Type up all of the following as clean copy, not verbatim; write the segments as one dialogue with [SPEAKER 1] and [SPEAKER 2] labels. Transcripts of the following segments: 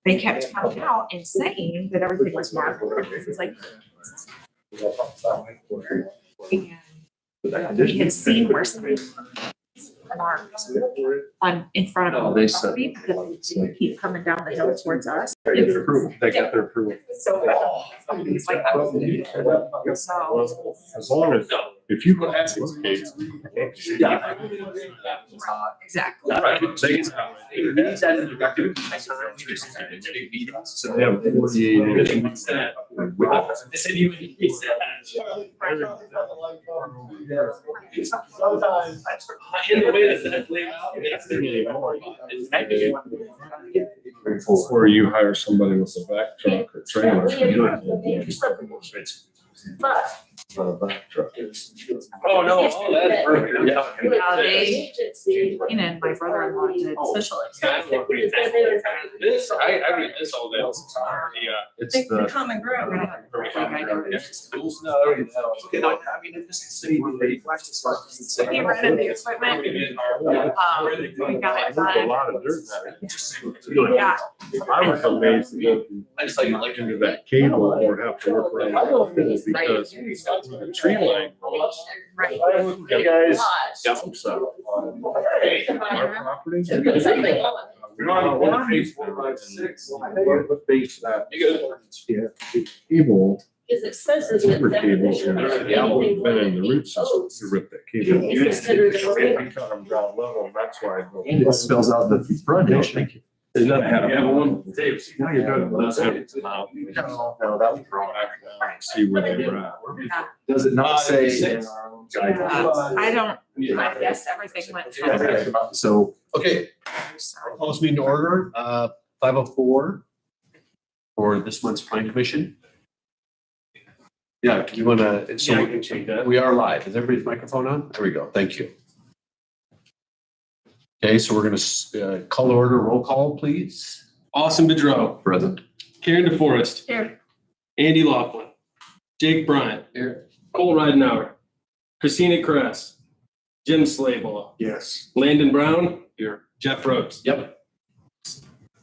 [SPEAKER 1] they kept coming out and saying that everything was marked. It's like, and we had seen where somebody marked on in front of the property because they keep coming down the hill towards us.
[SPEAKER 2] They got their approval. They got their approval.
[SPEAKER 1] So it's like, so
[SPEAKER 2] As long as, if you go ask these kids. Yeah.
[SPEAKER 1] exactly.
[SPEAKER 2] So they have 48.
[SPEAKER 3] Sometimes. In the way that that's laid out,
[SPEAKER 2] Or you hire somebody with a back truck or trailer. You don't have to do not a back truck.
[SPEAKER 3] Oh, no, oh, that's perfect.
[SPEAKER 1] Yeah, they, and my brother-in-law did specialists.
[SPEAKER 3] This, I read this all day. Yeah.
[SPEAKER 2] It's
[SPEAKER 4] The
[SPEAKER 2] the.
[SPEAKER 4] common ground.
[SPEAKER 3] Schools now, I mean, if this is city.
[SPEAKER 1] He rented the equipment. We got it
[SPEAKER 2] There's a
[SPEAKER 1] done.
[SPEAKER 2] lot of dirt there.
[SPEAKER 1] Yeah.
[SPEAKER 2] I was amazed to go
[SPEAKER 3] I just like
[SPEAKER 2] into that cable or have to work around the pole because the tree line.
[SPEAKER 1] Right.
[SPEAKER 2] You guys, dumps out on our property. We're on 1, 3, 4, 5, 6. What base that? Yeah, the cable,
[SPEAKER 4] Because it says that
[SPEAKER 2] super cable, and been in the root system to rip that cable.
[SPEAKER 4] It's considered a
[SPEAKER 2] We cut them down level, and that's why.
[SPEAKER 5] It spells out the frontage.
[SPEAKER 2] There's nothing.
[SPEAKER 3] Yeah, one.
[SPEAKER 2] Now you're good. No, that was wrong. See where they were at.
[SPEAKER 5] Does it not say?
[SPEAKER 3] Six.
[SPEAKER 1] I don't, I guess everything went fine.
[SPEAKER 5] So,
[SPEAKER 6] Okay, call this meeting to order, 5:04 for this month's plan commission. Yeah, do you wanna,
[SPEAKER 3] Yeah, I
[SPEAKER 6] so
[SPEAKER 3] can change that.
[SPEAKER 6] we are live. Is everybody's microphone on? There we go. Thank you. Okay, so we're gonna call to order, roll call, please.
[SPEAKER 3] Austin Bedrow,
[SPEAKER 6] Present.
[SPEAKER 3] Karen DeForest,
[SPEAKER 1] Here.
[SPEAKER 3] Andy Laughlin, Jake Bryant,
[SPEAKER 6] Here.
[SPEAKER 3] Cole Ridenhour, Christina Kress, Jim Slaybaugh,
[SPEAKER 2] Yes.
[SPEAKER 3] Landon Brown,
[SPEAKER 6] Here.
[SPEAKER 3] Jeff Rhodes.
[SPEAKER 6] Yep.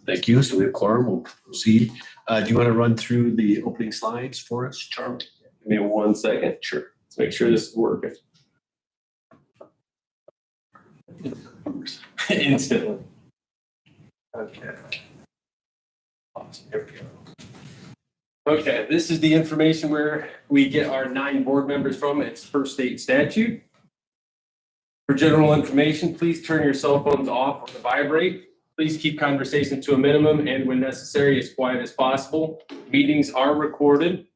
[SPEAKER 6] Thank you. So we have quorum. We'll proceed. Do you want to run through the opening slides for us, Charlie?
[SPEAKER 3] Give me 1 second.
[SPEAKER 6] Sure.
[SPEAKER 3] Let's make sure this is working. Instantly. Okay. Awesome. Here we go. Okay, this is the information where we get our 9 board members from. It's per state statute. For general information, please turn your cell phones off or to vibrate. Please keep conversation to a minimum and when necessary, as quiet as possible. Meetings are recorded.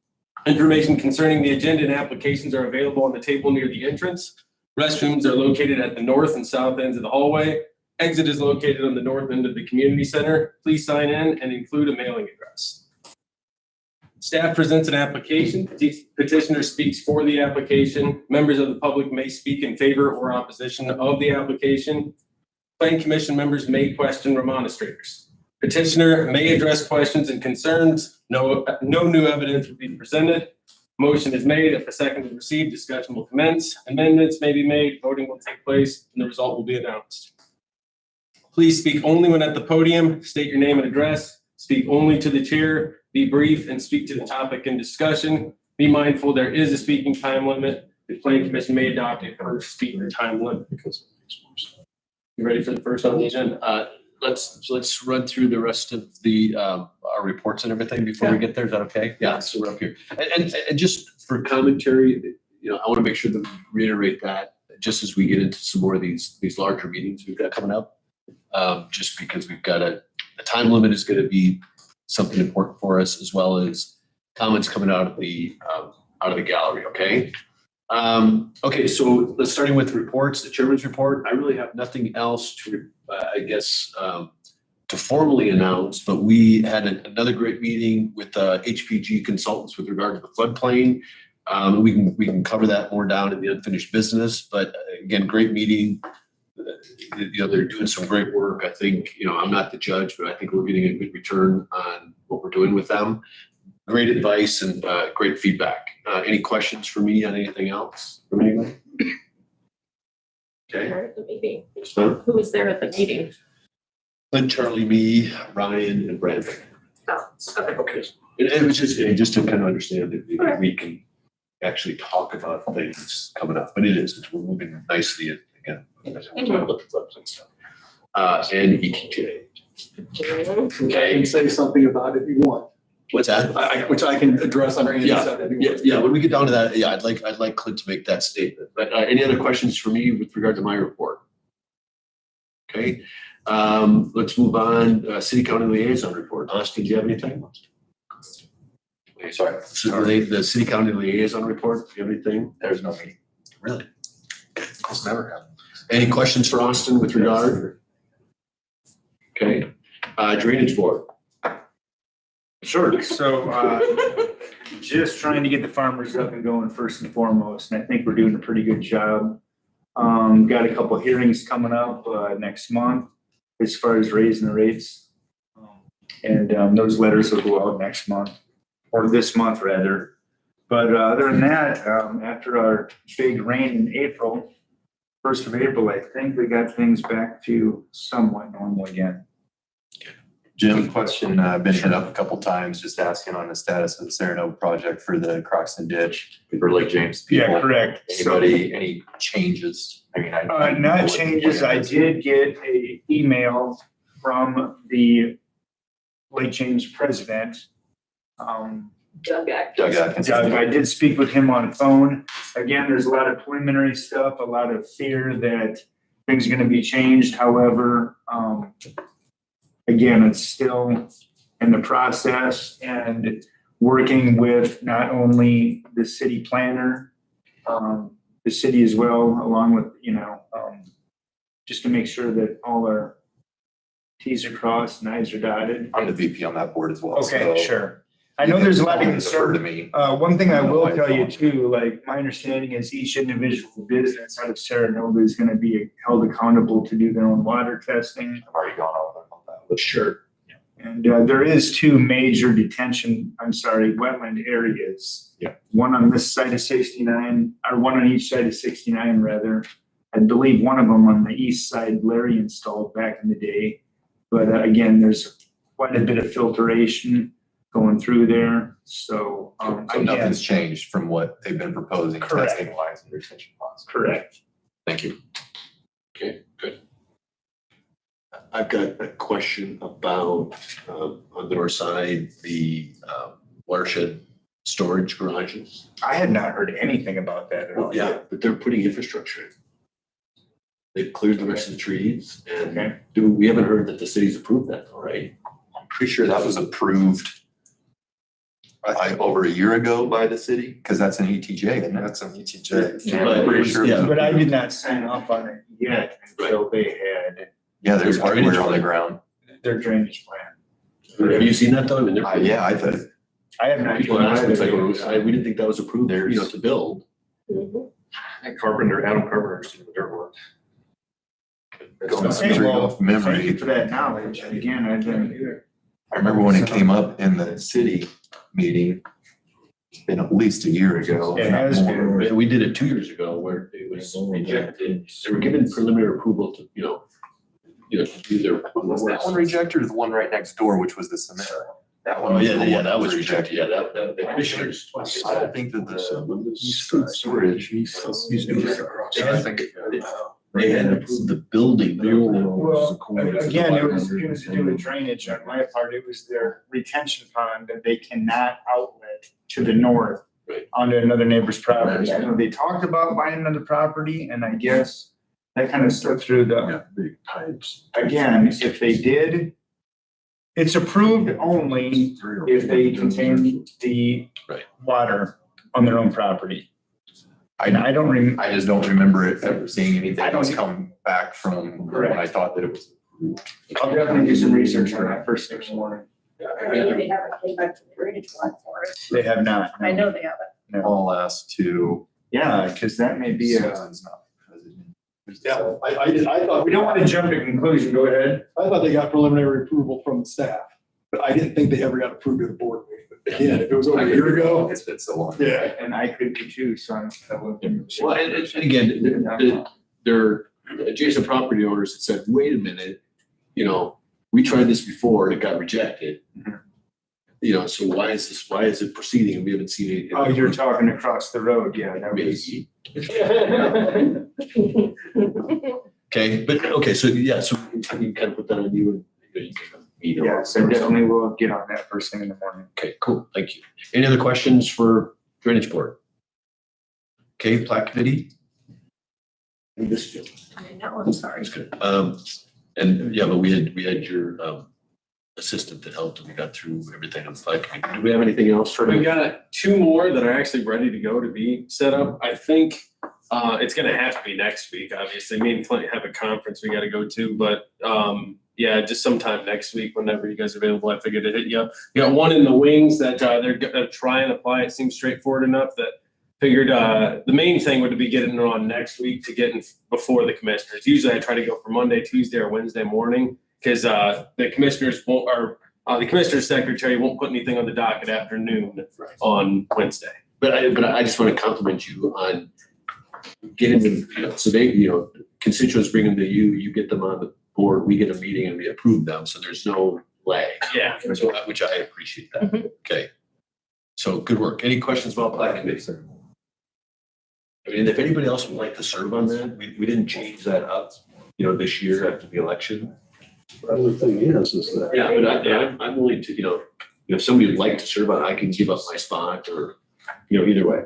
[SPEAKER 3] Information concerning the agenda and applications are available on the table near the entrance. Restrooms are located at the north and south ends of the hallway. Exit is located on the north end of the community center. Please sign in and include a mailing address. Staff presents an application. Petitioner speaks for the application. Members of the public may speak in favor or opposition of the application. Planning Commission members may question remonstrators. Petitioner may address questions and concerns. No new evidence will be presented. Motion is made. If a second is received, discussion will commence. Amendments may be made. Voting will take place, and the result will be announced. Please speak only when at the podium. State your name and address. Speak only to the chair. Be brief and speak to the topic in discussion. Be mindful there is a speaking time limit. The Planning Commission may adopt a first speaker time limit. You ready for the first on the agenda?
[SPEAKER 6] Let's run through the rest of the our reports and everything before we get there. Is that okay? Yeah, so we're up here. And just for commentary, I want to make sure that we reiterate that just as we get into some more of these larger meetings we've got coming up. Just because we've got the time limit is going to be something important for us, as well as comments coming out of the gallery. Okay. Okay, so let's starting with reports, the chairman's report. I really have nothing else to, to formally announce, but we had another great meeting with HPG consultants with regard to the floodplain. We can cover that more down in the unfinished business, but again, great meeting. They're doing some great work. I think, I'm not the judge, but I think we're getting a good return on what we're doing with them. Great advice and great feedback. Any questions for me on anything else from anybody? Okay.
[SPEAKER 4] At the meeting.
[SPEAKER 6] Huh?
[SPEAKER 4] Who was there at the meeting?
[SPEAKER 6] And Charlie, me, Ryan, and Brandon.
[SPEAKER 3] Okay.
[SPEAKER 6] It was just to kind of understand that we can actually talk about things coming up, but we're moving nicely again. And ETJ.
[SPEAKER 4] I can say something about it if you want,
[SPEAKER 6] What's that?
[SPEAKER 4] which I can address under any
[SPEAKER 6] Yeah,
[SPEAKER 4] set.
[SPEAKER 6] Yeah, when we get down to that, yeah, I'd like Clint to make that statement. But any other questions for me with regard to my report? Okay, let's move on. City County Liaison Report. Austin, do you have anything?
[SPEAKER 5] Sorry.
[SPEAKER 6] So the City County Liaison Report, do you have anything?
[SPEAKER 5] There's no meeting.
[SPEAKER 6] Really?
[SPEAKER 5] It's never happened.
[SPEAKER 6] Any questions for Austin with regard? Okay, Drainage Board.
[SPEAKER 7] Sure, so just trying to get the farmers up and going first and foremost, and I think we're doing a pretty good job. Got a couple hearings coming up next month as far as raising the rates. And those letters will go out next month, or this month rather. But other than that, after our big rain in April, 1st of April, I think we got things back to somewhat normal again.
[SPEAKER 5] Jim, question, I've been hit up a couple times, just asking on the status of the Sereno project for the Croxton ditch for Lake James people.
[SPEAKER 7] Yeah, correct.
[SPEAKER 5] Anybody, any changes? I mean,
[SPEAKER 7] Not changes. I did get a email from the Lake James president.
[SPEAKER 5] Doug Atkins.
[SPEAKER 7] I did speak with him on the phone. Again, there's a lot of preliminary stuff, a lot of fear that things are gonna be changed. However, again, it's still in the process and working with not only the city planner, the city as well, along with, just to make sure that all our Ts are crossed and Is are dotted.
[SPEAKER 5] I'm the VP on that board as well.
[SPEAKER 7] Okay,
[SPEAKER 5] so
[SPEAKER 7] sure. I know there's a lot of
[SPEAKER 5] defer
[SPEAKER 7] concern.
[SPEAKER 5] to me.
[SPEAKER 7] One thing I will tell you too, like my understanding is each individual business out of Saranova is gonna be held accountable to do their own water testing.
[SPEAKER 5] I've already gone over that, but
[SPEAKER 6] Sure.
[SPEAKER 7] And there is two major wetland areas.
[SPEAKER 5] Yeah.
[SPEAKER 7] One on this side of 69, or one on each side of 69 rather. I believe one of them on the east side Larry installed back in the day. But again, there's quite a bit of filtration going through there, so.
[SPEAKER 5] so
[SPEAKER 7] again,
[SPEAKER 5] nothing's changed from what they've been proposing
[SPEAKER 7] Correct.
[SPEAKER 5] testing wise and retention ponds.
[SPEAKER 7] Correct.
[SPEAKER 5] Thank you.
[SPEAKER 6] Okay, good. I've got a question about, on the north side, the watershed storage garages.
[SPEAKER 7] I had not heard anything about that at all.
[SPEAKER 6] Yeah, but they're putting infrastructure in. They've cleared the rest of the trees and
[SPEAKER 7] Okay.
[SPEAKER 6] we haven't heard that the city's approved that, all right?
[SPEAKER 5] I'm pretty sure that was approved over a year ago by the city, because that's an ETJ, isn't it? That's an ETJ.
[SPEAKER 7] Yeah,
[SPEAKER 5] I'm pretty sure. it was
[SPEAKER 7] But I
[SPEAKER 5] approved.
[SPEAKER 7] did not sign off on it yet until they had
[SPEAKER 5] Yeah, there's
[SPEAKER 6] Their drainage
[SPEAKER 5] hardware on the
[SPEAKER 6] plan.
[SPEAKER 5] ground.
[SPEAKER 7] their drainage plan.
[SPEAKER 6] Have you seen that though? I mean, they're.
[SPEAKER 5] Yeah, I thought,
[SPEAKER 7] I have not.
[SPEAKER 6] People ask me, it's like,
[SPEAKER 7] either.
[SPEAKER 6] we didn't think that was approved, to build.
[SPEAKER 3] Adam Carpenter's doing the dirt work.
[SPEAKER 5] going
[SPEAKER 7] Okay,
[SPEAKER 5] straight
[SPEAKER 7] well,
[SPEAKER 5] off memory.
[SPEAKER 7] thank you for that knowledge. And again, I've been.
[SPEAKER 5] I remember when it came up in the city meeting, it's been at least a year ago.
[SPEAKER 7] It
[SPEAKER 5] if not
[SPEAKER 7] has
[SPEAKER 5] more.
[SPEAKER 7] been.
[SPEAKER 6] We did it 2 years ago where it was rejected. They were given preliminary approval to, to do their.
[SPEAKER 5] Was that one rejected or the one right next door, which was the cement? That one.
[SPEAKER 6] Oh,
[SPEAKER 5] was
[SPEAKER 6] yeah,
[SPEAKER 5] the
[SPEAKER 6] yeah,
[SPEAKER 5] one
[SPEAKER 6] that was rejected. Yeah, that, the commissioners.
[SPEAKER 5] I don't think that the storage. I think.
[SPEAKER 6] They had approved the building.
[SPEAKER 7] Well, again, it was to do with drainage on my part. It was their retention pond that they cannot outlet to the north
[SPEAKER 6] Right.
[SPEAKER 7] onto another neighbor's property. I know they talked about buying another property and I guess that kind of stuck through the,
[SPEAKER 5] Big pipes.
[SPEAKER 7] again, if they did, it's approved only if they contain the
[SPEAKER 6] Right.
[SPEAKER 7] water on their own property. And I don't
[SPEAKER 5] I just don't remember it ever seeing anything
[SPEAKER 7] I don't
[SPEAKER 5] else
[SPEAKER 7] either.
[SPEAKER 5] come back from when I thought that it was approved.
[SPEAKER 7] I'll definitely do some research on that first thing this morning.
[SPEAKER 8] They haven't came back to the drainage plan for it.
[SPEAKER 7] They have not.
[SPEAKER 8] I know they haven't.
[SPEAKER 5] All asked to.
[SPEAKER 7] Yeah, because that may be a.
[SPEAKER 5] Susan's not president.
[SPEAKER 4] Yeah, I thought.
[SPEAKER 7] We don't want to jump to conclusion, go ahead.
[SPEAKER 4] I thought they got preliminary approval from the staff, but I didn't think they ever got approved at the board meeting. But again, if it was over a year ago,
[SPEAKER 5] It's been so long.
[SPEAKER 4] yeah.
[SPEAKER 7] And I could be too, so I'm.
[SPEAKER 6] Well, and again, their adjacent property owners had said, wait a minute, we tried this before and it got rejected. so why is it proceeding? We haven't seen anything.
[SPEAKER 7] Oh, you're talking across the road, yeah, that was.
[SPEAKER 6] Okay, but, okay, so yeah, so you can kind of put that on you and you can meet.
[SPEAKER 7] Yeah, so definitely we'll get on that first thing in the morning.
[SPEAKER 6] Okay, cool, thank you. Any other questions for Drainage Board? Okay, Plat Committee? I missed you.
[SPEAKER 8] I know, I'm sorry.
[SPEAKER 6] That's good. And yeah, but we had your assistant that helped and we got through everything on the Plat Committee. Do we have anything else for?
[SPEAKER 3] We've got two more that are actually ready to go to be set up. I think it's gonna have to be next week, obviously. Me and Clint have a conference we gotta go to, but yeah, just sometime next week, whenever you guys are available, I figured to hit you up. You got one in the wings that they're gonna try and apply. It seems straightforward enough that figured the main thing would be getting it on next week to get in before the commissioners. Usually I try to go for Monday, Tuesday, or Wednesday morning, because the commissioners won't, or the commissioner's secretary won't put anything on the docket after noon on Wednesday.
[SPEAKER 6] But I just want to compliment you on getting them, so they, constituents bring them to you, you get them on the board, we get a meeting and we approve them, so there's no lag.
[SPEAKER 3] Yeah.
[SPEAKER 6] Which I appreciate that. Okay. So good work. Any questions about Plat Committee? I mean, if anybody else would like to serve on that, we didn't change that up, this year after the election.
[SPEAKER 4] The other thing is that.
[SPEAKER 6] Yeah, but I'm willing to, if somebody would like to serve on, I can give up my spot or, either way.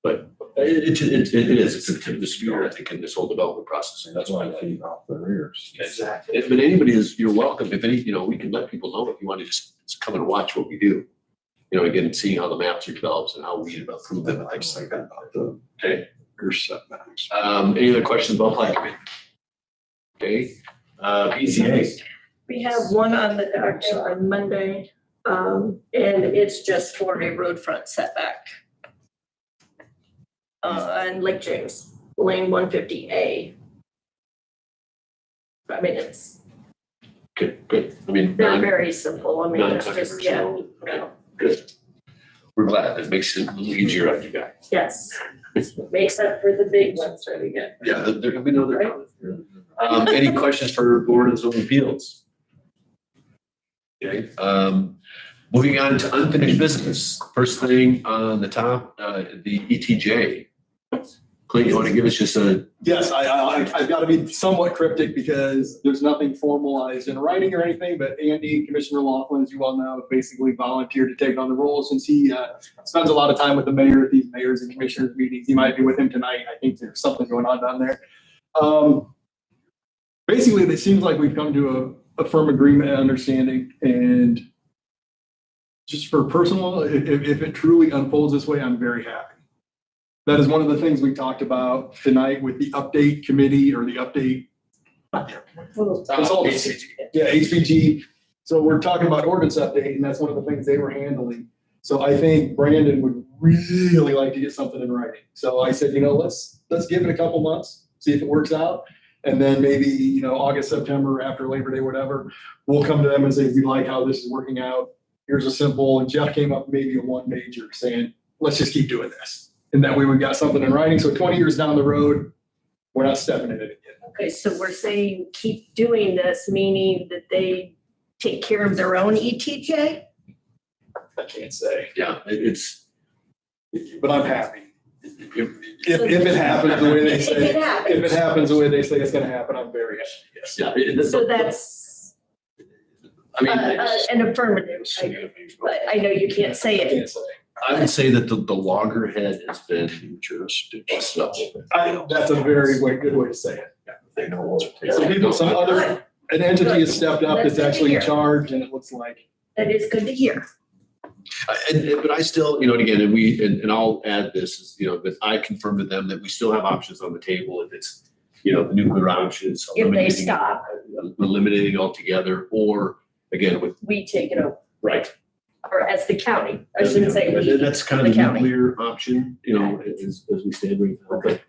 [SPEAKER 6] But it is, it's a tip of the spear, I think, in this whole development process. And that's why I feed off their ears. Exactly. But anybody you're welcome. If any, we can let people know if you want to just come and watch what we do. Again, seeing how the maps are developed and how we approve them.
[SPEAKER 4] I'm thinking about the
[SPEAKER 6] Okay.
[SPEAKER 4] earth setbacks.
[SPEAKER 6] Any other questions about Plat Committee? Okay, BCA.
[SPEAKER 8] We have one on the docket on Monday, and it's just for a road front setback. On Lake James, lane 150A. I mean, it's,
[SPEAKER 6] Okay, good. I mean,
[SPEAKER 8] they're very simple. I mean, it's just, yeah.
[SPEAKER 6] Okay, good. We're glad. It makes it a little easier on you guys.
[SPEAKER 8] Yes, makes up for the big ones that we get.
[SPEAKER 6] Yeah, there can be no other. Any questions for Board of Zoning Appeals? Okay, moving on to unfinished business. First thing on the top, the ETJ. Clint, you want to give us just a?
[SPEAKER 4] Yes, I've got to be somewhat cryptic because there's nothing formalized in writing or anything, but Andy, Commissioner Laughlin, as you all know, basically volunteered to take on the role since he spends a lot of time with the mayor at these mayors and commissioners meetings. He might be with him tonight. I think there's something going on down there. Basically, it seems like we've come to a firm agreement and understanding, and just for personal, if it truly unfolds this way, I'm very happy. That is one of the things we talked about tonight with the update committee or the update. Consultants. Yeah, HPG. So we're talking about ordinance update, and that's one of the things they were handling. So I think Brandon would really like to get something in writing. So I said, let's give it a couple months, see if it works out. And then maybe, August, September, after Labor Day, whatever, we'll come to them and say, we like how this is working out. Here's a simple, and Jeff came up maybe a one major saying, let's just keep doing this. And that way we've got something in writing. So 20 years down the road, we're not stepping in it again.
[SPEAKER 8] Okay, so we're saying keep doing this, meaning that they take care of their own ETJ?
[SPEAKER 4] I can't say,
[SPEAKER 6] Yeah,
[SPEAKER 4] but I'm happy. If it happens the way they say, if it happens the way they say it's gonna happen, I'm very happy, yes.
[SPEAKER 6] Yeah.
[SPEAKER 8] So that's
[SPEAKER 6] I mean,
[SPEAKER 8] an affirmative, but I know you can't say
[SPEAKER 4] I
[SPEAKER 8] it.
[SPEAKER 4] can't say.
[SPEAKER 6] I would say that the loggerhead has been jurisdiction. So,
[SPEAKER 4] That's a very good way to say it.
[SPEAKER 6] they know what
[SPEAKER 4] An entity has stepped up that's actually in charge, and it looks like.
[SPEAKER 8] That is good to hear.
[SPEAKER 6] But I still, and again, and I'll add this is, that I confirm to them that we still have options on the table if it's, the nuclear options.
[SPEAKER 8] If they stop,
[SPEAKER 6] Eliminating altogether, or again with.
[SPEAKER 8] we take it over,
[SPEAKER 6] Right.
[SPEAKER 8] or as the county, I shouldn't say we.
[SPEAKER 6] That's kind of the
[SPEAKER 8] county.
[SPEAKER 6] nuclear option, as we stand right now, but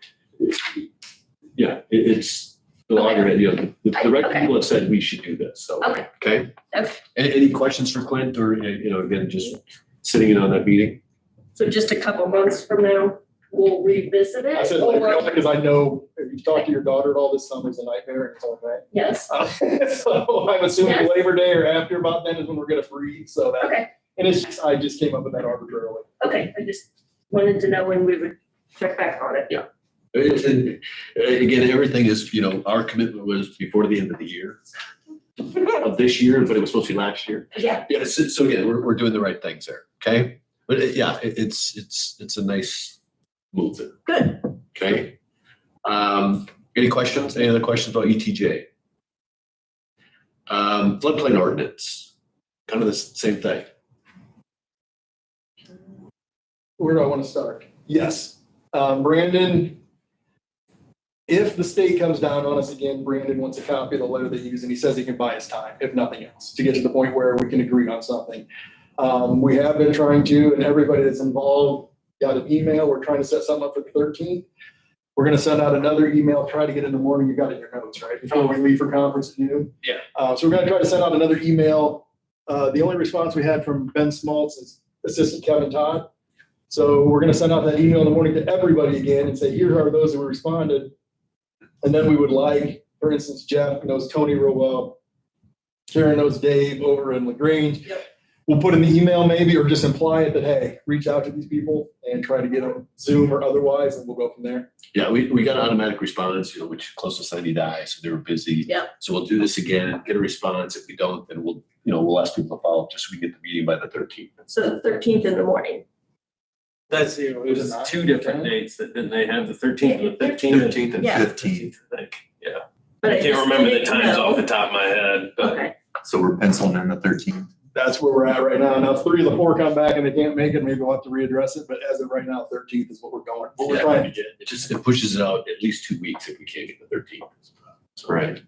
[SPEAKER 6] yeah, it's the loggerhead, the right
[SPEAKER 8] Okay.
[SPEAKER 6] people have said we should do this, so.
[SPEAKER 8] Okay.
[SPEAKER 6] Okay?
[SPEAKER 8] Okay.
[SPEAKER 6] Any questions for Clint or, again, just sitting in on that meeting?
[SPEAKER 8] So just a couple months from now, we'll revisit it.
[SPEAKER 4] I said, like,
[SPEAKER 8] or-
[SPEAKER 4] because I know if you talk to your daughter, all this summer's a nightmare and it's all right.
[SPEAKER 8] Yes,
[SPEAKER 4] So I'm assuming
[SPEAKER 8] Yes.
[SPEAKER 4] Labor Day or after about then is when we're gonna breathe, so that,
[SPEAKER 8] okay,
[SPEAKER 4] and it's just, I just came up with that arbitrarily.
[SPEAKER 8] okay, I just wanted to know when we would check back on it.
[SPEAKER 6] And again, everything is, our commitment was before the end of the year of this year, but it was supposed to be last year.
[SPEAKER 8] Yeah,
[SPEAKER 6] Yeah, so again, we're doing the right things there, okay? But it's a nice movement,
[SPEAKER 8] good.
[SPEAKER 6] okay? Any questions? Any other questions about ETJ? Floodplain ordinance, kind of the same thing.
[SPEAKER 4] Where do I want to start? Yes, Brandon, if the state comes down on us again, Brandon wants a copy of the letter they use, and he says he can buy his time, if nothing else, to get to the point where we can agree on something. We have been trying to, and everybody that's involved got an email. We're trying to set something up for the 13th. We're gonna send out another email, try to get in the morning. You got it in your notes, right? Before we leave for conference at noon.
[SPEAKER 6] Yeah.
[SPEAKER 4] So we're gonna try to send out another email. The only response we had from Ben Smaltz is Assistant Kevin Todd. So we're gonna send out that email in the morning to everybody again and say, here are those who responded. And then we would like, for instance, Jeff knows Tony real well. Karen knows Dave over in LaGrange.
[SPEAKER 8] Yep.
[SPEAKER 4] We'll put in the email maybe, or just imply it that, hey, reach out to these people and try to get them Zoom or otherwise, and we'll go from there.
[SPEAKER 6] Yeah, we got automatic response, which close to 90 days, so they were busy.
[SPEAKER 8] Yeah.
[SPEAKER 6] So we'll do this again, get a response. If we don't, then we'll ask people to follow up just so we get the meeting by the 13th.
[SPEAKER 8] So the 13th in the morning.
[SPEAKER 3] That's, it was two different dates that, didn't they have the 13th and the 15th?
[SPEAKER 6] 13th and
[SPEAKER 8] Yeah.
[SPEAKER 6] 15th.
[SPEAKER 3] I think, yeah.
[SPEAKER 8] But
[SPEAKER 3] I
[SPEAKER 8] I
[SPEAKER 3] can't
[SPEAKER 8] just
[SPEAKER 3] remember the
[SPEAKER 8] didn't
[SPEAKER 3] times
[SPEAKER 8] know.
[SPEAKER 3] off the top of my head, but
[SPEAKER 8] Okay,
[SPEAKER 5] So we're penciling in the 13th.
[SPEAKER 4] That's where we're at right now. Now, if 3 of the 4 come back and they can't make it, maybe we'll have to readdress it, but as of right now, 13th is what we're going, what we're
[SPEAKER 6] Yeah.
[SPEAKER 4] trying to get.
[SPEAKER 6] It pushes it out at least 2 weeks if we can't get the 13th. So, right.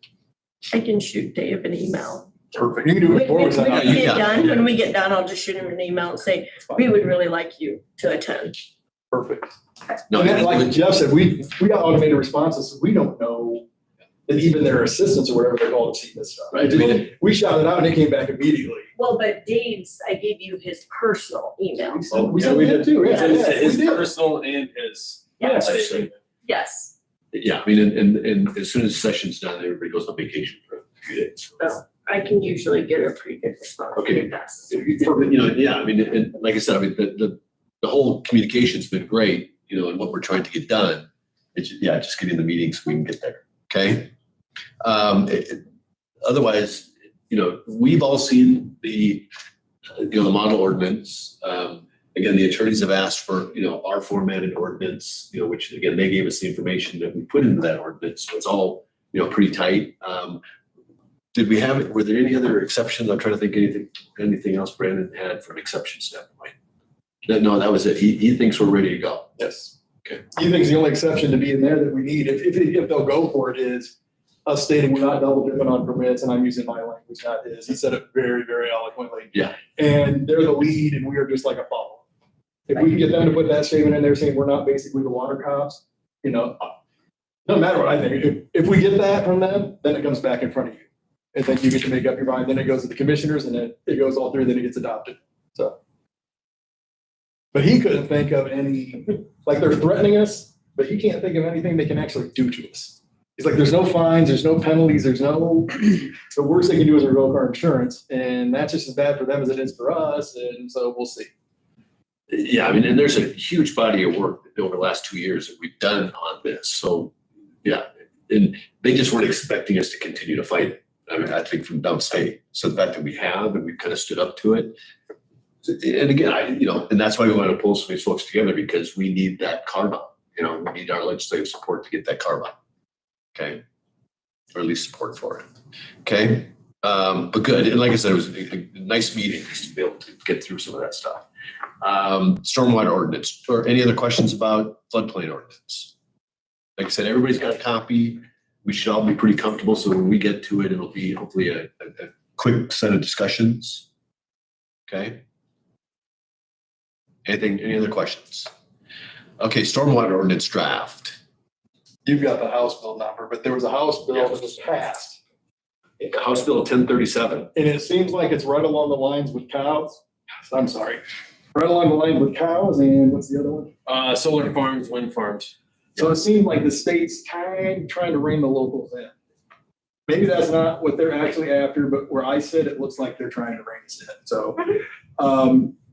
[SPEAKER 8] I can shoot Dave an email.
[SPEAKER 4] Perfect. You can do
[SPEAKER 8] When
[SPEAKER 4] it before we
[SPEAKER 8] when
[SPEAKER 4] send out.
[SPEAKER 8] we get
[SPEAKER 6] Yeah.
[SPEAKER 8] done, when we get done, I'll just shoot him an email and say, we would really like you to attend.
[SPEAKER 4] Perfect.
[SPEAKER 6] No,
[SPEAKER 4] And then, like Jeff said, we got automated responses, so we don't know that even their assistants or whatever they're called see this stuff.
[SPEAKER 6] Right, I mean,
[SPEAKER 4] We shot it out and it came back immediately.
[SPEAKER 8] Well, but Dave's, I gave you his personal email.
[SPEAKER 4] We said we did too.
[SPEAKER 8] Yeah.
[SPEAKER 4] Yeah,
[SPEAKER 3] his
[SPEAKER 4] we did.
[SPEAKER 3] personal and his.
[SPEAKER 8] Yes, yes.
[SPEAKER 6] Yeah, I mean, and as soon as session's done, everybody goes on vacation for a few days.
[SPEAKER 8] Oh, I can usually get a pretty good response.
[SPEAKER 6] Okay.
[SPEAKER 8] Yes.
[SPEAKER 6] Yeah, I mean, and like I said, I mean, the whole communication's been great, and what we're trying to get done. It's, just getting the meetings so we can get there, okay? Otherwise, we've all seen the model ordinance. Again, the attorneys have asked for, our formatted ordinance, which again, they gave us the information that we put into that ordinance. So it's all, pretty tight. Were there any other exceptions? I'm trying to think anything else Brandon had from exception standpoint. No, that was it. He thinks we're ready to go.
[SPEAKER 4] Yes.
[SPEAKER 6] Okay.
[SPEAKER 4] He thinks the only exception to be in there that we need, if they'll go for it, is us stating we're not double dipping on permits, and I'm using my language, not his. He said it very, very eloquently.
[SPEAKER 6] Yeah.
[SPEAKER 4] And they're the lead and we are just like a follow. If we can get them to put that statement in there saying we're not basically the water cops, no matter what I think, if we get that from them, then it comes back in front of you. And then you get to make up your mind, then it goes to the commissioners and it goes all through, then it gets adopted, so. But he couldn't think of any, like they're threatening us, but he can't think of anything they can actually do to us. He's like, there's no fines, there's no penalties, the worst they can do is revoke our insurance, and that's just as bad for them as it is for us, and so we'll see.
[SPEAKER 6] Yeah, I mean, and there's a huge body of work over the last 2 years that we've done on this. So, yeah, and they just weren't expecting us to continue to fight it. I mean, I think from downstate. So the fact that we have and we've kind of stood up to it. And again, and that's why we want to pull some of these folks together, because we need that carve out. We need our legislative support to get that carve out. Okay, or at least support for it. Okay, but good. And like I said, it was a nice meeting to be able to get through some of that stuff. Stormwater ordinance, or any other questions about floodplain ordinance? Like I said, everybody's got a copy. We should all be pretty comfortable. So when we get to it, it'll be hopefully a quick set of discussions. Okay. Any other questions? Okay, stormwater ordinance draft.
[SPEAKER 4] You've got the House bill number, but there was a House bill that was passed.
[SPEAKER 6] House Bill 1037.
[SPEAKER 4] And it seems like it's right along the lines with cows. I'm sorry. right along the line with cows and what's the other one?
[SPEAKER 3] Solar farms, wind farms.
[SPEAKER 4] So it seemed like the state's kind of trying to rein the locals in. Maybe that's not what they're actually after, but where I sit, it looks like they're trying to rein us in. So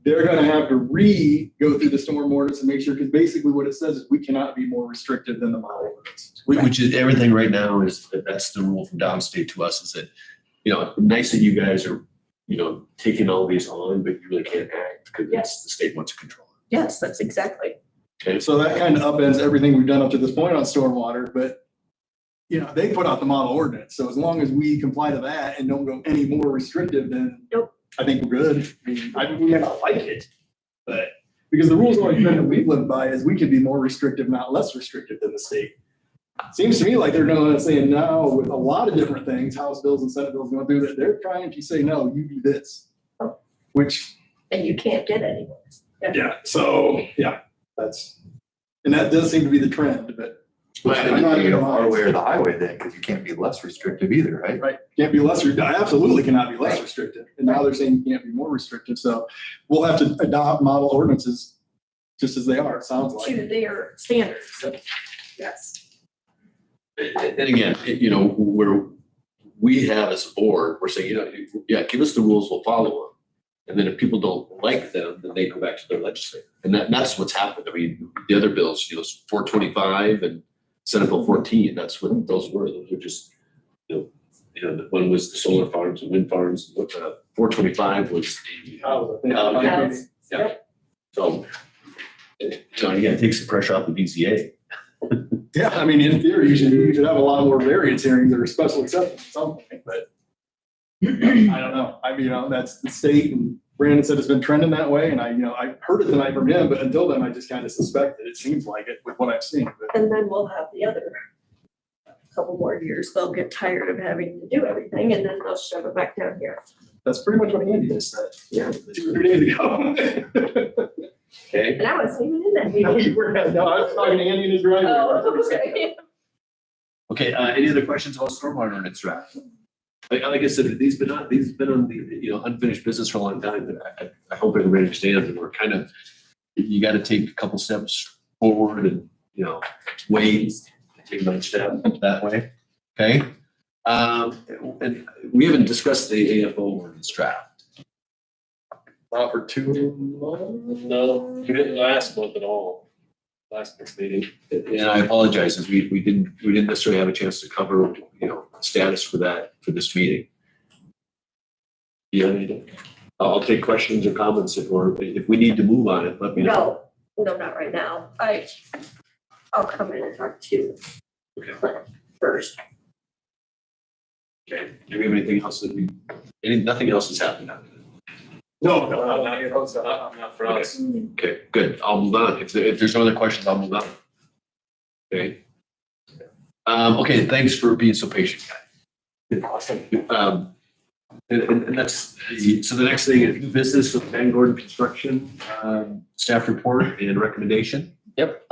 [SPEAKER 4] they're gonna have to go through the storm orders and make sure, because basically what it says is we cannot be more restrictive than the model ordinance.
[SPEAKER 6] Which is, everything right now is, that's the rule from downstate to us, is that, nice that you guys are, taking all these on, but you really can't act because
[SPEAKER 8] Yes.
[SPEAKER 6] the state wants to control
[SPEAKER 8] Yes, that's exactly.
[SPEAKER 6] it.
[SPEAKER 4] So that kind of upends everything we've done up to this point on stormwater, but they put out the model ordinance. So as long as we comply to that and don't go any more restrictive, then
[SPEAKER 8] Nope.
[SPEAKER 4] I think we're good. I mean, we may not like it, but because the rules always been that we've lived by is we can be more restrictive, not less restrictive than the state. Seems to me like they're going to say now with a lot of different things, House bills and Senate bills going through that, they're trying to say, no, you do this. Which,
[SPEAKER 8] And you can't get anywhere.
[SPEAKER 4] and that does seem to be the trend, but
[SPEAKER 5] But
[SPEAKER 4] I'm not
[SPEAKER 5] you
[SPEAKER 4] gonna
[SPEAKER 5] know, our
[SPEAKER 4] lie.
[SPEAKER 5] way or the highway then, because you can't be less restrictive either, right?
[SPEAKER 4] Right, can't be less, absolutely cannot be less restrictive. And now they're saying you can't be more restrictive. So we'll have to adopt model ordinances just as they are, it sounds like.
[SPEAKER 8] To their standards, so, yes.
[SPEAKER 6] And again, where we have as a board, we're saying, give us the rules, we'll follow them. And then if people don't like them, then they go back to their legislator. And that's what's happened. I mean, the other bills, 425 and Senate Bill 14, that's what those were. Those were just, one was the solar farms and wind farms. 425 was the.
[SPEAKER 8] Yes.
[SPEAKER 6] Yeah. So, again, it takes the pressure off the BZA.
[SPEAKER 4] Yeah, I mean, in theory, you should have a lot more variance hearings or special exceptions at some point, but I don't know. I mean, that's the state, and Brandon said it's been trending that way, and I heard it tonight from him, but until then, I just kind of suspected it seems like it with what I've seen. But
[SPEAKER 8] And then we'll have the other couple more years. They'll get tired of having to do everything and then they'll shove it back down here.
[SPEAKER 4] that's pretty much what Andy just said.
[SPEAKER 8] Yeah.
[SPEAKER 4] 2 or 3 days ago.
[SPEAKER 6] Okay.
[SPEAKER 8] And I wasn't even in that meeting.
[SPEAKER 4] No, I was talking to Andy in his driveway.
[SPEAKER 8] Oh, okay.
[SPEAKER 6] Okay, any other questions about stormwater ordinance draft? Like I said, these been on the, unfinished business for a long time, but I hope everybody understands that we're kind of, you gotta take a couple steps forward and, wait, take another step that way, okay? And we haven't discussed the AFO ordinance draft.
[SPEAKER 2] Not for 2 months? No, we didn't last month at all. Last month's meeting.
[SPEAKER 6] And I apologize, as we didn't necessarily have a chance to cover, status for this meeting. Yeah, I'll take questions or comments or if we need to move on it, let me know.
[SPEAKER 8] No, not right now. I'll come in and talk to
[SPEAKER 6] Okay.
[SPEAKER 8] first.
[SPEAKER 6] Okay, do we have anything else nothing else has happened now?
[SPEAKER 2] No, not for us.
[SPEAKER 6] Okay, good, I'll move on. If there's no other questions, I'll move on. Okay. Okay, thanks for being so patient, guys.
[SPEAKER 2] Awesome.
[SPEAKER 6] And that's, so the next thing is new business with Van Gordon Construction, staff report and recommendation.
[SPEAKER 3] Yep,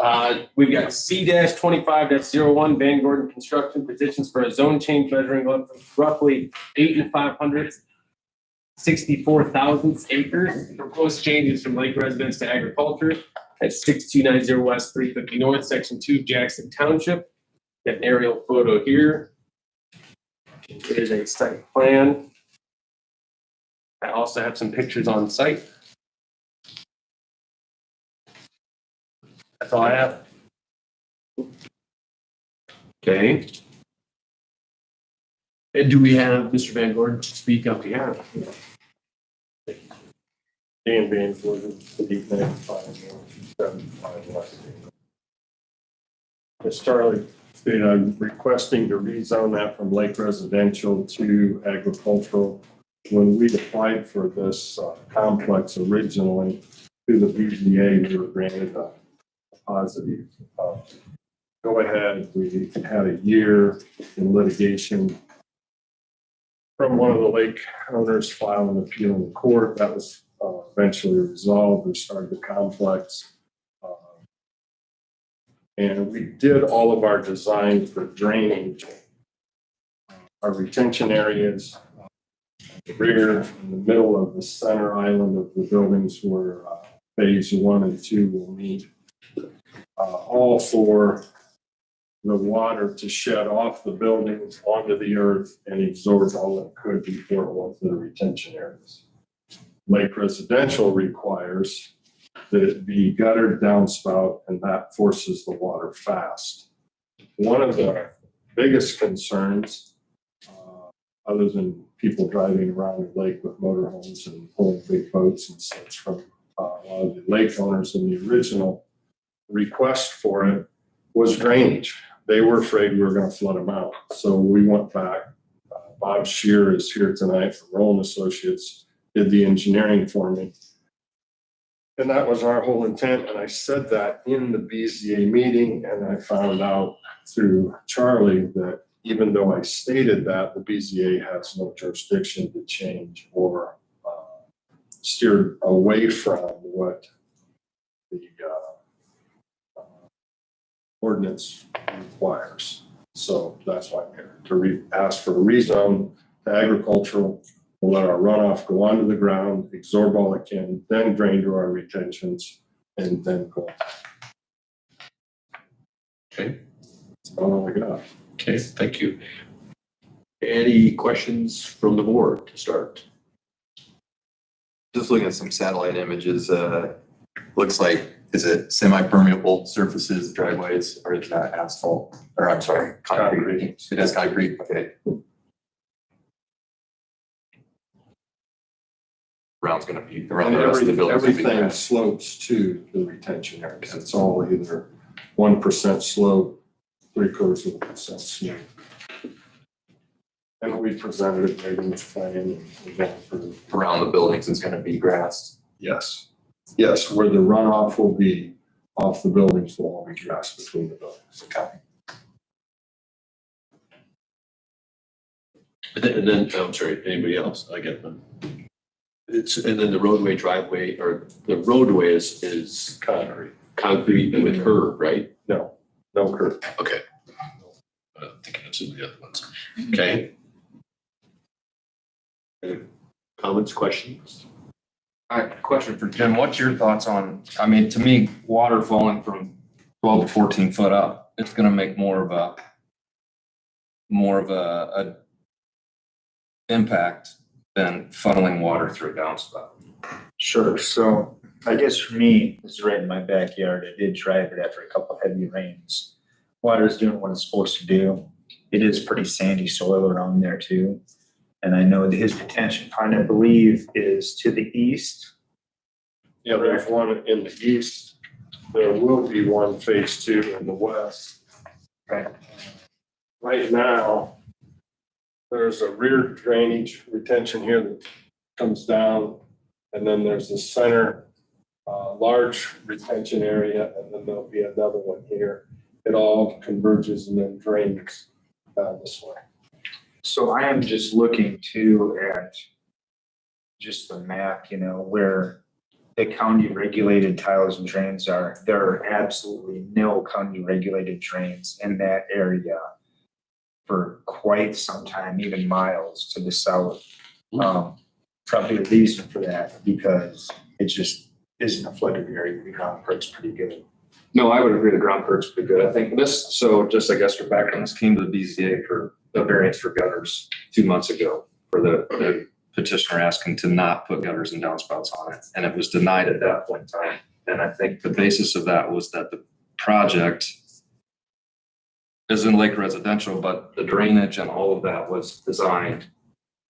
[SPEAKER 3] we've got C-25-01 Van Gordon Construction petitions for a zone change measuring roughly 8 5/5 64 thousandths acres. Proposed changes from lake residence to agriculture at 6290 West 350 North, Section 2, Jackson Township. Got an aerial photo here. It is a site plan. I also have some pictures on site. That's all I have.
[SPEAKER 6] Okay. And do we have Mr. Van Gordon to speak on behalf?
[SPEAKER 2] Dan Van Gordon, 895 West. As Charlie stated, I'm requesting to rezone that from lake residential to agricultural. When we applied for this complex originally through the BZA, we were granted a positive go ahead. We had a year in litigation from one of the lake owners filing an appeal in court. That was eventually resolved. We started the complex. And we did all of our design for drainage. Our retention areas, the rear, in the middle of the center island of the buildings were phase 1 and 2 will meet. All for the water to shed off the buildings onto the earth and absorb all it could before it went to the retention areas. Lake residential requires that it be guttered downspout, and that forces the water fast. One of the biggest concerns, other than people driving around the lake with motorhomes and pulling big boats and such from a lot of the lake owners in the original request for it, was drainage. They were afraid we were going to flood them out. So we went back. Bob Shear is here tonight from Rowland Associates, did the engineering for me. And that was our whole intent. And I said that in the BZA meeting, and I found out through Charlie that even though I stated that, the BZA has no jurisdiction to change or steer away from what the ordinance requires. So that's why I'm here, to ask for a rezone to agricultural. We'll let our runoff go onto the ground, absorb all it can, then drain to our retentions, and then go.
[SPEAKER 6] Okay,
[SPEAKER 2] That's all I got.
[SPEAKER 6] okay, thank you. Any questions from the board to start?
[SPEAKER 5] Just looking at some satellite images, looks like, is it semi-permeable surfaces, driveways, or is that asphalt? Or I'm sorry, concrete? It is concrete, okay. Around the rest of the building.
[SPEAKER 2] Everything slopes to the retention areas. It's all either 1% slope, 0.75% slope. And we presented it maybe in this plan.
[SPEAKER 5] Around the buildings is gonna be grass.
[SPEAKER 2] Yes. Yes, where the runoff will be off the buildings will all be grass between the buildings.
[SPEAKER 5] Okay.
[SPEAKER 6] And then, I'm sorry, anybody else? I get them. And then the roadway driveway, or the roadway is concrete with curb, right?
[SPEAKER 2] No curb.
[SPEAKER 6] Okay. I'm thinking of some of the other ones. Okay. Any comments, questions?
[SPEAKER 9] All right, question for Jim. What's your thoughts on, I mean, to me, water falling from 12 to 14 foot up, it's gonna make more of a impact than funneling water through a downspout.
[SPEAKER 7] Sure. So I guess for me, this is right in my backyard. I did drive it after a couple heavy rains. Water's doing what it's supposed to do. It is pretty sandy soil around there too. And I know that his retention pond, I believe, is to the east.
[SPEAKER 2] Yeah, there's one in the east. There will be one phase 2 in the west.
[SPEAKER 7] Right.
[SPEAKER 2] Right now, there's a rear drainage retention here that comes down, and then there's the center large retention area, and then there'll be another one here. It all converges and then drains down this way.
[SPEAKER 7] So I am just looking too at just the map, you know, where the county regulated tiles and drains are. There are absolutely no county regulated drains in that area for quite some time, even miles to the south. Probably the reason for that, because it just isn't a flooded area. The ground perk's pretty good.
[SPEAKER 9] No, I would agree the ground perk's pretty good. I think this, so just I guess for background, this came to the BZA for the variance for gutters 2 months ago for the petitioner asking to not put gutters and downspouts on it. And it was denied at that point in time. And I think the basis of that was that the project is in Lake Residential, but the drainage and all of that was designed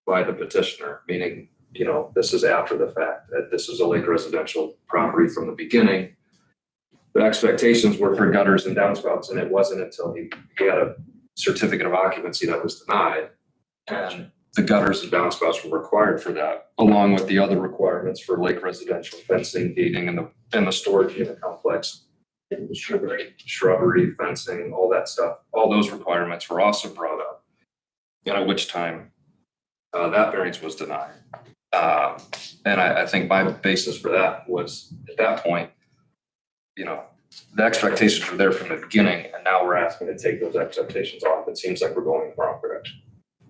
[SPEAKER 9] by the petitioner, meaning, you know, this is after the fact, that this is a Lake Residential property from the beginning. The expectations were for gutters and downspouts, and it wasn't until he had a certificate of occupancy that was denied. And the gutters and downspouts were required for that, along with the other requirements for Lake Residential fencing, gating, and the storage unit complex. Shrubbery, fencing, all that stuff. All those requirements were also brought up. And at which time that variance was denied. And I think my basis for that was at that point, you know, the expectations were there from the beginning, and now we're asking to take those expectations off. It seems like we're going in the wrong direction.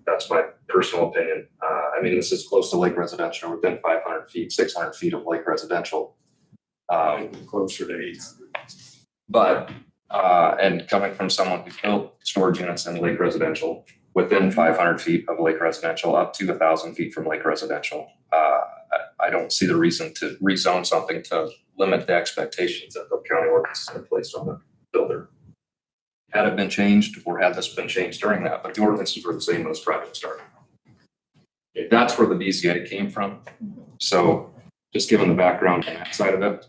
[SPEAKER 9] That's my personal opinion. I mean, this is close to Lake Residential, within 500 feet, 600 feet of Lake Residential.
[SPEAKER 2] Closer to 800.
[SPEAKER 9] But, and coming from someone who built storage units in lake residential, within 500 feet of lake residential, up to 1,000 feet from lake residential, I don't see the reason to rezone something to limit the expectations that the county ordinance has placed on the builder. Had it been changed, or had this been changed during that, but the ordinances were the same when this project started. That's where the BZA came from. So just given the background on that side of it.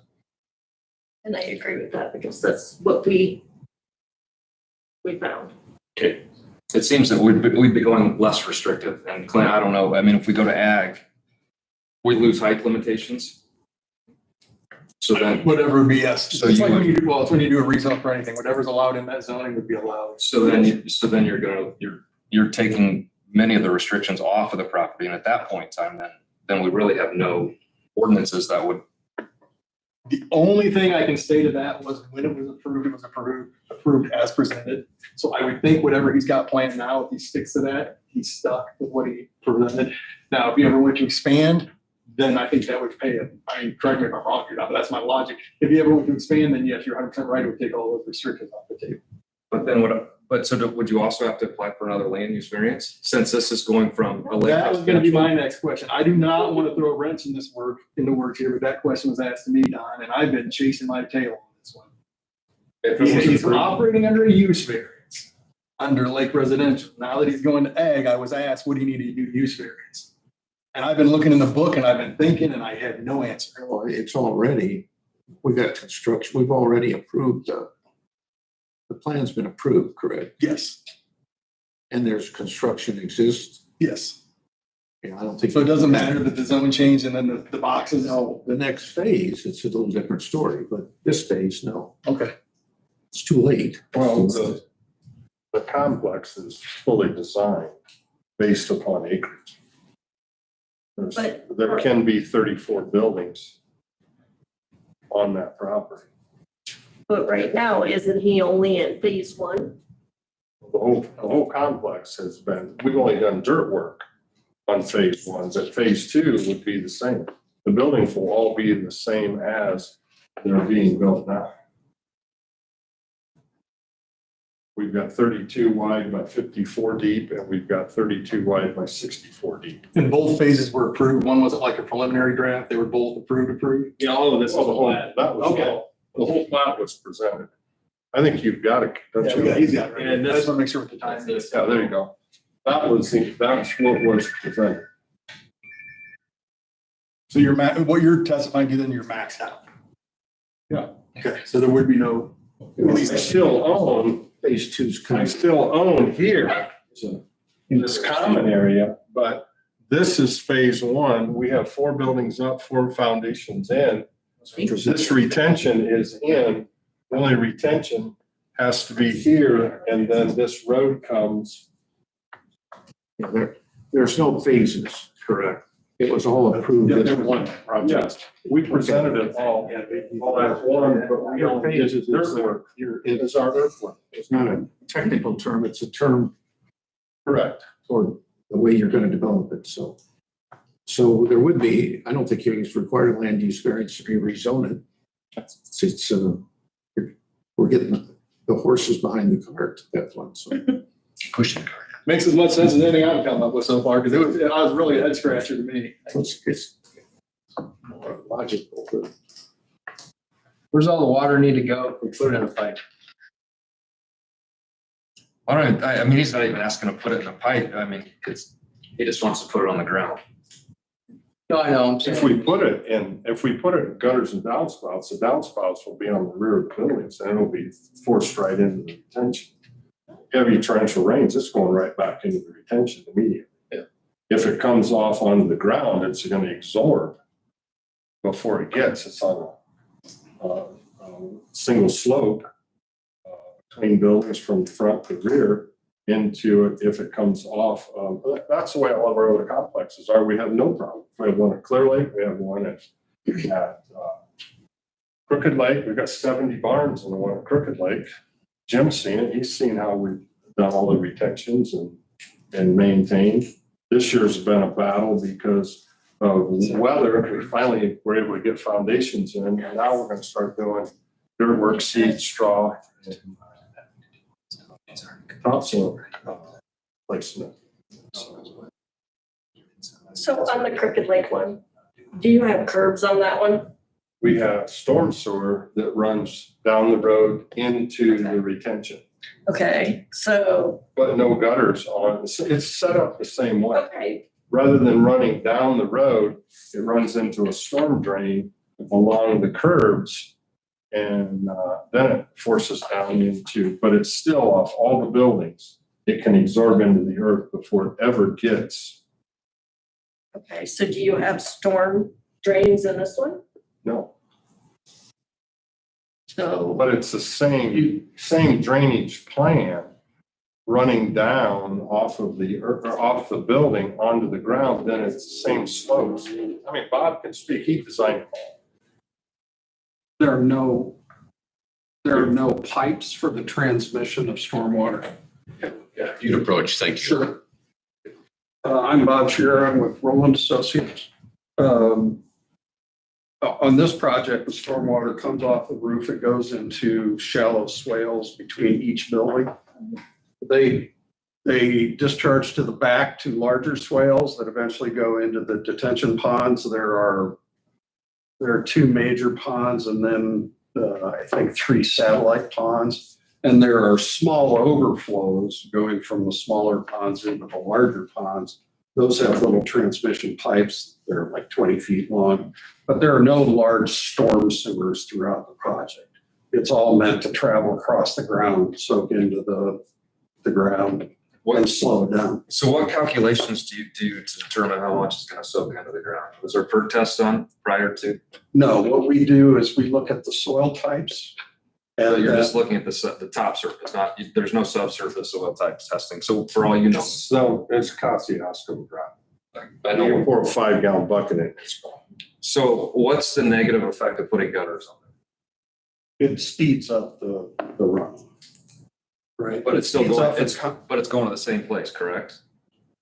[SPEAKER 8] And I agree with that because that's what we found.
[SPEAKER 9] It seems that we'd be going less restrictive, and Clint, I don't know, I mean, if we go to ag, we lose height limitations. So then,
[SPEAKER 4] Whatever would be, yes.
[SPEAKER 9] So
[SPEAKER 4] It's
[SPEAKER 9] you
[SPEAKER 4] like when
[SPEAKER 9] would-
[SPEAKER 4] you do, well, it's when you do a rezone for anything, whatever's allowed in that zoning would be allowed.
[SPEAKER 9] so then you're taking many of the restrictions off of the property, and at that point in time, then we really have no ordinances that would.
[SPEAKER 4] The only thing I can say to that was when it was approved as presented. So I would think whatever he's got planned now, if he sticks to that, he's stuck with what he presented. Now, if you ever went to expand, then I think that would pay him. I mean, correct me if I'm wrong here, but that's my logic. If you ever went to expand, then yes, you're 100% right, it would take all those restrictions off the table.
[SPEAKER 9] But then would you also have to apply for another land use variance, since this is going from a lake?
[SPEAKER 4] That was gonna be
[SPEAKER 9] residential?
[SPEAKER 4] my next question. I do not want to throw a wrench in the work here, but that question was asked to me, Don, and I've been chasing my tail on this one.
[SPEAKER 9] If it was
[SPEAKER 4] He's
[SPEAKER 9] approved-
[SPEAKER 4] operating under a use variance, under lake residential. Now that he's going to ag, I was asked, what do you need to do use variance? And I've been looking in the book and I've been thinking and I had no answer.
[SPEAKER 2] Well, it's already, we got construction, we've already approved, the plan's been approved, correct?
[SPEAKER 4] Yes,
[SPEAKER 2] And there's construction exists.
[SPEAKER 4] yes.
[SPEAKER 2] Yeah, I don't think.
[SPEAKER 4] So it doesn't matter that the zone changed and then the boxes.
[SPEAKER 2] No, the next phase, it's a little different story, but this phase, no,
[SPEAKER 4] Okay.
[SPEAKER 2] it's too late.
[SPEAKER 10] Well, the complex is fully designed based upon acreage. There can be 34 buildings on that property.
[SPEAKER 8] But right now, isn't he only in phase one?
[SPEAKER 10] The whole complex has been, we've only done dirt work on phase one, but phase two would be the same. The buildings will all be the same as they're being built now. We've got 32 wide by 54 deep, and we've got 32 wide by 64 deep.
[SPEAKER 4] And both phases were approved. One wasn't like a preliminary draft. They were both approved.
[SPEAKER 7] Yeah, all of this is
[SPEAKER 10] Well, the whole-
[SPEAKER 7] flat.
[SPEAKER 10] That was,
[SPEAKER 4] Okay.
[SPEAKER 10] the whole plot was presented. I think you've got it. don't you?
[SPEAKER 4] Yeah, he's got it.
[SPEAKER 7] And
[SPEAKER 4] I
[SPEAKER 7] this-
[SPEAKER 4] just want to make sure what the time is.
[SPEAKER 10] Yeah, there you go. That's what was presented.
[SPEAKER 4] So what you're testifying to, then you're maxed out.
[SPEAKER 10] Yeah.
[SPEAKER 4] Okay, so there would be no.
[SPEAKER 10] I still own,
[SPEAKER 2] Phase two's
[SPEAKER 10] I
[SPEAKER 2] coming.
[SPEAKER 10] still own here in this common area, but this is phase one. We have 4 buildings up, 4 foundations in. This retention is in, the only retention has to be here, and then this road comes.
[SPEAKER 2] Yeah, there's no phases.
[SPEAKER 10] Correct.
[SPEAKER 2] It was all approved
[SPEAKER 4] Yeah,
[SPEAKER 2] as
[SPEAKER 4] there was.
[SPEAKER 2] one project.
[SPEAKER 10] Yes, we presented it all as one, but we don't need
[SPEAKER 2] Phases
[SPEAKER 10] dirt work. It's our earthwork.
[SPEAKER 2] It's not a technical term, it's a term
[SPEAKER 10] Correct.
[SPEAKER 2] for the way you're gonna develop it, so. So there would be, I don't think it's required land use variance to be rezoned. It's, we're getting the horses behind the cart, that one, so.
[SPEAKER 6] Pushing.
[SPEAKER 4] Makes as much sense as anything I've come up with so far, because I was really a head scratcher to me.
[SPEAKER 2] It's more logical, but
[SPEAKER 11] Where's all the water need to go if we put it in a pipe?
[SPEAKER 9] I mean, he's not even asking to put it in a pipe. I mean, he just wants to put it on the ground.
[SPEAKER 11] No, I know, I'm
[SPEAKER 10] If
[SPEAKER 11] saying,
[SPEAKER 10] we put it in gutters and downspouts, the downspouts will be on the rear of the buildings, and it'll be forced right into the retention. Heavy torrential rains, it's going right back into the retention immediately.
[SPEAKER 11] Yeah.
[SPEAKER 10] If it comes off onto the ground, it's gonna absorb before it's on a single slope between buildings from front to rear into it if it comes off. That's the way all of our other complexes are. We have no problem. We have one at Clear Lake, we have one at Crooked Lake. We've got 70 barns in the one at Crooked Lake. Jim's seen it. He's seen how we've done all the retentions and maintained. This year's been a battle because of weather, we finally were able to get foundations in, and now we're gonna start doing dirt work, seed, straw, and topsoil placement.
[SPEAKER 8] So on the Crooked Lake one, do you have curbs on that one?
[SPEAKER 10] We have storm sewer that runs down the road into the retention,
[SPEAKER 8] Okay, so,
[SPEAKER 10] but no gutters on it. It's set up the same way.
[SPEAKER 8] okay,
[SPEAKER 10] Rather than running down the road, it runs into a storm drain along the curbs. And then it forces down into, but it's still off all the buildings. It can absorb into the earth before it ever gets.
[SPEAKER 8] okay, so do you have storm drains in this one?
[SPEAKER 10] No,
[SPEAKER 8] So,
[SPEAKER 10] but it's the same drainage plan running down off of the, or off the building onto the ground, then it's the same slopes. I mean, Bob can speak, he designed it all.
[SPEAKER 12] There are no pipes for the transmission of stormwater.
[SPEAKER 6] Yeah, you'd approach, thank you.
[SPEAKER 12] Sure. I'm Bob Shearer, I'm with Roland Associates. On this project, the stormwater comes off the roof, it goes into shallow swales between each building. They discharge to the back to larger swales that eventually go into the detention ponds. There are 2 major ponds and then I think 3 satellite ponds. And there are small overflows going from the smaller ponds into the larger ponds. Those have little transmission pipes. They're like 20 feet long, but there are no large storm sewers throughout the project. It's all meant to travel across the ground, soak into the ground and slow it down.
[SPEAKER 9] So what calculations do you do to determine how much is gonna soak into the ground? Was there a perk test done prior to?
[SPEAKER 12] No, what we do is we look at the soil types.
[SPEAKER 9] So
[SPEAKER 12] And
[SPEAKER 9] you're just looking at the top surface, not, there's no subsurface soil type testing. So for all you know,
[SPEAKER 10] So it's Kosciuszko drop.
[SPEAKER 9] I
[SPEAKER 10] You
[SPEAKER 9] know.
[SPEAKER 10] pour a 5-gallon bucket in, it's gone.
[SPEAKER 9] So what's the negative effect of putting gutters on it?
[SPEAKER 12] it speeds up the runoff. Right?
[SPEAKER 9] But it's still
[SPEAKER 12] Speeds
[SPEAKER 9] going,
[SPEAKER 12] up its
[SPEAKER 9] but it's going to the same place, correct?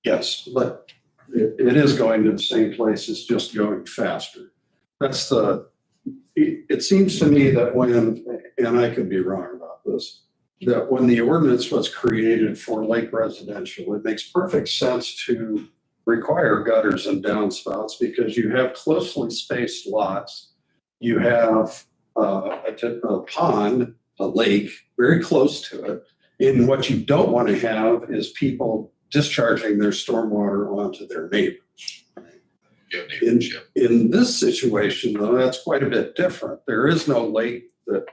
[SPEAKER 12] Yes, but it is going to the same place, it's just going faster. It seems to me that when, and I could be wrong about this, that when the ordinance was created for lake residential, it makes perfect sense to require gutters and downspouts because you have closely spaced lots. You have a pond, a lake, very close to it. And what you don't want to have is people discharging their stormwater onto their neighbors. In this situation, though, that's quite a bit different. There is no lake that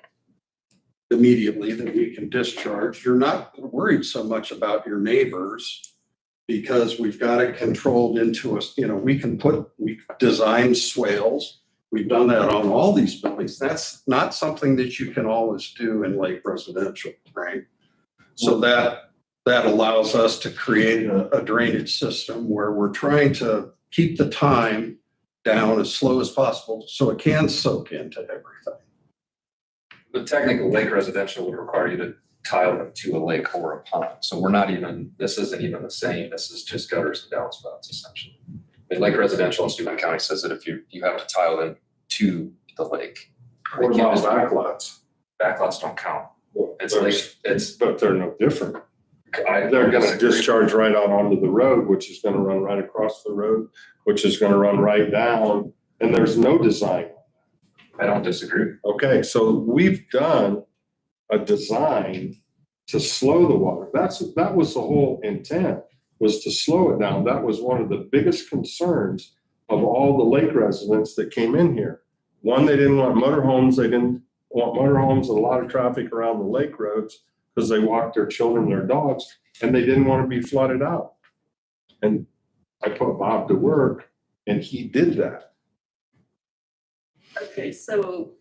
[SPEAKER 12] immediately that we can discharge. You're not worried so much about your neighbors because we've got it controlled into us. We design swales. We've done that on all these buildings. That's not something that you can always do in lake residential, right? So that allows us to create a drainage system where we're trying to keep the time down as slow as possible so it can soak into everything.
[SPEAKER 9] The technical lake residential would require you to tile it to a lake or a pond. So this isn't even the same. This is just gutters and downspouts essentially. The lake residential in Steuben County says that if you have to tile in to the lake.
[SPEAKER 10] What about backlots?
[SPEAKER 9] Backlots don't count.
[SPEAKER 10] But they're no different.
[SPEAKER 9] They're
[SPEAKER 10] They're gonna discharge right out onto the road, which is gonna run right across the road, which is gonna run right down, and there's no design.
[SPEAKER 9] I don't disagree.
[SPEAKER 10] Okay, so we've done a design to slow the water. That was the whole intent, was to slow it down. That was one of the biggest concerns of all the lake residents that came in here. One, they didn't want motorhomes. They didn't want motorhomes and a lot of traffic around the lake roads because they walked their children, their dogs, and they didn't want to be flooded out. And I put Bob to work and he did that.
[SPEAKER 8] okay, so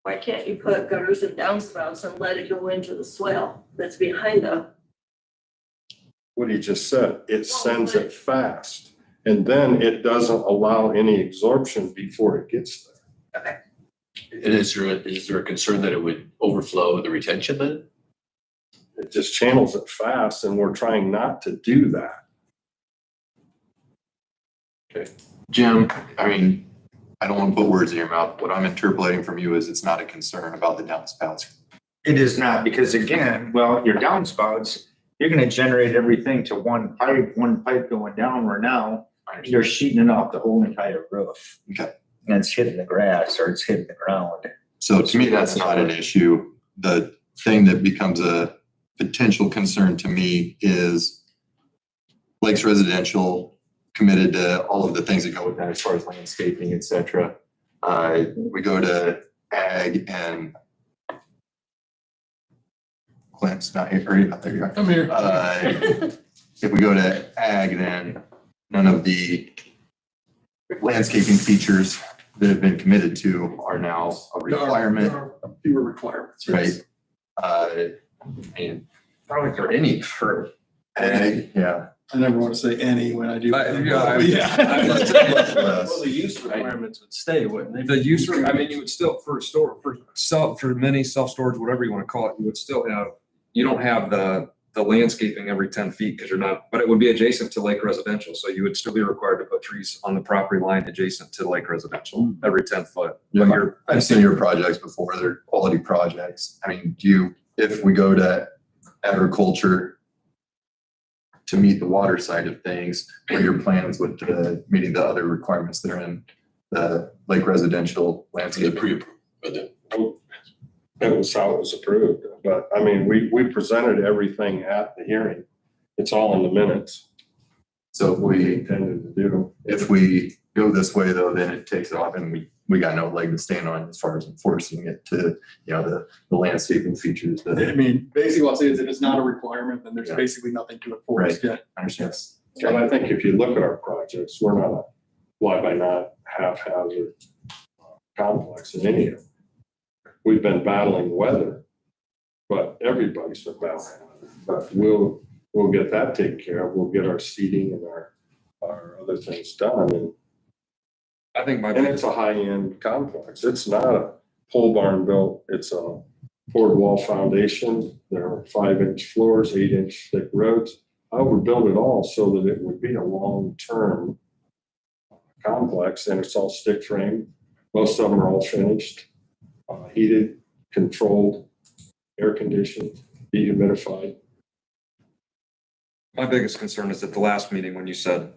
[SPEAKER 8] why can't you put gutters and downspouts and let it go into the swale that's behind the?
[SPEAKER 10] What he just said, it sends it fast. And then it doesn't allow any absorption before it gets there.
[SPEAKER 8] Okay.
[SPEAKER 6] And is there a concern that it would overflow the retention then?
[SPEAKER 10] It just channels it fast and we're trying not to do that.
[SPEAKER 6] Okay.
[SPEAKER 5] Jim, I mean, I don't want to put words in your mouth. What I'm interpolating from you is it's not a concern about the downspouts.
[SPEAKER 7] It is not, because again, well, your downspouts, you're gonna generate everything to one pipe going down, where now you're sheeting it off the whole entire roof.
[SPEAKER 5] Okay.
[SPEAKER 7] And it's hitting the grass or it's hitting the ground.
[SPEAKER 5] So to me, that's not an issue. The thing that becomes a potential concern to me is Lakes Residential committed to all of the things that go with that as far as landscaping, et cetera. We go to ag and Clint's not here, or there you are.
[SPEAKER 4] I'm here.
[SPEAKER 5] If we go to ag, then none of the landscaping features that have been committed to are now a requirement,
[SPEAKER 4] There are fewer requirements.
[SPEAKER 5] right? And
[SPEAKER 9] I don't think there are any for
[SPEAKER 5] ag, yeah.
[SPEAKER 4] I never want to say any when I do.
[SPEAKER 3] Well, the use requirements would stay, wouldn't they?
[SPEAKER 9] the use, I mean, you would still, for mini self-storage, whatever you want to call it, you would still have, you don't have the landscaping every 10 feet because you're not, but it would be adjacent to lake residential. So you would still be required to put trees on the property line adjacent to lake residential every 10 foot. But you're,
[SPEAKER 5] I've seen your projects before, they're quality projects. I mean, if we go to agriculture to meet the water side of things, what are your plans with meeting the other requirements that are in the lake residential landscape?
[SPEAKER 10] That was how it was approved, but I mean, we presented everything at the hearing. It's all in the minutes.
[SPEAKER 5] So if
[SPEAKER 10] We
[SPEAKER 5] we,
[SPEAKER 10] intended to do.
[SPEAKER 5] if we go this way though, then it takes it off and we got no leg to stand on as far as enforcing it to, the landscaping features
[SPEAKER 4] I
[SPEAKER 5] that
[SPEAKER 4] mean, basically what I'll say is if it's not a requirement, then there's
[SPEAKER 5] Yeah.
[SPEAKER 4] basically nothing to enforce. Yeah.
[SPEAKER 5] I understand.
[SPEAKER 10] But I think if you look at our projects, we're not a fly-by-night haphazard complex in any of them. We've been battling weather, but everybody's been battling weather. But we'll get that taken care of. We'll get our seating and our other things done. And
[SPEAKER 9] I think my
[SPEAKER 10] it's
[SPEAKER 9] biggest,
[SPEAKER 10] a high-end complex. It's not a pole barn built. It's a poured wall foundation. There are 5-inch floors, 8-inch thick roads. I would build it all so that it would be a long-term complex, and it's all stick frame. Most of them are all finished, heated, controlled, air conditioned, dehumidified.
[SPEAKER 9] my biggest concern is at the last meeting when you said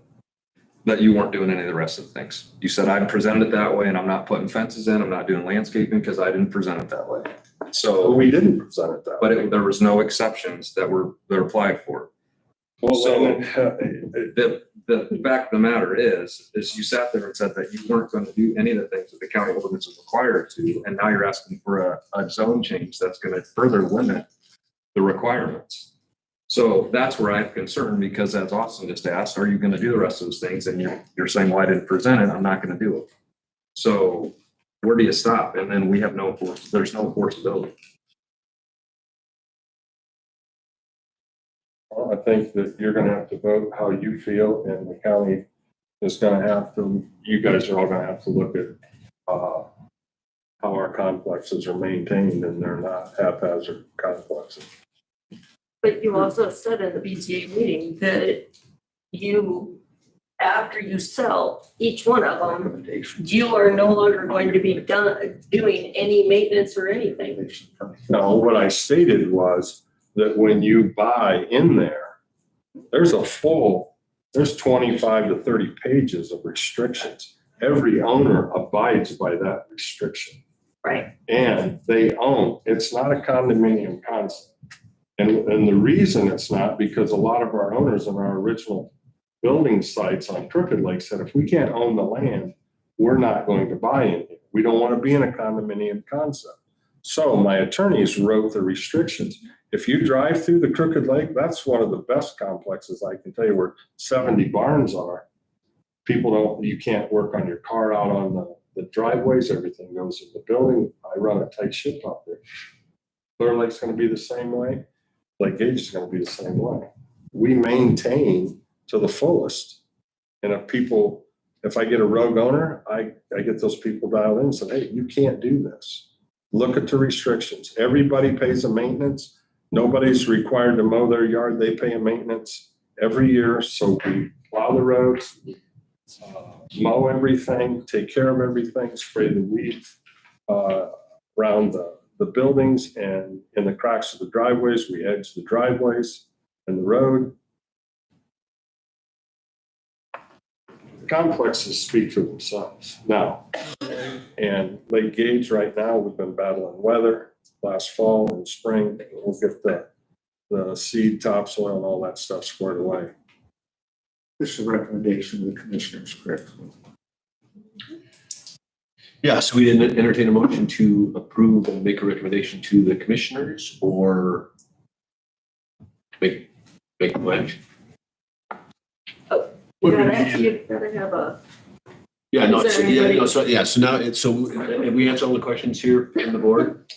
[SPEAKER 9] that you weren't doing any of the rest of the things. You said, I presented it that way and I'm not putting fences in, I'm not doing landscaping because I didn't present it that way.
[SPEAKER 10] So
[SPEAKER 9] So,
[SPEAKER 10] we didn't present it that way.
[SPEAKER 9] but there was no exceptions that were applied for.
[SPEAKER 10] Well,
[SPEAKER 9] So-
[SPEAKER 10] then,
[SPEAKER 9] The fact of the matter is you sat there and said that you weren't going to do any of the things that the county ordinance is required to, and now you're asking for a zone change that's going to further limit the requirements. So that's where I have concern, because as Austin just asked, are you going to do the rest of those things? And you're saying, well, I didn't present it, I'm not going to do it. So where do you stop? And then we have no force, there's no enforceability.
[SPEAKER 10] Well, I think that you're gonna have to vote how you feel, and the county is gonna have to, you guys are all gonna have to look at, how our complexes are maintained, and they're not haphazard complexes.
[SPEAKER 8] But you also said in the BTA meeting that you, after you sell each one of them, you are no longer going to be doing any maintenance or anything.
[SPEAKER 10] No, what I stated was that when you buy in there, there's 25 to 30 pages of restrictions. Every owner abides by that restriction.
[SPEAKER 8] Right.
[SPEAKER 10] And they own, it's not a condominium concept. And the reason it's not, because a lot of our owners in our original building sites on Crooked Lake said, if we can't own the land, we're not going to buy it. We don't want to be in a condominium concept. So my attorneys wrote the restrictions. If you drive through the Crooked Lake, that's one of the best complexes, I can tell you, where 70 barns are. You can't work on your car out on the driveways, everything goes in the building. I run a tight ship out there. Clear Lake's gonna be the same way. Lake Gage is gonna be the same way. We maintain to the fullest. And if I get a rogue owner, I get those people dialed in and say, hey, you can't do this. Look at the restrictions. Everybody pays a maintenance. Nobody's required to mow their yard. They pay a maintenance every year. So we plow the roads, mow everything, take care of everything, spray the weeds around the buildings and in the cracks of the driveways. We edge the driveways and the road. The complexes speak for themselves now. And Lake Gage right now, we've been battling weather last fall and spring. We'll get the seed, topsoil, and all that stuff squared away.
[SPEAKER 2] This is a recommendation of the commissioners, correct?
[SPEAKER 6] Yeah, so we didn't entertain a motion to approve and make a recommendation to the commissioners or make a motion.
[SPEAKER 8] You gotta have a.
[SPEAKER 6] Yeah, no,
[SPEAKER 8] Is
[SPEAKER 6] so,
[SPEAKER 8] there
[SPEAKER 6] yeah,
[SPEAKER 8] anybody-
[SPEAKER 6] no, so, yeah, so now it's, so have we answered all the questions here from the board?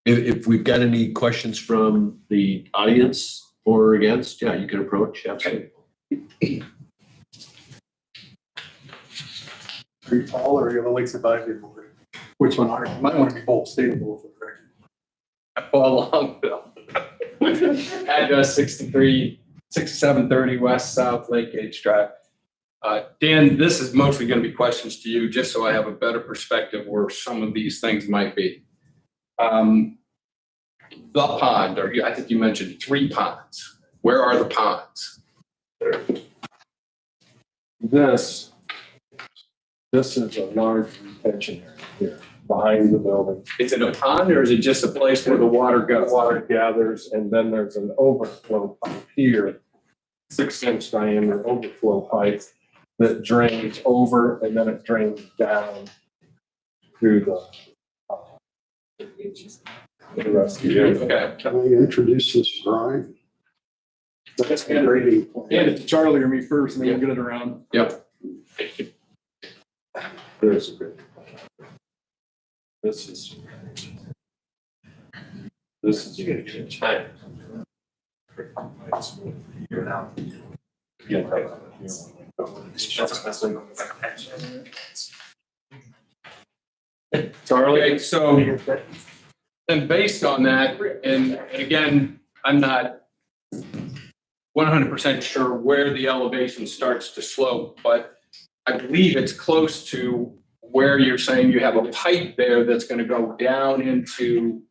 [SPEAKER 6] If we've got any questions from the audience or against, yeah, you can approach, absolutely.
[SPEAKER 4] Are you Paul or are you the Lakes Advisory Board? Which one are you? You might want to be both, state of both.
[SPEAKER 11] Paul Longville. Address 6730 West South Lake Gage Drive. Dan, this is mostly going to be questions to you, just so I have a better perspective where some of these things might be. The pond, or I think you mentioned 3 ponds. Where are the ponds?
[SPEAKER 10] This is a large retention area here behind the building.
[SPEAKER 11] Is it a pond or is it just a place where the water goes?
[SPEAKER 10] Water gathers, and then there's an overflow pipe here, 6-inch diameter overflow pipe that drains over and then it drains down through the rest of the area.
[SPEAKER 11] Okay.
[SPEAKER 12] Can we introduce this drawing?
[SPEAKER 4] That's great. Hand it to Charlie or me first and then we'll get it around.
[SPEAKER 11] Yep.
[SPEAKER 10] There's a good. This is. Here now.
[SPEAKER 11] Okay, so then based on that, and again, I'm not 100% sure where the elevation starts to slope, but I believe it's close to where you're saying you have a pipe there that's going to go down into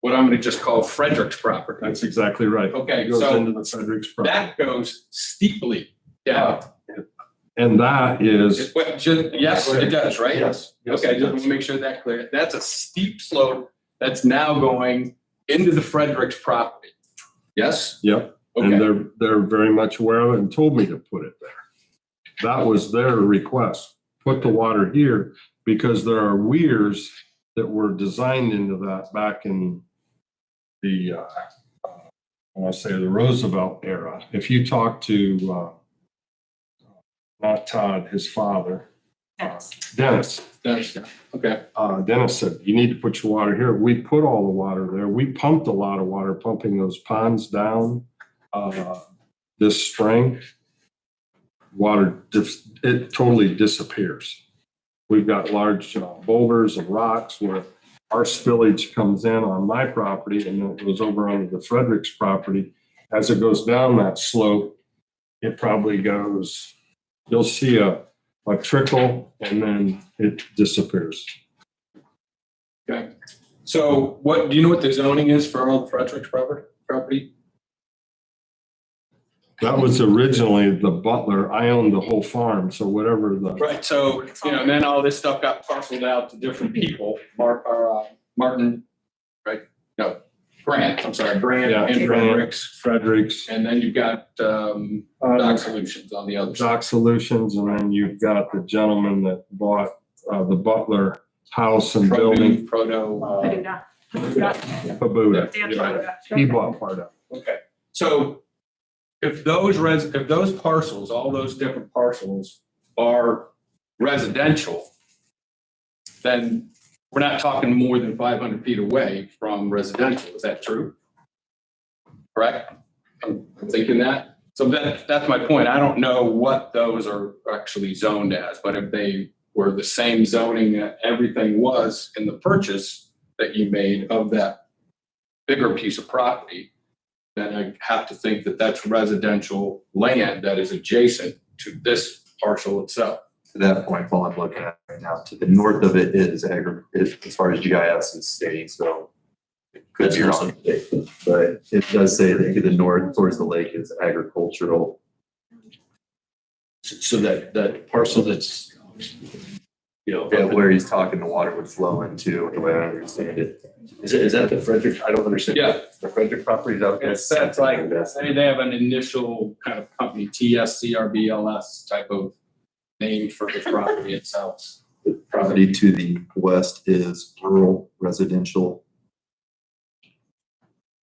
[SPEAKER 11] what I'm going to just call Frederick's property.
[SPEAKER 10] That's exactly right.
[SPEAKER 11] Okay,
[SPEAKER 10] It goes
[SPEAKER 11] so
[SPEAKER 10] into the Frederick's property.
[SPEAKER 11] that goes steeply down.
[SPEAKER 10] And that is.
[SPEAKER 11] Yes, it does, right?
[SPEAKER 10] Yes.
[SPEAKER 11] Okay, just want to make sure that clear. That's a steep slope that's now going into the Frederick's property. Yes?
[SPEAKER 10] Yep. And
[SPEAKER 11] Okay,
[SPEAKER 10] they're very much aware of it and told me to put it there. That was their request. Put the water here because there are weirs that were designed into that back in the, I want to say the Roosevelt era. If you talk to, not Todd, his father, Dennis.
[SPEAKER 11] okay.
[SPEAKER 10] Dennis said, you need to put your water here. We put all the water there. We pumped a lot of water, pumping those ponds down this spring. Water, it totally disappears. We've got large boulders and rocks where our spillage comes in on my property and then it goes over onto the Frederick's property. As it goes down that slope, it probably goes, you'll see a trickle and then it disappears.
[SPEAKER 11] Okay. So what, do you know what the zoning is for all the Frederick's property?
[SPEAKER 10] That was originally the Butler. I owned the whole farm, so whatever the.
[SPEAKER 11] Right, so, and then all this stuff got parceled out to different people, Martin, right? No, Grant, I'm sorry, Grant
[SPEAKER 10] Yeah,
[SPEAKER 11] and Frederick's.
[SPEAKER 10] Frederick's.
[SPEAKER 11] And then you've got Doc Solutions on the other side.
[SPEAKER 10] Doc Solutions, and then you've got the gentleman that bought the Butler house and building.
[SPEAKER 11] Proto.
[SPEAKER 10] Pabuda. He bought part of it.
[SPEAKER 11] Okay, so if those parcels, all those different parcels are residential, then we're not talking more than 500 feet away from residential. Is that true? Correct? I'm thinking that. So that's my point. I don't know what those are actually zoned as, but if they were the same zoning that everything was in the purchase that you made of that bigger piece of property, then I have to think that that's residential land that is adjacent to this parcel itself.
[SPEAKER 5] To that point, Paul, I'm looking at right now, to the north of it is as far as GIS is stating, so. It could be wrong, but it does say that to the north towards the lake is agricultural.
[SPEAKER 6] So that parcel that's,
[SPEAKER 5] Where he's talking, the water would flow into, the way I understand it.
[SPEAKER 6] is that the Frederick? I don't understand.
[SPEAKER 11] Yeah.
[SPEAKER 6] The Frederick property is out there?
[SPEAKER 11] That's like, they have an initial kind of company, TSCRBLS type of name for the property itself.
[SPEAKER 5] The property to the west is rural residential.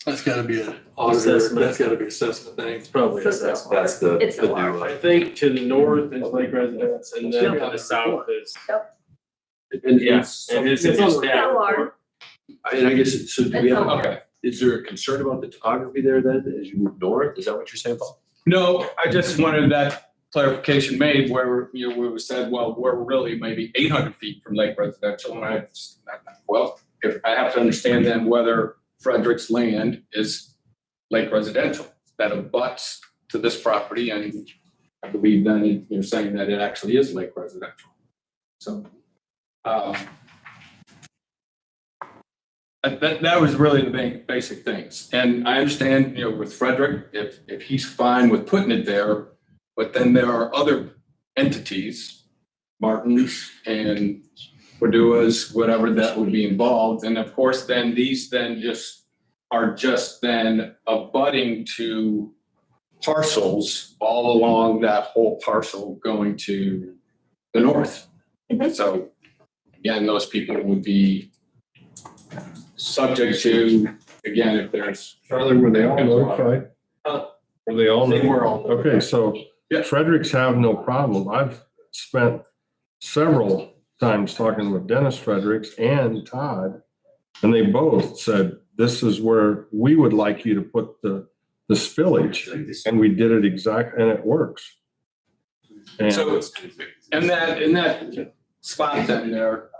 [SPEAKER 6] That's gotta be an auditor, that's gotta be assessment thing. It's probably
[SPEAKER 8] Assessment.
[SPEAKER 5] That's the.
[SPEAKER 8] It's
[SPEAKER 5] the
[SPEAKER 8] a lot.
[SPEAKER 5] new,
[SPEAKER 3] I think to the north is Lake Residence and then to the south is.
[SPEAKER 6] And
[SPEAKER 3] Yes, and it's in the staff
[SPEAKER 8] Yep.
[SPEAKER 3] report.
[SPEAKER 6] And I guess, so do we have,
[SPEAKER 3] Okay.
[SPEAKER 6] is there a concern about the topography there then, as you move north? Is that what you're saying, Paul?
[SPEAKER 11] No, I just wanted that clarification made where, where we said, well, we're really maybe 800 feet from Lake Residential. And if I have to understand then whether Frederick's land is Lake Residential, that abuts to this property. And I believe then you're saying that it actually is Lake Residential. So, that was really the basic things. And I understand, with Frederick, if he's fine with putting it there, but then there are other entities, Martins and Padua's, whatever that would be involved. And of course, then these then are just abutting to parcels all along that whole parcel going to the north. So again, those people would be subject to, again, if there's.
[SPEAKER 10] Charlie, were they all notified? Were they all?
[SPEAKER 11] They were all.
[SPEAKER 10] Okay, so
[SPEAKER 11] Yeah.
[SPEAKER 10] Fredericks have no problem. I've spent several times talking with Dennis Fredericks and Todd, and they both said, this is where we would like you to put the spillage, and we did it and it works. And
[SPEAKER 11] So in that spot then there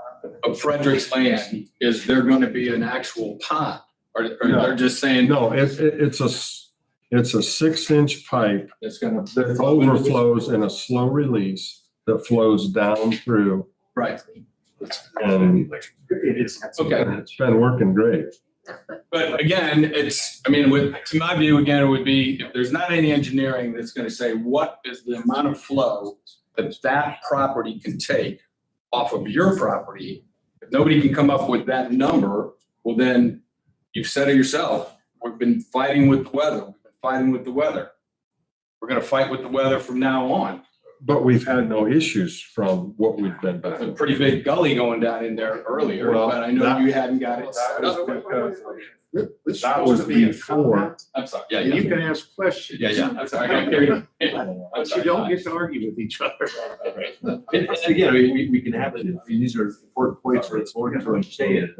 [SPEAKER 11] of Frederick's land, is there going to be an actual pond? Or they're just saying
[SPEAKER 10] no, it's a 6-inch pipe
[SPEAKER 11] it's going
[SPEAKER 10] that overflows in a slow release that flows down through,
[SPEAKER 11] right?
[SPEAKER 10] and
[SPEAKER 11] Okay.
[SPEAKER 10] it's been working great.
[SPEAKER 11] But again, to my view, again, it would be, if there's not any engineering that's going to say what is the amount of flow that property can take off of your property, if nobody can come up with that number, well then, you've said it yourself, we've been fighting with the weather. We're going to fight with the weather from now on.
[SPEAKER 10] But we've had no issues from what we've been
[SPEAKER 11] There's
[SPEAKER 10] back.
[SPEAKER 11] a pretty big gully going down in there earlier,
[SPEAKER 10] Well,
[SPEAKER 11] but I know you hadn't got it.
[SPEAKER 10] That was before.
[SPEAKER 11] I'm sorry,
[SPEAKER 7] You can ask questions.
[SPEAKER 11] I'm sorry, I got carried away. I'm
[SPEAKER 7] But
[SPEAKER 11] sorry.
[SPEAKER 7] you don't get to argue with each other.
[SPEAKER 6] And again, we can have it, these are important points for it's important to understand.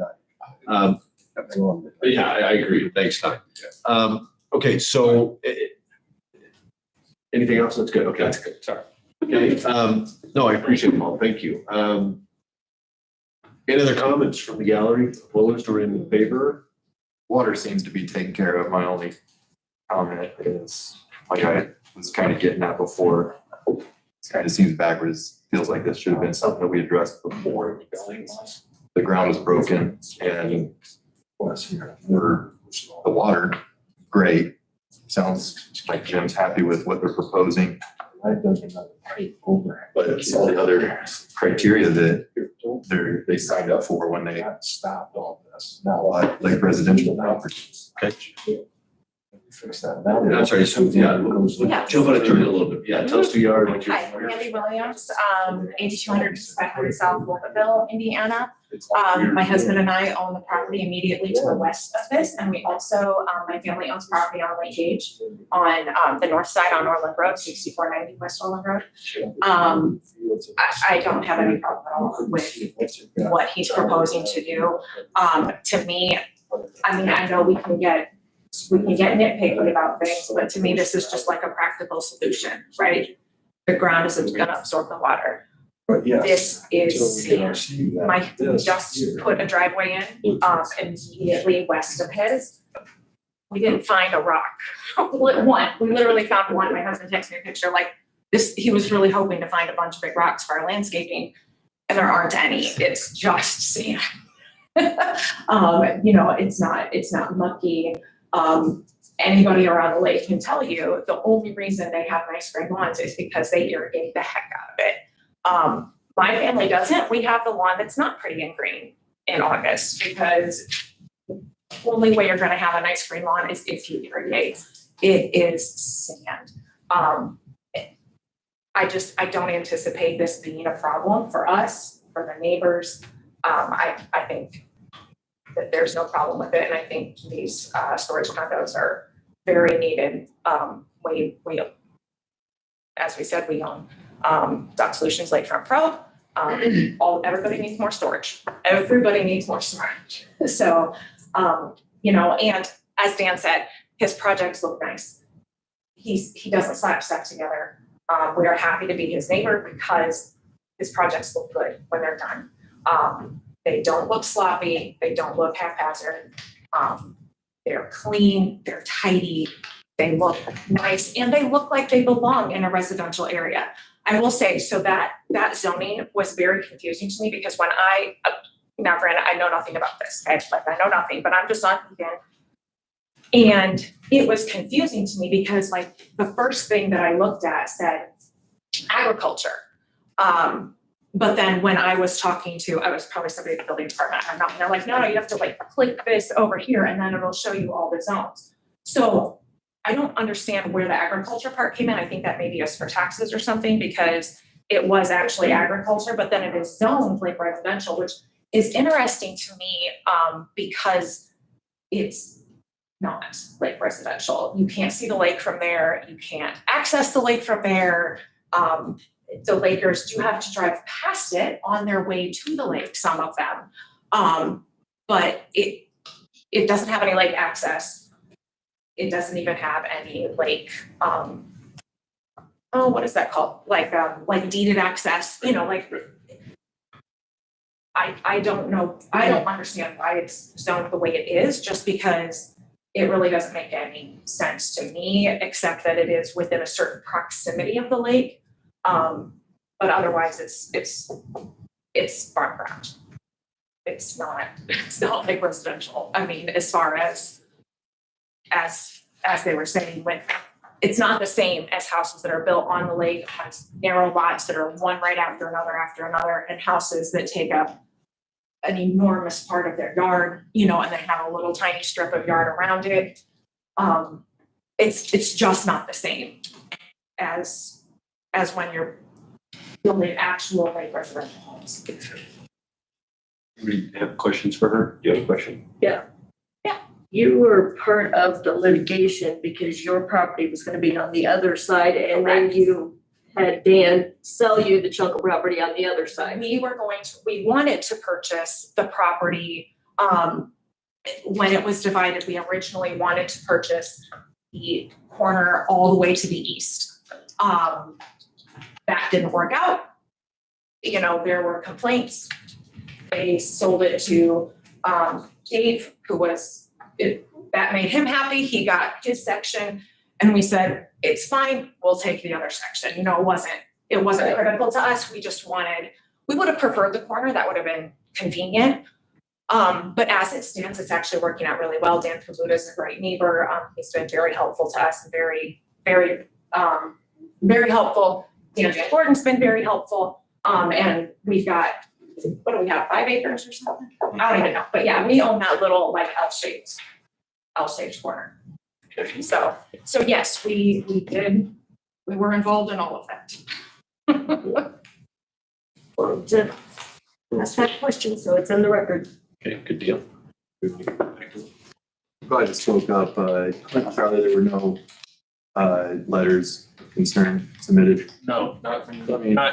[SPEAKER 6] Yeah, I agree. Thanks, Tom. Okay, so anything else? That's good. Okay.
[SPEAKER 11] That's good, sorry.
[SPEAKER 6] Okay, no, I appreciate it, Paul. Thank you. Any other comments from the gallery, opposed or in favor?
[SPEAKER 5] Water seems to be taken care of. My only comment is, like I was kind of getting at before, it kind of seems backwards. Feels like this should have been something that we addressed before. The ground was broken and the water, great. Sounds like Jim's happy with what they're proposing. But all the other criteria that they signed up for when they stopped all this, not like residential properties.
[SPEAKER 6] Okay.
[SPEAKER 5] Fix that now.
[SPEAKER 6] I'm sorry, so, yeah, jump on it a little bit. Yeah, tell us who you are. What you're-
[SPEAKER 1] Hi, Randy Williams, 8200 500 South Wolfville, Indiana. My husband and I own the property immediately to the west of this, and we also, my family owns property on Lake Gage on the north side on Orland Road, 6490 West Orland Road. I don't have any problem at all with what he's proposing to do. To me, I know we can get nitpicky about things, but to me, this is just like a practical solution, right? The ground isn't gonna absorb the water. This is, we just put a driveway in, immediately west of his. We didn't find a rock. We literally found one. My husband texted me a picture, like, he was really hoping to find a bunch of big rocks for our landscaping, and there aren't any. It's just sand. It's not mucky. Anybody around the lake can tell you the only reason they have nice green lawns is because they irrigate the heck out of it. My family doesn't. We have the lawn that's not pretty and green in August because the only way you're gonna have a nice green lawn is if you irrigate. It is sand. I don't anticipate this being a problem for us, for the neighbors. I think that there's no problem with it, and I think these storage condos are very needed. As we said, we own Dock Solutions Lakefront Pro. Everybody needs more storage. Everybody needs more storage. So, and as Dan said, his projects look nice. He doesn't slap stuff together. We are happy to be his neighbor because his projects look good when they're done. They don't look sloppy. They don't look haphazard. They're clean. They're tidy. They look nice, and they look like they belong in a residential area. I will say, so that zoning was very confusing to me because when now granted, I know nothing about this, okay? Like I know nothing, but I'm just not thinking. And it was confusing to me because like the first thing that I looked at said agriculture. But then when I was talking to, I was probably somebody at the building department, and they're like, no, you have to like click this over here and then it'll show you all the zones. So I don't understand where the agriculture part came in. I think that maybe is for taxes or something because it was actually agriculture, but then it is zoned like residential, which is interesting to me because it's not like residential. You can't see the lake from there. You can't access the lake from there. The Lakers do have to drive past it on their way to the lake, some of them. But it doesn't have any lake access. It doesn't even have any lake, what is that called? Like deeded access, I don't know. I don't understand why it's zoned the way it is, just because it really doesn't make any sense to me, except that it is within a certain proximity of the lake. But otherwise it's farm ground. It's not like residential. I mean, as far as they were saying, it's not the same as houses that are built on the lake, has narrow lots that are one right after another, and houses that take up an enormous part of their yard, and then have a little tiny strip of yard around it. It's just not the same as when you're building actual like residential homes.
[SPEAKER 6] We have questions for her? Do you have a question?
[SPEAKER 8] You were part of the litigation because your property was gonna be on the other side, and then you had Dan sell you the chunk of property on the other side.
[SPEAKER 1] We wanted to purchase the property, when it was divided, we originally wanted to purchase the corner all the way to the east. That didn't work out. There were complaints. They sold it to, Dave, that made him happy. He got his section, and we said, it's fine, we'll take the other section. It wasn't critical to us. We would have preferred the corner. That would have been convenient. But as it stands, it's actually working out really well. Dan Kabuta is a great neighbor. He's been very helpful to us and very, very, very helpful. Dan Gordon's been very helpful. And we've got, what do we have, 5 acres or something? I don't even know. But yeah, we own that little like L-shaped corner. So yes, we were involved in all of that.
[SPEAKER 8] Wanted to ask that question, so it's in the record.
[SPEAKER 6] Okay, good deal.
[SPEAKER 5] Glad you spoke up, Charlie, there were no letters of concern submitted.
[SPEAKER 11] No, not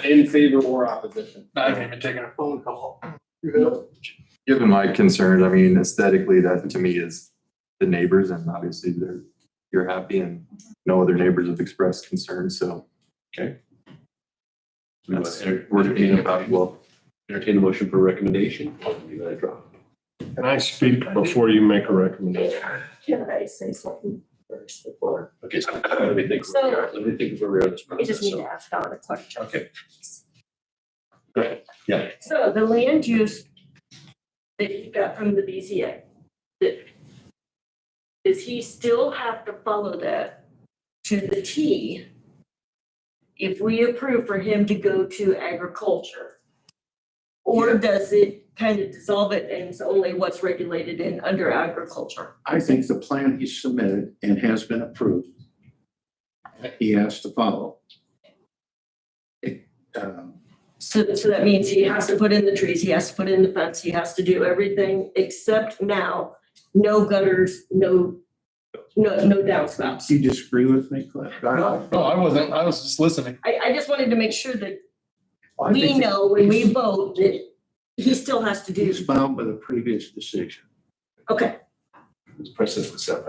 [SPEAKER 11] in favor or opposition. Not even taking a phone call.
[SPEAKER 5] Given my concerns, aesthetically, that to me is the neighbors, and obviously you're happy, and no other neighbors have expressed concern, so.
[SPEAKER 6] Okay.
[SPEAKER 5] That's, we're thinking about, well,
[SPEAKER 6] Entertain a motion for recommendation.
[SPEAKER 10] Can I speak before you make a recommendation?
[SPEAKER 8] Can I say something? first before.
[SPEAKER 6] Okay, so let me think where we are. Let me think where we are in this
[SPEAKER 8] I
[SPEAKER 6] process.
[SPEAKER 8] just need
[SPEAKER 6] So-
[SPEAKER 8] to ask Don a question.
[SPEAKER 6] Okay. Go ahead. Yeah.
[SPEAKER 8] So the land use that you got from the BZA, does he still have to follow that to the T if we approve for him to go to agriculture? Or does it kind of dissolve it and it's only what's regulated in under agriculture?
[SPEAKER 12] I think the plan he submitted and has been approved, he has to follow. It,
[SPEAKER 8] So that means he has to put in the trees, he has to put in the fence, he has to do everything except now, no gutters, no downspouts.
[SPEAKER 12] You disagree with me, Cliff?
[SPEAKER 4] No, I wasn't. I was just listening.
[SPEAKER 8] I just wanted to make sure that
[SPEAKER 12] I
[SPEAKER 8] we
[SPEAKER 12] think
[SPEAKER 8] know when we vote that he still has to do,
[SPEAKER 12] he's bound by the previous decision.
[SPEAKER 8] okay,
[SPEAKER 9] It's precedent set.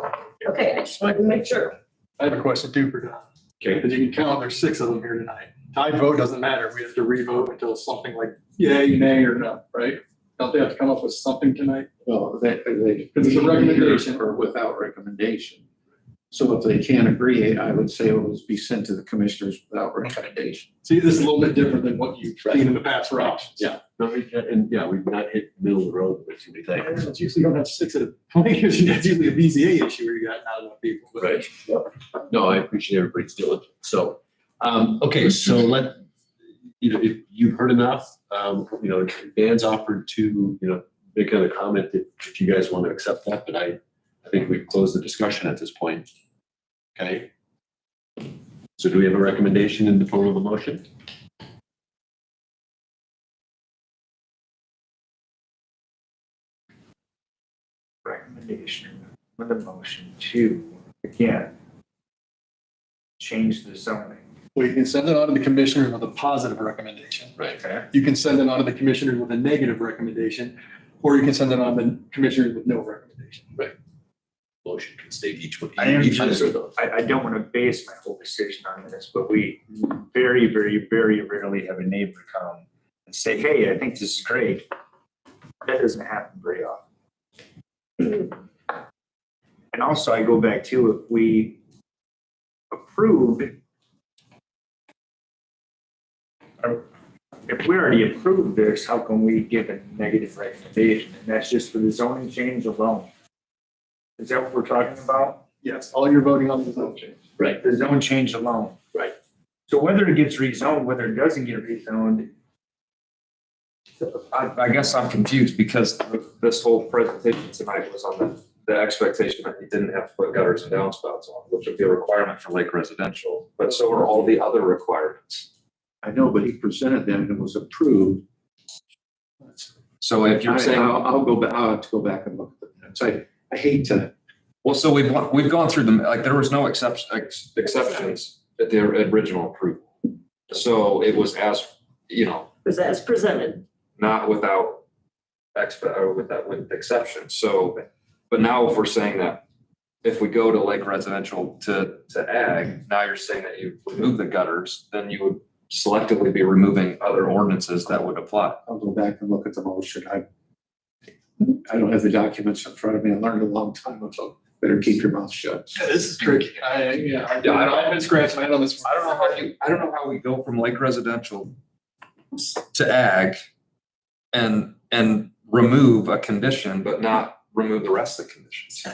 [SPEAKER 8] okay, I just wanted to make sure.
[SPEAKER 4] I have a question too for Don.
[SPEAKER 6] Okay.
[SPEAKER 4] Because you can count, there's 6 of them here tonight. Tied vote doesn't matter. We have to re-vote until it's something like yay, nay, or no, right? Don't they have to come up with something tonight?
[SPEAKER 12] Well, they.
[SPEAKER 4] Because it's a recommendation.
[SPEAKER 12] Or without recommendation. So if they can't agree, I would say it would be sent to the commissioners without recommendation.
[SPEAKER 4] See, this is a little bit different than what you've seen in the past for options.
[SPEAKER 6] Yeah. No, and yeah, we've not hit the middle of the road with too many things.
[SPEAKER 4] It's usually you don't have 6 at a, that's usually a BZA issue where you got not enough people. but-
[SPEAKER 6] Right. No, I appreciate everybody's diligence. So, okay, so if you've heard enough, Dan's offered to, make another comment if you guys want to accept that, but I think we've closed the discussion at this point. Okay. So do we have a recommendation in the form of a motion?
[SPEAKER 7] Recommendation with a motion to, again, change the zoning.
[SPEAKER 4] Well, you can send it on to the commissioners with a positive recommendation.
[SPEAKER 6] Right.
[SPEAKER 7] Okay.
[SPEAKER 4] You can send it on to the commissioners with a negative recommendation, or you can send it on to the commissioners with no recommendation.
[SPEAKER 6] Motion can state each one.
[SPEAKER 7] I am
[SPEAKER 6] each
[SPEAKER 7] just,
[SPEAKER 6] of those.
[SPEAKER 7] I don't want to base my whole decision on this, but we very, very, very rarely have a neighbor come and say, hey, I think this is great. That doesn't happen very often. And also I go back to if we approved, or if we already approved this, how can we give a negative recommendation? And that's just for the zoning change alone. Is that what we're talking about?
[SPEAKER 4] Yes, all you're voting on is zone change.
[SPEAKER 6] Right.
[SPEAKER 7] The zone change alone.
[SPEAKER 6] Right.
[SPEAKER 7] So whether it gets rezoned, whether it doesn't get rezoned,
[SPEAKER 9] I guess I'm confused because this whole presentation tonight was on the expectation that you didn't have to put gutters and downspouts on, which would be a requirement for lake residential, but so are all the other requirements.
[SPEAKER 12] I know, but he presented them and it was approved.
[SPEAKER 9] So if you're saying,
[SPEAKER 12] I'll go back, I'll have to go back and look at the minutes. I hate to.
[SPEAKER 9] well, so we've gone through them, like there was no exceptions at the original approval. So it was
[SPEAKER 8] Was as presented.
[SPEAKER 9] not without with exceptions. So, but now if we're saying that if we go to lake residential to ag, now you're saying that you remove the gutters, then you would selectively be removing other ordinances that would apply.
[SPEAKER 12] I'll go back and look at the motion. I don't have the documents in front of me. I learned a long time ago. Better keep your mouth shut.
[SPEAKER 4] Yeah, this is tricky. I haven't scratched my head on this.
[SPEAKER 9] I don't know how we go from lake residential to ag and remove a condition, but not remove the rest of the conditions.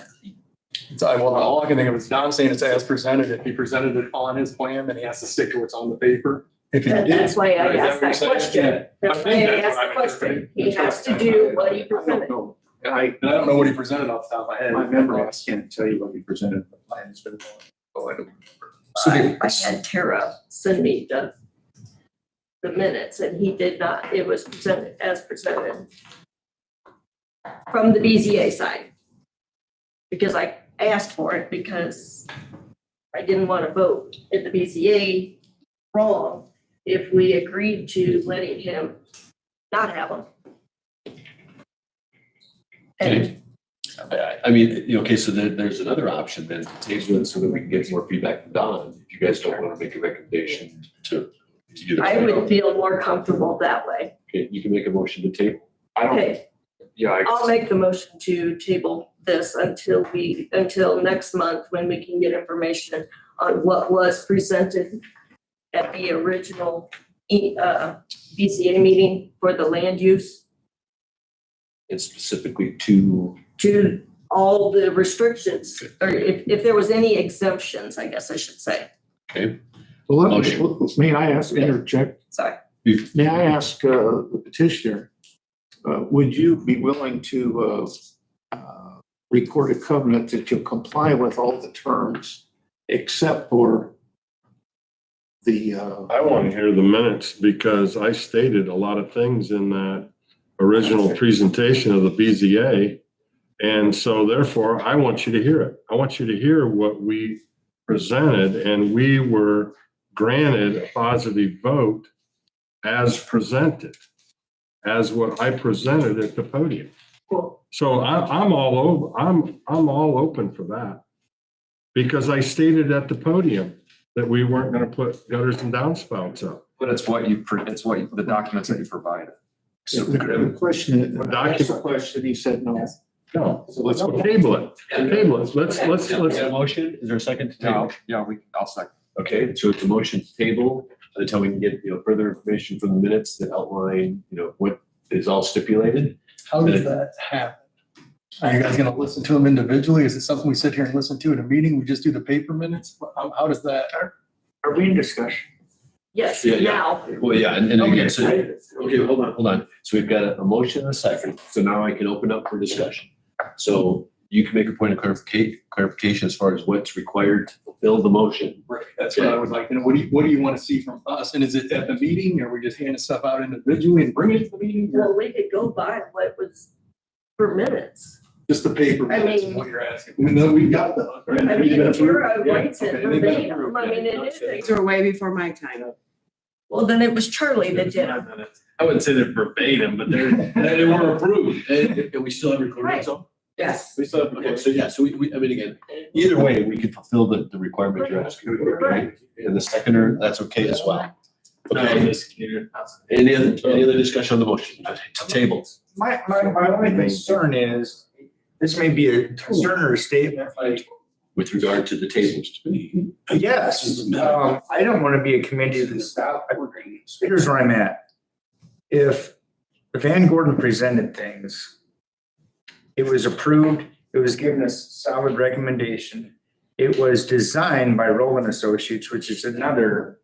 [SPEAKER 4] Well, all I can think of is Don saying it's as presented. If he presented it on his plan, then he has to stick to what's on the paper. If he did.
[SPEAKER 8] That's why I
[SPEAKER 4] Is
[SPEAKER 8] asked
[SPEAKER 4] what
[SPEAKER 8] that
[SPEAKER 4] you're saying?
[SPEAKER 8] question. That's
[SPEAKER 4] I
[SPEAKER 8] why
[SPEAKER 4] think
[SPEAKER 8] I
[SPEAKER 4] that's
[SPEAKER 8] asked
[SPEAKER 4] what
[SPEAKER 8] the
[SPEAKER 4] I'm
[SPEAKER 8] question.
[SPEAKER 4] interpreting.
[SPEAKER 8] He has to do what he
[SPEAKER 12] I don't
[SPEAKER 8] presented.
[SPEAKER 12] know.
[SPEAKER 4] And I don't know what he presented off the top of my head.
[SPEAKER 12] My memory, I can't tell you what he presented. The plan's been going. Oh, I don't remember.
[SPEAKER 8] I had Tara send me the minutes and he did not, it was presented as presented from the BZA side. Because I asked for it because I didn't want to vote at the BZA wrong if we agreed to letting him not have them. And
[SPEAKER 6] I mean, okay, so there's another option then, to table it so that we can get more feedback from Don. If you guys don't want to make a recommendation to either.
[SPEAKER 8] I would feel more comfortable that way.
[SPEAKER 6] Okay, you can make a motion to table.
[SPEAKER 9] I don't,
[SPEAKER 8] Okay,
[SPEAKER 9] yeah,
[SPEAKER 8] I'll make the motion to table this until next month when we can get information on what was presented at the original BCA meeting for the land use
[SPEAKER 6] And specifically to,
[SPEAKER 8] to all the restrictions, or if there was any exemptions, I guess I should say.
[SPEAKER 6] okay,
[SPEAKER 12] Well,
[SPEAKER 6] Motion.
[SPEAKER 12] may I ask, interject?
[SPEAKER 8] Sorry.
[SPEAKER 12] May I ask the petitioner, would you be willing to record a covenant that you'll comply with all the terms except for the,
[SPEAKER 10] I want to hear the minutes because I stated a lot of things in that original presentation of the BZA. And so therefore, I want you to hear it. I want you to hear what we presented, and we were granted a positive vote as presented, as what I presented at the podium. So I'm all over, I'm all open for that. Because I stated at the podium that we weren't gonna put gutters and downspouts up.
[SPEAKER 9] But it's what the documents that you provided.
[SPEAKER 12] the question,
[SPEAKER 10] Document.
[SPEAKER 12] the question, he said no.
[SPEAKER 10] No, so let's table it. Table it. Let's.
[SPEAKER 6] a motion, is there a second to table?
[SPEAKER 9] Yeah, I'll second.
[SPEAKER 6] Okay, so it's a motion to table until we can get, further information from the minutes that outline, what is all stipulated.
[SPEAKER 4] How does that happen? Are you guys gonna listen to them individually? Is it something we sit here and listen to in a meeting? We just do the paper minutes? How does that?
[SPEAKER 7] Are we in discussion?
[SPEAKER 8] Yes,
[SPEAKER 6] Yeah, yeah.
[SPEAKER 8] now.
[SPEAKER 6] Well, yeah, and again, so, okay, hold on. So we've got a motion and a second, so now I can open up for discussion. So you can make a point of clarification as far as what's required to fulfill the motion.
[SPEAKER 4] Right, that's what I would like to know. What do you want to see from us? And is it at the meeting, or we just handing stuff out individually and bring it to the meeting? Or
[SPEAKER 8] Well, we could go by what was for minutes.
[SPEAKER 4] just the paper
[SPEAKER 8] I
[SPEAKER 4] minutes is
[SPEAKER 8] mean-
[SPEAKER 4] what you're asking? No, we've got those, right?
[SPEAKER 8] I mean, if you're
[SPEAKER 4] Yeah,
[SPEAKER 8] writes it
[SPEAKER 4] okay, and they've been
[SPEAKER 8] verbatim,
[SPEAKER 4] approved,
[SPEAKER 8] I mean,
[SPEAKER 6] yeah.
[SPEAKER 8] it is.
[SPEAKER 13] These were way before my time.
[SPEAKER 8] Well, then it was Charlie that did it.
[SPEAKER 3] I wouldn't say they're verbatim, but they were approved.
[SPEAKER 6] And we still have recordings on?
[SPEAKER 13] Yes.
[SPEAKER 3] We still have
[SPEAKER 6] Okay, so yeah, so we, I mean, again, either way, we can fulfill the requirement you're asking.
[SPEAKER 8] Right.
[SPEAKER 6] And the seconder, that's okay as well.
[SPEAKER 3] No,
[SPEAKER 6] Okay,
[SPEAKER 3] this-
[SPEAKER 6] any other discussion on the motion to table?
[SPEAKER 7] My only concern is, this may be a concern or a statement, like,
[SPEAKER 6] With regard to the tables.
[SPEAKER 7] yes, I don't want to be a committee that's, here's where I'm at. If Van Gordon presented things, it was approved, it was given a solid recommendation. It was designed by Rowland Associates, which is another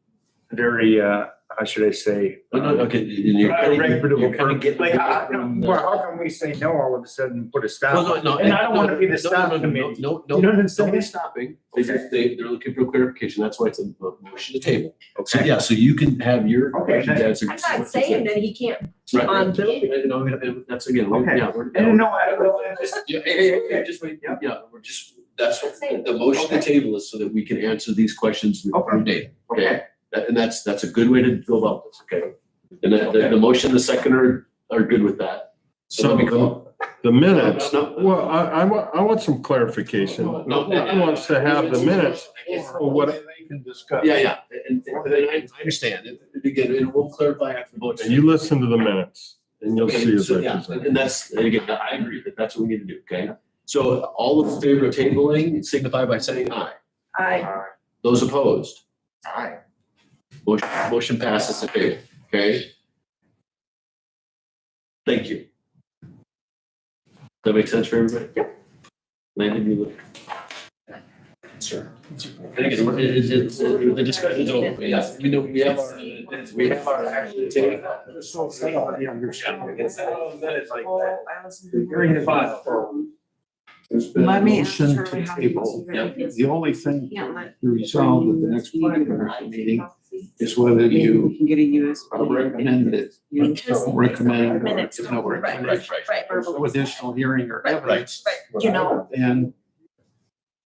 [SPEAKER 7] very, how should I say?
[SPEAKER 6] Okay, and you're
[SPEAKER 7] Reputable
[SPEAKER 6] kind of
[SPEAKER 7] firm.
[SPEAKER 6] getting.
[SPEAKER 7] Like, how can we say no all of a sudden and put a stop?
[SPEAKER 6] Well, no,
[SPEAKER 7] And I don't want to be the
[SPEAKER 6] no,
[SPEAKER 7] stop
[SPEAKER 6] no, no,
[SPEAKER 7] committee.
[SPEAKER 6] No,
[SPEAKER 7] You know what I'm saying?
[SPEAKER 6] nobody's stopping. They're looking for clarification. That's why it's a motion to table. So,
[SPEAKER 7] Okay.
[SPEAKER 6] yeah, so you can have your.
[SPEAKER 7] Okay.
[SPEAKER 6] That's a-
[SPEAKER 8] I'm not saying that he can't keep
[SPEAKER 6] Right.
[SPEAKER 8] on building.
[SPEAKER 6] No, and that's again,
[SPEAKER 7] Okay.
[SPEAKER 6] yeah, we're.
[SPEAKER 7] And no, I just.
[SPEAKER 6] Yeah, hey, just wait, yeah, we're just, that's what, the motion to table is so that we can answer these questions with
[SPEAKER 7] Okay.
[SPEAKER 6] data.
[SPEAKER 7] Okay.
[SPEAKER 6] And that's a good way to go about this, okay? And the motion, the second are good with that. So let me go.
[SPEAKER 10] The minutes,
[SPEAKER 6] No, no.
[SPEAKER 10] well, I want some clarification.
[SPEAKER 6] No.
[SPEAKER 10] I wants to have the minutes. Or what,
[SPEAKER 12] They can discuss.
[SPEAKER 6] Yeah, and I understand, and again, and we'll clarify after the vote.
[SPEAKER 10] and you listen to the minutes and you'll see as
[SPEAKER 6] So,
[SPEAKER 10] I
[SPEAKER 6] yeah,
[SPEAKER 10] present.
[SPEAKER 6] and that's, and again, I agree that that's what we need to do, okay? So all those in favor of tabling signify by saying aye. Those opposed?
[SPEAKER 7] Aye.
[SPEAKER 6] Motion passes to table, okay? Thank you. Does that make sense for everybody? Yep. Landon, you look. Sure. And again, the discussion's over, yes, we know, we have our action taken.
[SPEAKER 12] There's been a
[SPEAKER 13] Let me ask
[SPEAKER 12] motion
[SPEAKER 13] Charlie
[SPEAKER 12] to
[SPEAKER 13] how he
[SPEAKER 12] table.
[SPEAKER 13] wants
[SPEAKER 12] The only thing
[SPEAKER 13] Yeah,
[SPEAKER 12] to
[SPEAKER 13] let-
[SPEAKER 12] resolve at the next planning commission meeting is whether
[SPEAKER 13] Maybe
[SPEAKER 12] you
[SPEAKER 13] we can get a US.
[SPEAKER 12] recommend it, don't recommend, or
[SPEAKER 8] Minutes.
[SPEAKER 12] there's no
[SPEAKER 8] Right,
[SPEAKER 12] recommendation.
[SPEAKER 8] right.
[SPEAKER 12] No additional hearing or
[SPEAKER 8] Right,
[SPEAKER 12] evidence.
[SPEAKER 8] Right, you know,
[SPEAKER 12] And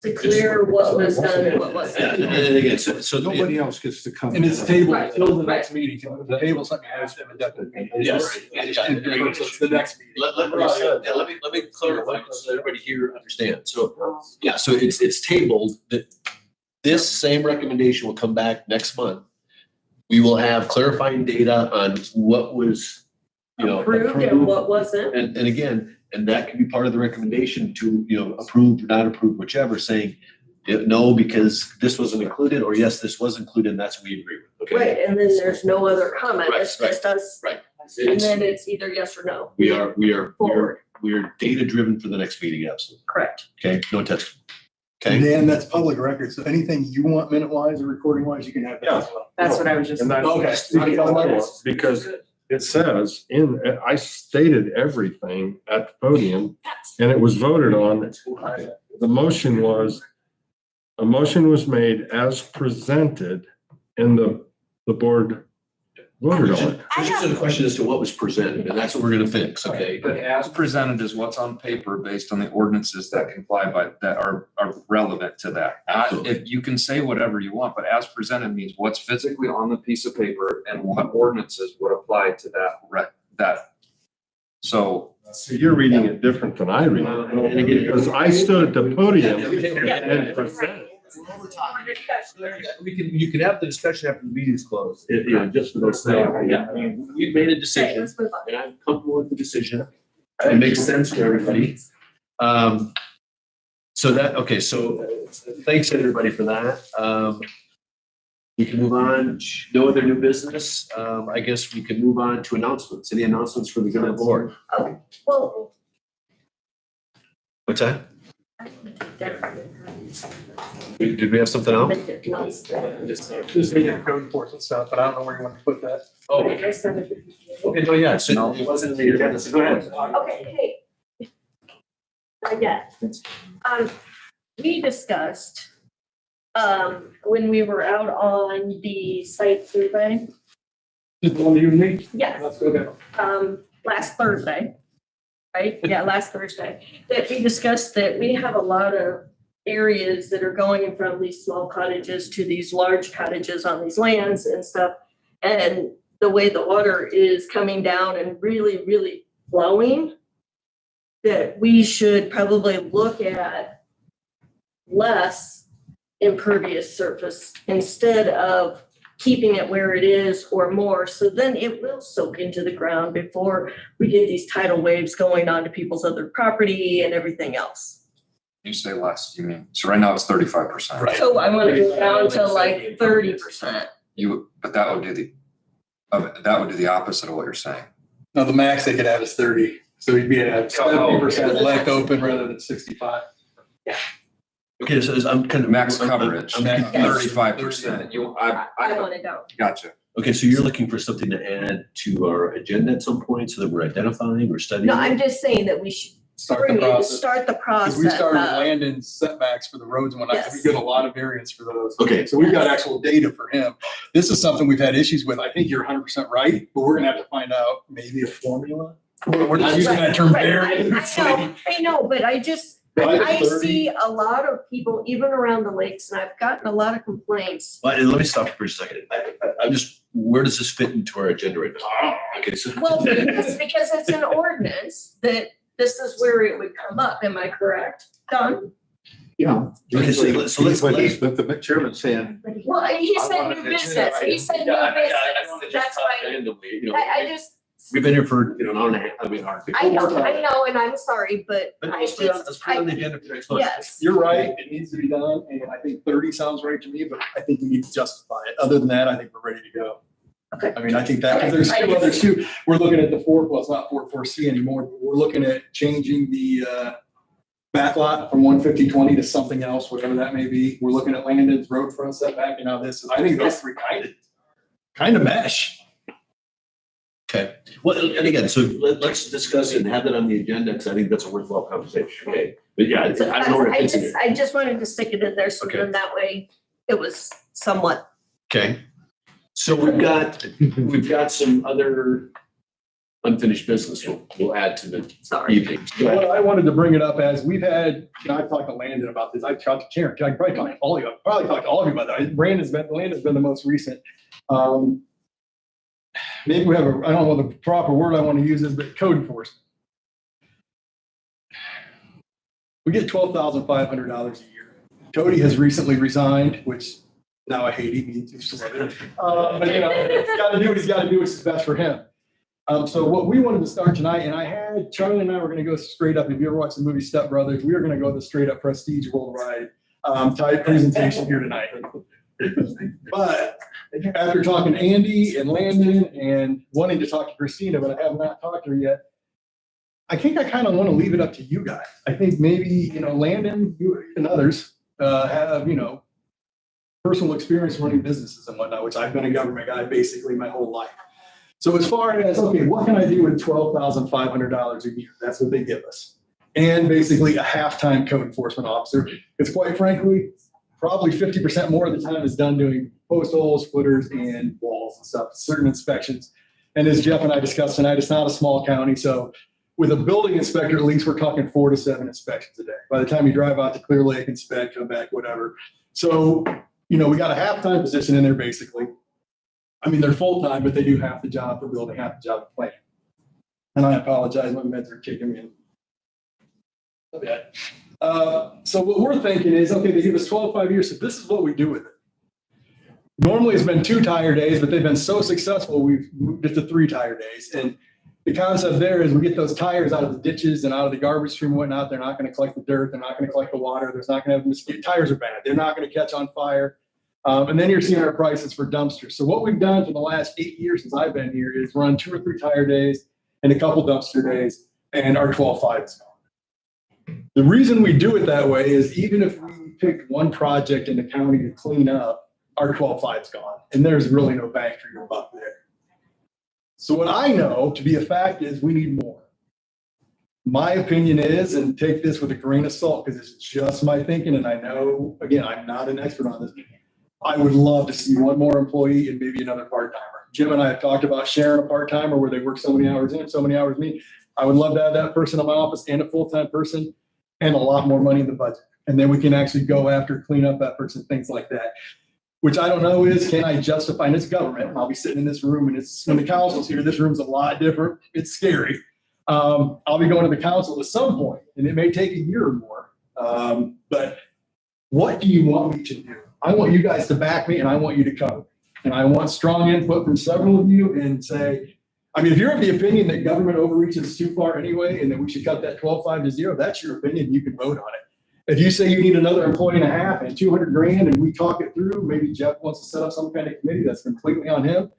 [SPEAKER 8] to clear what was done and what
[SPEAKER 6] Yeah,
[SPEAKER 8] wasn't.
[SPEAKER 6] and again, so.
[SPEAKER 12] nobody else gets to come.
[SPEAKER 4] And it's tabled
[SPEAKER 8] Right.
[SPEAKER 4] till the next meeting. The table something has to be done.
[SPEAKER 6] Yes.
[SPEAKER 4] And so it's the next meeting.
[SPEAKER 6] Let me clarify so everybody here understands. So, yeah, so it's tabled that this same recommendation will come back next month. We will have clarifying data on what was,
[SPEAKER 8] Approved and what wasn't.
[SPEAKER 6] And again, And that can be part of the recommendation to, approve, not approve, whichever, saying, no, because this wasn't included, or yes, this was included, and that's what we agree with, okay?
[SPEAKER 8] Right, and then there's no other comment,
[SPEAKER 6] Right,
[SPEAKER 8] it's just us.
[SPEAKER 6] right.
[SPEAKER 8] And then it's either yes or no.
[SPEAKER 6] We are
[SPEAKER 8] Forward.
[SPEAKER 6] data driven for the next meeting, absolutely.
[SPEAKER 8] Correct.
[SPEAKER 6] Okay, no text. Okay,
[SPEAKER 4] Dan, that's public record, so anything you want minute wise or recording wise, you can have that as well.
[SPEAKER 1] That's what I was just.
[SPEAKER 10] And that's.
[SPEAKER 4] Okay.
[SPEAKER 10] Because it says I stated everything at the podium and it was voted on. The motion was, a motion was made as presented and the board voted on it.
[SPEAKER 6] there's just a question as to what was presented, and that's what we're gonna fix, okay?
[SPEAKER 9] But as presented is what's on paper based on the ordinances that comply by, that are relevant to that. If you can say whatever you want, but as presented means what's physically on the piece of paper and what ordinances would apply to that. So
[SPEAKER 10] So you're reading it different than I read it. Because I stood at the podium and presented.
[SPEAKER 6] You can have the discussion after the meeting's closed, just for those things. Yeah, I mean, we've made a
[SPEAKER 8] Okay,
[SPEAKER 6] decision,
[SPEAKER 8] let's move on.
[SPEAKER 6] and I'm comfortable with the decision. It makes sense to everybody. So thanks everybody for that. We can move on, no other new business. I guess we can move on to announcements. Any announcements for the good of the board?
[SPEAKER 8] Well.
[SPEAKER 6] What's that? Did we have something else?
[SPEAKER 4] Just the code enforcement stuff, but I don't know where you want to put that.
[SPEAKER 6] Oh, okay, no, yeah, so it wasn't in the agenda, so go ahead.
[SPEAKER 8] Okay, hey. Not yet. We discussed, when we were out on the site survey,
[SPEAKER 4] Just the one you and me?
[SPEAKER 8] yes,
[SPEAKER 4] Let's go there.
[SPEAKER 8] last Thursday, right? Yeah, last Thursday, that we discussed that we have a lot of areas that are going from these small cottages to these large cottages on these lands and stuff. And the way the water is coming down and really, really flowing, that we should probably look at less impervious surface instead of keeping it where it is or more. So then it will soak into the ground before we get these tidal waves going onto people's other property and everything else.
[SPEAKER 9] you say less, you mean, so right now it's 35%.
[SPEAKER 8] So I want to go down to like 30%.
[SPEAKER 9] But that would do the opposite of what you're saying.
[SPEAKER 4] No, the max they could have is 30, so you'd be at 70% left open rather than 65.
[SPEAKER 6] Okay, so I'm kind of.
[SPEAKER 9] Max coverage,
[SPEAKER 6] I'm-
[SPEAKER 9] 35%.
[SPEAKER 8] I want to go.
[SPEAKER 9] Gotcha.
[SPEAKER 6] Okay, so you're looking for something to add to our agenda at some point so that we're identifying or studying?
[SPEAKER 8] No, I'm just saying that we should
[SPEAKER 4] Start the process.
[SPEAKER 8] start the
[SPEAKER 4] Because
[SPEAKER 8] process.
[SPEAKER 4] we started
[SPEAKER 8] of-
[SPEAKER 4] land in setbacks for the roads and whatnot, 'cause we
[SPEAKER 8] Yes.
[SPEAKER 4] get a lot of variance for those.
[SPEAKER 6] Okay.
[SPEAKER 4] So we've got actual data for him. This is something we've had issues with. I think you're 100% right, but we're gonna have to find out maybe a formula. We're just using that term
[SPEAKER 8] Right,
[SPEAKER 4] variance.
[SPEAKER 8] I know, but I just,
[SPEAKER 4] Right,
[SPEAKER 8] I
[SPEAKER 4] 30.
[SPEAKER 8] see a lot of people, even around the lakes, and I've gotten a lot of complaints.
[SPEAKER 6] Well, and let me stop for a second. I'm just, where does this fit into our agenda right now? Okay, so.
[SPEAKER 8] Well, because it's an ordinance that this is where it would come up, am I correct? Don?
[SPEAKER 2] Yeah.
[SPEAKER 6] Okay, so let's.
[SPEAKER 2] But the chairman's saying,
[SPEAKER 8] Well, he said new business, he said new business, that's why, I just,
[SPEAKER 6] We've been here for, an hour and a half, I mean, hour.
[SPEAKER 8] I know, and I'm sorry, but
[SPEAKER 6] But
[SPEAKER 8] I
[SPEAKER 6] let's put it on, let's
[SPEAKER 8] just,
[SPEAKER 6] put it on the agenda for next month.
[SPEAKER 8] yes.
[SPEAKER 4] You're right, it needs to be done, and I think 30 sounds right to me, but I think we need to justify it. Other than that, I think we're ready to go.
[SPEAKER 8] Okay.
[SPEAKER 4] I mean, I think that, 'cause there's two others too. We're looking at the well, it's not 4.4C anymore, but we're looking at changing the backlot from 150/20 to something else, whatever that may be. We're looking at Landon's road front setback, this, I think those three kind of mesh.
[SPEAKER 6] Okay, well, and again, so let's discuss it and have that on the agenda, because I think that's a worthwhile conversation, okay? But yeah, I don't know where it fits in here.
[SPEAKER 8] I just wanted to stick it in there, so
[SPEAKER 6] Okay.
[SPEAKER 8] then that way it was somewhat.
[SPEAKER 6] Okay, so we've got some other unfinished business we'll add to the
[SPEAKER 8] Sorry.
[SPEAKER 6] evening. Go ahead.
[SPEAKER 4] Well, I wanted to bring it up as we've had, I've talked to Landon about this, I've talked to Karen, I probably talked to all of you, about that. Landon's been the most recent. Maybe we have I don't know what the proper word I want to use is, but code enforcement. We get $12,500 a year. Cody has recently resigned, which now I hate him, he's just but it's gotta do what he's gotta do, which is best for him. So what we wanted to start tonight, and I had, Charlie and I were gonna go straight up, if you ever watched the movie Step Brothers, we were gonna go the straight up prestige worldwide type presentation here tonight. But after talking to Andy and Landon and wanting to talk to Christina, but I have not talked to her yet, I think I kind of want to leave it up to you guys. I think maybe, you know, Landon, you and others have, you know, personal experience running businesses and whatnot, which I've been a government guy basically my whole life. So as far as, okay, what can I do with $12,500 a year? That's what they give us. And basically a half-time code enforcement officer. Because quite frankly, probably 50% more of the time is done doing post holes, footers, and walls and stuff, certain inspections. And as Jeff and I discussed tonight, it's not a small county. So with a building inspector, at least we're talking 4 to 7 inspections a day. By the time you drive out to Clear Lake, inspect, come back, whatever. So, you know, we got a half-time position in there basically. I mean, they're full-time, but they do half the job for building, half the job for planning. And I apologize, my meds are kicking me in. Okay. So what we're thinking is, okay, they give us 12 years, so this is what we do with it. Normally it's been 2 tire days, but they've been so successful, we've moved it to 3 tire days. And the concept there is we get those tires out of the ditches and out of the garbage stream and whatnot. They're not going to collect the dirt. They're not going to collect the water. There's not going to have mosquito. Tires are bad. They're not going to catch on fire. And then you're seeing our prices for dumpsters. So what we've done for the last 8 years since I've been here is run 2 or 3 tire days and a couple dumpster days, and our 12.5 is gone. The reason we do it that way is even if we pick one project in the county to clean up, our 12.5 is gone, and there's really no bang for your buck there. So what I know to be a fact is we need more. My opinion is, and take this with a grain of salt because it's just my thinking, and I know, again, I'm not an expert on this. I would love to see one more employee and maybe another part-timer. Jim and I have talked about sharing a part-timer where they work so many hours in, so many hours me. I would love to have that person in my office and a full-time person and a lot more money in the budget. And then we can actually go after cleanup efforts and things like that. Which I don't know is, can I justify, and it's government, I'll be sitting in this room and it's, when the council's here, this room's a lot different, it's scary. I'll be going to the council at some point, and it may take a year or more. But what do you want me to do? I want you guys to back me and I want you to come. And I want strong input from several of you and say, I mean, if you're of the opinion that government overreach is too far anyway, and that we should cut that 12.5 to 0, that's your opinion, you can vote on it. If you say you need another employee and a half and 200 grand and we talk it through, maybe Jeff wants to set up some kind of committee that's completely on him.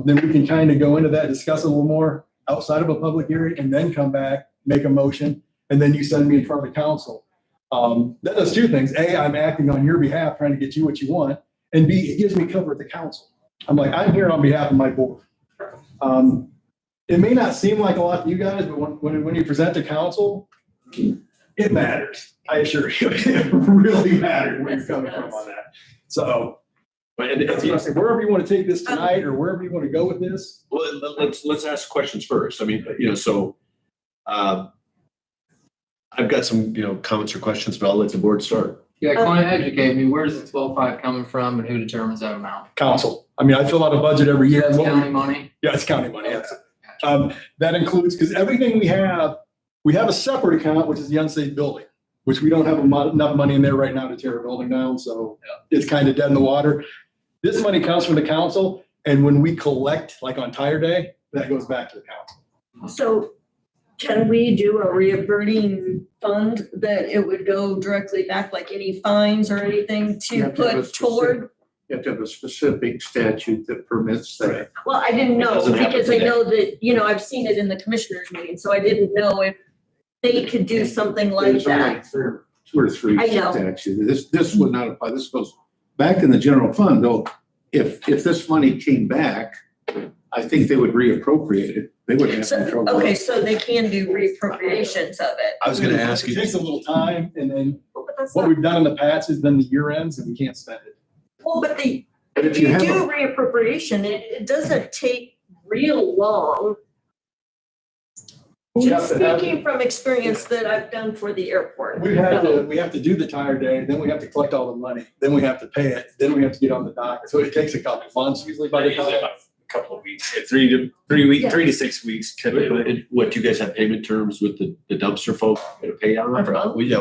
[SPEAKER 4] Then we can kind of go into that, discuss a little more outside of a public hearing and then come back, make a motion, and then you send me in front of the council. That does 2 things. A, I'm acting on your behalf, trying to get you what you want. And B, it gives me cover at the council. I'm like, I'm here on behalf of my board. It may not seem like a lot to you guys, but when you present to council, it matters. I assure you, it really matters where you're coming from on that. So, and if you say wherever you want to take this tonight or wherever you want to go with this.
[SPEAKER 6] Well, let's ask questions first. I mean, you know, so I've got some, you know, comments or questions, but I'll let the board start.
[SPEAKER 14] Yeah, go ahead and educate me. Where's the 12.5 coming from and who determines that amount?
[SPEAKER 4] Council. I mean, I fill out a budget every year.
[SPEAKER 14] That's county money?
[SPEAKER 4] Yeah, it's county money. Yes. That includes, because everything we have a separate account, which is the unsafe building, which we don't have enough money in there right now to tear a building down. So it's kind of dead in the water. This money comes from the council. And when we collect, like on tire day, that goes back to the council.
[SPEAKER 8] So can we do a reverting fund that it would go directly back, like any fines or anything to put toward?
[SPEAKER 12] You have to have a specific statute that permits that.
[SPEAKER 8] Well, I didn't know
[SPEAKER 6] doesn't happen
[SPEAKER 8] because I
[SPEAKER 6] today.
[SPEAKER 8] know that, you know, I've seen it in the commissioners meeting, so I didn't know if they could do something like
[SPEAKER 12] There's only
[SPEAKER 8] that.
[SPEAKER 12] 2 or 3
[SPEAKER 8] I know.
[SPEAKER 12] statutes. This would not apply. This goes back in the general fund, though. If this money came back, I think they would reappropriate it. They wouldn't have
[SPEAKER 8] So,
[SPEAKER 12] control.
[SPEAKER 8] okay, so they can do reappropriations of it.
[SPEAKER 6] I was going to ask
[SPEAKER 4] It
[SPEAKER 6] you.
[SPEAKER 4] takes a little time, and then
[SPEAKER 8] But that's
[SPEAKER 4] what
[SPEAKER 8] not,
[SPEAKER 4] we've done in the past is then the year ends and we can't spend it.
[SPEAKER 8] well, but
[SPEAKER 12] But
[SPEAKER 8] if you do reappropriation, it doesn't take real long.
[SPEAKER 4] We have
[SPEAKER 8] Just
[SPEAKER 4] to have-
[SPEAKER 8] speaking from experience that I've done for the airport.
[SPEAKER 4] We have to do the tire day, then we have to collect all the money, then we have to pay it, then we have to get on the docket. So it takes a couple of months usually by the
[SPEAKER 3] Usually
[SPEAKER 4] time.
[SPEAKER 3] about a couple of weeks, 3 to 6 weeks typically.
[SPEAKER 6] And what, you guys have payment terms with the dumpster folk to pay on?
[SPEAKER 8] Uh-huh.
[SPEAKER 6] Well, yeah,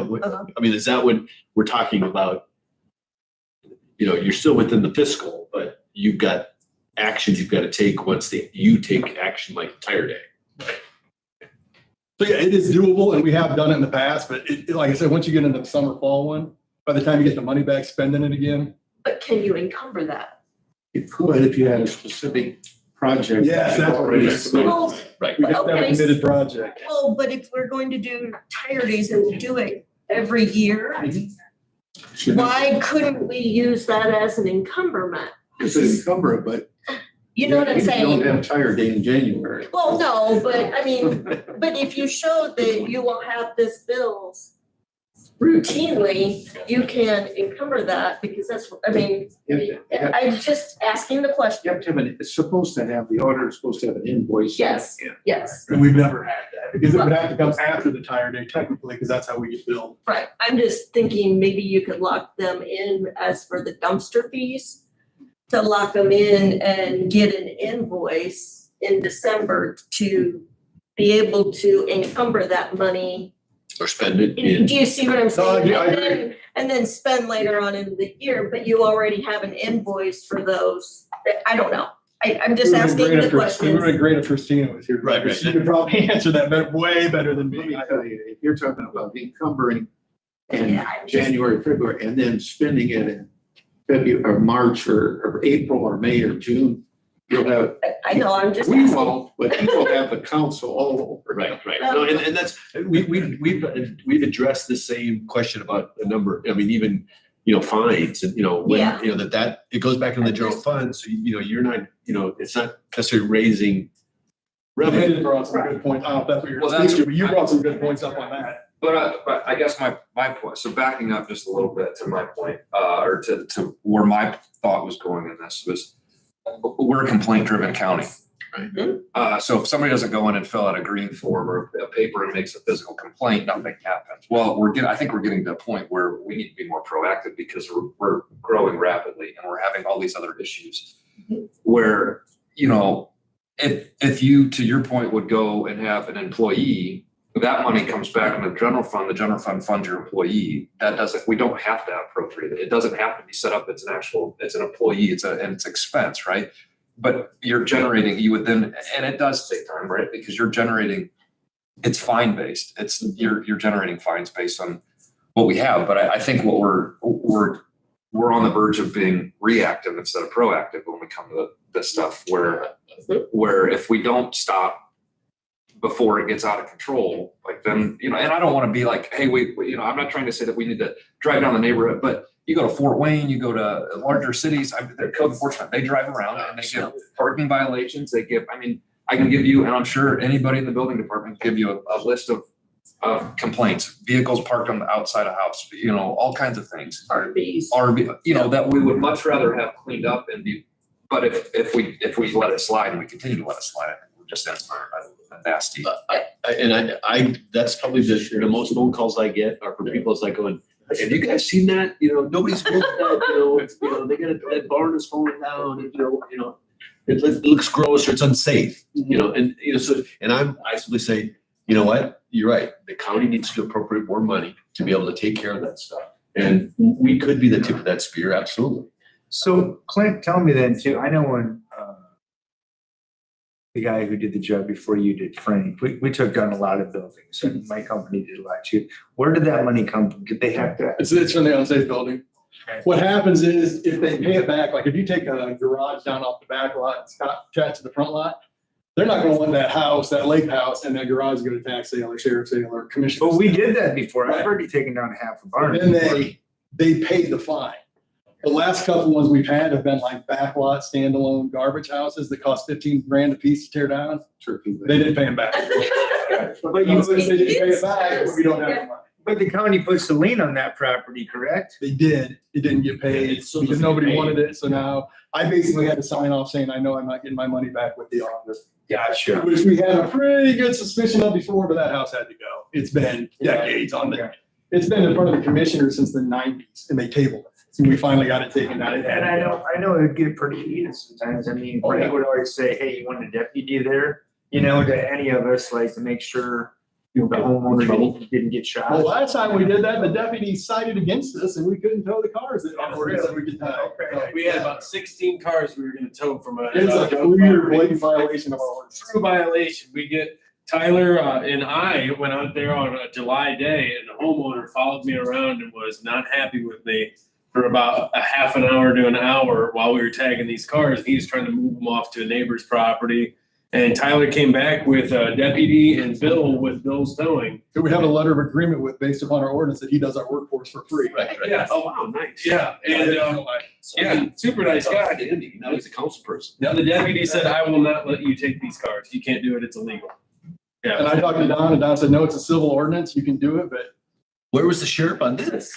[SPEAKER 6] I mean, is that when we're talking about, you know, you're still within the fiscal, but you've got action you've got to take once you take action like tire day.
[SPEAKER 4] So yeah, it is doable and we have done it in the past, but like I said, once you get into the summer, fall one, by the time you get the money back, spending it again.
[SPEAKER 8] But can you encumber that?
[SPEAKER 12] You could if you had a specific project.
[SPEAKER 4] Yes, that's what it is.
[SPEAKER 8] Well,
[SPEAKER 6] Right.
[SPEAKER 4] We have to have a
[SPEAKER 8] Okay.
[SPEAKER 4] committed project.
[SPEAKER 8] well, but if we're going to do tire days and we do it every year, why couldn't we use that as an encumberment?
[SPEAKER 12] You could encumber it, but.
[SPEAKER 8] You know what I'm
[SPEAKER 12] You
[SPEAKER 8] saying?
[SPEAKER 12] don't have tire day in January.
[SPEAKER 8] Well, no, but I mean, but if you show that you will have this bills routinely, you can encumber that because that's, I mean, I'm just asking the question.
[SPEAKER 12] You have to have it's supposed to have, the auditor is supposed to have an invoice.
[SPEAKER 8] Yes, yes,
[SPEAKER 4] And we've never had that because it would have to come after the tire day technically, because that's how we get billed.
[SPEAKER 8] right. I'm just thinking maybe you could lock them in as for the dumpster fees. To lock them in and get an invoice in December to be able to encumber that money.
[SPEAKER 6] Or spend it
[SPEAKER 8] Do
[SPEAKER 6] in.
[SPEAKER 8] you see what I'm saying?
[SPEAKER 4] I
[SPEAKER 8] And
[SPEAKER 4] agree.
[SPEAKER 8] then spend later on in the year, but you already have an invoice for those. I don't know. I'm just asking the
[SPEAKER 4] It would have
[SPEAKER 8] questions.
[SPEAKER 4] been great if Christina was here.
[SPEAKER 6] Right, right.
[SPEAKER 4] She could probably answer that way better than
[SPEAKER 12] Let
[SPEAKER 4] me.
[SPEAKER 12] me tell you, if you're talking about encumbering in
[SPEAKER 8] Yeah, I'm just-
[SPEAKER 12] January, February, and then spending it in February, or March, or April, or May, or June, you'll have,
[SPEAKER 8] I know, I'm just
[SPEAKER 12] we
[SPEAKER 8] asking.
[SPEAKER 12] won't, but you will have the council all over.
[SPEAKER 6] Right, right. No, and that's, we've addressed the same question about a number, I mean, even, fines and, when,
[SPEAKER 8] Yeah.
[SPEAKER 6] that it goes back in the general fund. So, you're not, it's not necessarily raising revenue.
[SPEAKER 4] Brandon brought some good points. I don't know if that's what you're
[SPEAKER 5] Well, that's-
[SPEAKER 4] speaking to, but you brought some good points up on that.
[SPEAKER 5] But I guess my point, so backing up just a little bit to my point, or to where my thought was going in this was, we're a complaint-driven county.
[SPEAKER 6] Right.
[SPEAKER 5] So if somebody doesn't go in and fill out a green form or a paper and makes a physical complaint, nothing happens. Well, I think we're getting to a point where we need to be more proactive because we're growing rapidly and we're having all these other issues. Where, if you, to your point, would go and have an employee, that money comes back in the general fund funds your employee. We don't have to appropriate it. It doesn't have to be set up. It's an employee, and it's expense, right? But you would then, and it does take time, right? Because it's fine based. You're generating fines based on what we have. But I think what we're on the verge of being reactive instead of proactive when we come to this stuff where if we don't stop before it gets out of control, like then, and I don't want to be like, hey, I'm not trying to say that we need to drive down the neighborhood, but you go to Fort Wayne, you go to larger cities, they're code enforcement, they drive around and they give parking violations, I can give you, and I'm sure anybody in the building department can give you a list of complaints, vehicles parked on the outside of house, all kinds of things.
[SPEAKER 8] RVs.
[SPEAKER 5] That we would much rather have cleaned up but if we let it slide and we continue to let it slide, we're just in a nasty.
[SPEAKER 6] That's probably the most phone calls I get are from people. It's like going, have you guys seen that? Nobody's built that, they got that barn is falling down and, it looks gross or it's unsafe, and I simply say, you know what? You're right. The county needs to appropriate more money to be able to take care of that stuff. And we could be the tip of that spear. Absolutely.
[SPEAKER 7] So Clint, tell me then too, I know when, the guy who did the job before you did, Frank, we took down a lot of buildings and my company did a lot too. Where did that money come from? Did they have to?
[SPEAKER 4] It's from the unsafe building. What happens is if they pay it back, like if you take a garage down off the back lot, it's got attached to the front lot, they're not gonna want that house, that lake house, and that garage go to tax sale or sheriff sale or commissioner.
[SPEAKER 7] But we did that before. I've
[SPEAKER 4] Right.
[SPEAKER 7] already taken down half a barn.
[SPEAKER 4] And then they paid the fine. The last couple ones we've had have been like backlot, standalone garbage houses that cost 15 grand a piece to tear down. They didn't pay them back.
[SPEAKER 7] But you,
[SPEAKER 4] They didn't pay it back, but we don't have the money.
[SPEAKER 7] but the county puts the lien on that property, correct?
[SPEAKER 4] They did. It didn't get paid
[SPEAKER 6] It still
[SPEAKER 4] because
[SPEAKER 6] doesn't get
[SPEAKER 4] nobody
[SPEAKER 6] paid.
[SPEAKER 4] wanted it. So now I basically had to sign off saying, I know I'm not getting my money back with the auditor.
[SPEAKER 7] Gotcha.
[SPEAKER 4] Which we had a pretty good suspicion of before, but that house had to go. It's been decades on it. It's been in front of the commissioner since the 90s and they tabled it. And we finally got it taken down. It had
[SPEAKER 7] And
[SPEAKER 4] to go.
[SPEAKER 7] I know it'd get pretty heated sometimes. I mean,
[SPEAKER 4] Oh, yeah.
[SPEAKER 7] Frank would always say, hey, you want a deputy there? To any of us, like to make sure, the homeowner didn't get shot.
[SPEAKER 4] Well, last time we did that, the deputy cited against us and we couldn't tow the cars that we could tow.
[SPEAKER 3] We had about 16 cars we were gonna tow from a.
[SPEAKER 4] It's a clear blatant violation of our ordinance.
[SPEAKER 3] True violation. We get, Tyler and I went out there on a July day and the homeowner followed me around and was not happy with me for about a half an hour to an hour while we were tagging these cars. He was trying to move them off to a neighbor's property. And Tyler came back with a deputy and Bill with Bill's towing.
[SPEAKER 4] Who we have a letter of agreement with based upon our ordinance that he does our workforce for free.
[SPEAKER 6] Right.
[SPEAKER 3] Yeah.
[SPEAKER 6] Oh, wow, nice.
[SPEAKER 3] Yeah, and, yeah, super nice guy.
[SPEAKER 6] Andy, now he's a council person.
[SPEAKER 3] Now, the deputy said, I will not let you take these cars. You can't do it. It's illegal.
[SPEAKER 4] And
[SPEAKER 3] Yeah.
[SPEAKER 4] I talked to Don and Don said, no, it's a civil ordinance. You can do it, but
[SPEAKER 6] Where was the sheriff on this?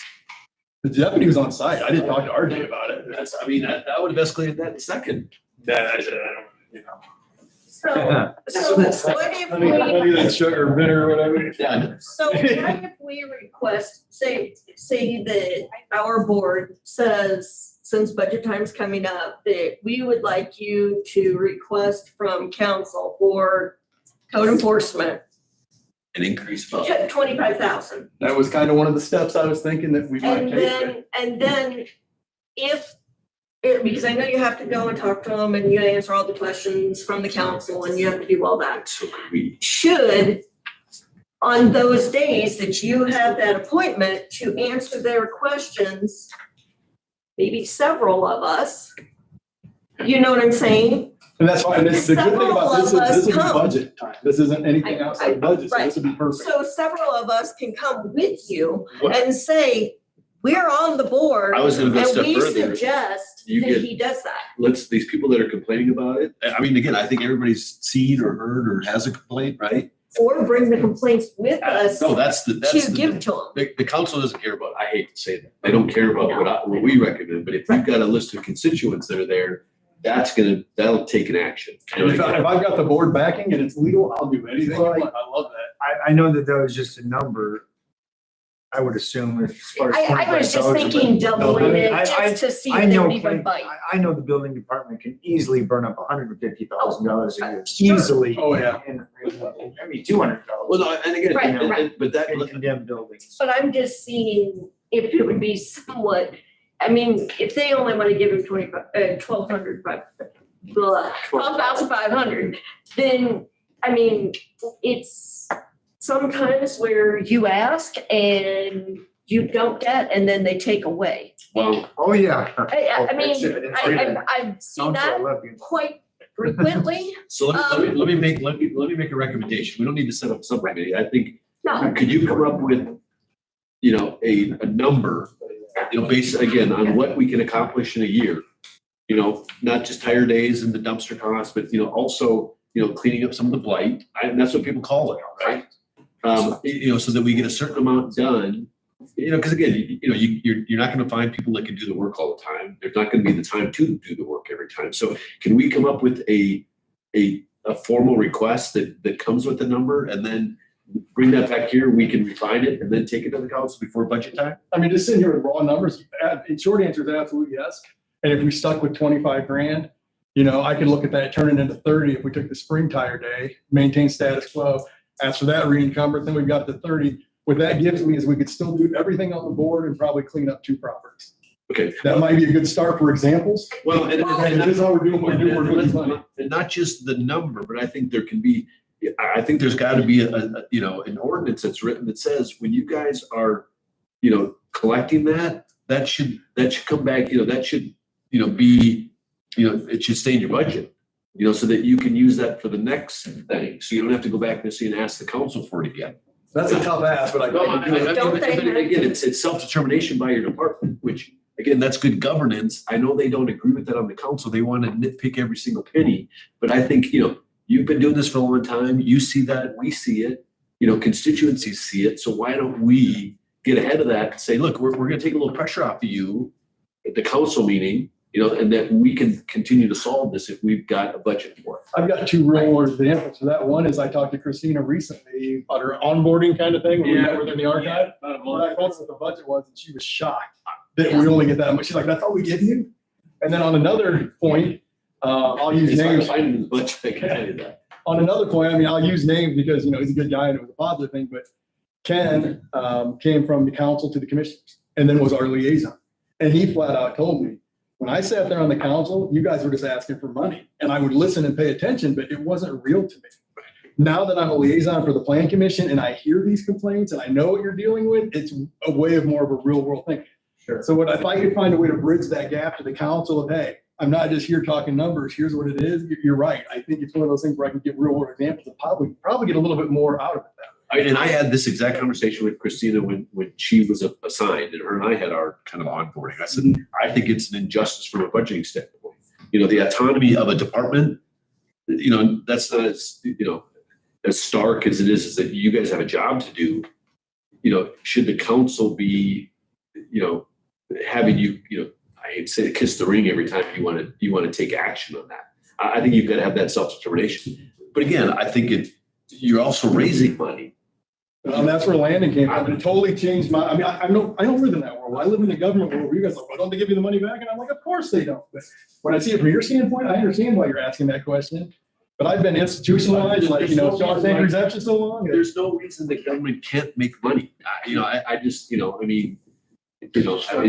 [SPEAKER 4] the deputy was on site. I didn't talk to RJ about it.
[SPEAKER 6] That's, I mean, that would have escalated that in a second.
[SPEAKER 3] That I said, I don't, you know.
[SPEAKER 8] So what if
[SPEAKER 4] I mean,
[SPEAKER 8] we,
[SPEAKER 4] that sugar or bitter or whatever.
[SPEAKER 6] Yeah.
[SPEAKER 8] so what if we request, say that our board says, since budget time's coming up, that we would like you to request from council for code enforcement,
[SPEAKER 6] An increase of.
[SPEAKER 8] 25,000.
[SPEAKER 4] That was kind of one of the steps I was thinking that we might take.
[SPEAKER 8] And then if, because I know you have to go and talk to them and you answer all the questions from the council and you have to do all that.
[SPEAKER 6] So we,
[SPEAKER 8] Should, on those days that you have that appointment to answer their questions, maybe several of us, you know what I'm saying?
[SPEAKER 4] And that's why, and this, the good thing about this is, this is
[SPEAKER 8] Several of us
[SPEAKER 4] budget time. This isn't anything outside budget, so this would be perfect.
[SPEAKER 8] So several of us can come with you and say, we're on the board
[SPEAKER 6] I was gonna go a
[SPEAKER 8] and
[SPEAKER 6] step
[SPEAKER 8] we
[SPEAKER 6] further.
[SPEAKER 8] suggest
[SPEAKER 6] You
[SPEAKER 8] that
[SPEAKER 6] get-
[SPEAKER 8] he does that.
[SPEAKER 6] these people that are complaining about it, I mean, again, I think everybody's seen or heard or has a complaint, right?
[SPEAKER 8] Or bring the complaints with us
[SPEAKER 6] No, that's
[SPEAKER 8] to give to them.
[SPEAKER 6] the council doesn't care about, I hate to say that, they don't care about what we recommend, but if you've got a list of constituents that are there, that'll take an action.
[SPEAKER 4] And if I've got the board backing and it's legal, I'll do anything. I love that.
[SPEAKER 7] I know that was just a number. I would assume as far as.
[SPEAKER 8] I was just
[SPEAKER 7] 25,000,
[SPEAKER 8] thinking doubling it
[SPEAKER 7] I-
[SPEAKER 8] just to see
[SPEAKER 7] I
[SPEAKER 8] if they
[SPEAKER 7] know,
[SPEAKER 8] would even bite.
[SPEAKER 7] I know the building department can easily burn up $150,000 a year,
[SPEAKER 8] Sure.
[SPEAKER 7] easily.
[SPEAKER 4] Oh, yeah.
[SPEAKER 7] And, I mean, $200,000
[SPEAKER 6] Well, no, and again,
[SPEAKER 8] Right,
[SPEAKER 6] and-
[SPEAKER 8] right.
[SPEAKER 6] but that,
[SPEAKER 7] in condemned buildings.
[SPEAKER 8] But I'm just seeing if it would be somewhat, I mean, if they only want to give him 12,500, then, I mean, it's sometimes where you ask and you don't get, and then they take away.
[SPEAKER 6] well,
[SPEAKER 7] Oh, yeah.
[SPEAKER 8] I mean, I've seen that quite frequently.
[SPEAKER 6] so let me make a recommendation, we don't need to set up a subcommittee, I think,
[SPEAKER 8] No,
[SPEAKER 6] could you come up with, a number, based again on what we can accomplish in a year? Not just tire days and the dumpster costs, but, also, cleaning up some of the blight, and that's what people call it, right? So that we get a certain amount done, because again, you're not gonna find people that can do the work all the time. There's not gonna be the time to do the work every time. So can we come up with a formal request that comes with the number and then bring that back here, we can refine it and then take it to the council before budget time?
[SPEAKER 4] I mean, just sitting here with raw numbers, the short answer is absolutely yes. And if we stuck with 25 grand, I could look at that, turn it into 30 if we took the spring tire day, maintain status quo. After that, re-encumber, then we've got the 30. What that gives me is we could still do everything on the board and probably clean up 2 properties.
[SPEAKER 6] Okay.
[SPEAKER 4] That might be a good start for examples.
[SPEAKER 6] Well, and
[SPEAKER 4] That is how we're doing, we're doing this money.
[SPEAKER 6] and not just the number, but I think there's gotta be an ordinance that's written that says when you guys are, collecting that should come back, that should, be, it should stay in your budget. So that you can use that for the next thing, so you don't have to go back and ask the council for it again.
[SPEAKER 4] That's a tough ask, but I
[SPEAKER 6] No,
[SPEAKER 4] can do it.
[SPEAKER 8] Don't they
[SPEAKER 6] but
[SPEAKER 8] have
[SPEAKER 6] again,
[SPEAKER 8] to-
[SPEAKER 6] it's self-determination by your department, which, again, that's good governance. I know they don't agree with that on the council. They want to nitpick every single penny. But I think, you've been doing this for a long time. You see that, we see it, constituencies see it. So why don't we get ahead of that and say, look, we're going to take a little pressure off of you at the council meeting, and that we can continue to solve this if we've got a budget for it.
[SPEAKER 4] I've got 2 real world examples for that. One is I talked to Christina recently about her onboarding kind of thing. When we met with her in the archive.
[SPEAKER 3] About a
[SPEAKER 4] When I
[SPEAKER 3] month.
[SPEAKER 4] told her what the budget was, and she was shocked that we only get that much. She's like, that's all we give you? And then on another point, I'll use
[SPEAKER 6] It's hard to
[SPEAKER 4] names.
[SPEAKER 6] find in the budget, I can tell you that.
[SPEAKER 4] On another point, I mean, I'll use names because, he's a good guy and it was a positive thing, but Ken, came from the council to the commissioners and then was our liaison. And he flat out told me, when I sat there on the council, you guys were just asking for money and I would listen and pay attention, but it wasn't real to me. Now that I'm a liaison for the plan commission and I hear these complaints and I know what you're dealing with, it's a way of more of a real world thing.
[SPEAKER 6] Sure.
[SPEAKER 4] So if I could find a way to bridge that gap to the council of, hey, I'm not just here talking numbers, here's what it is, you're right. I think it's one of those things where I can give real world examples and probably get a little bit more out of it that way.
[SPEAKER 6] And I had this exact conversation with Christina when she was assigned, and her and I had our kind of onboarding. I said, I think it's an injustice from a budgeting standpoint. The autonomy of a department, that's not as stark as it is that you guys have a job to do. Should the council be, having you, I hate to say kiss the ring every time you want to take action on that. I think you've got to have that self-determination. But again, I think you're also raising money.
[SPEAKER 4] That's where Landon came from. It totally changed I don't live in that world. I live in the government world where you guys are like, why don't they give you the money back? And I'm like, of course they don't. But when I see it from your standpoint, I understand why you're asking that question. But I've been institutionalized, John saying exemption so long.
[SPEAKER 6] There's no reason the government can't make money. I just, I'm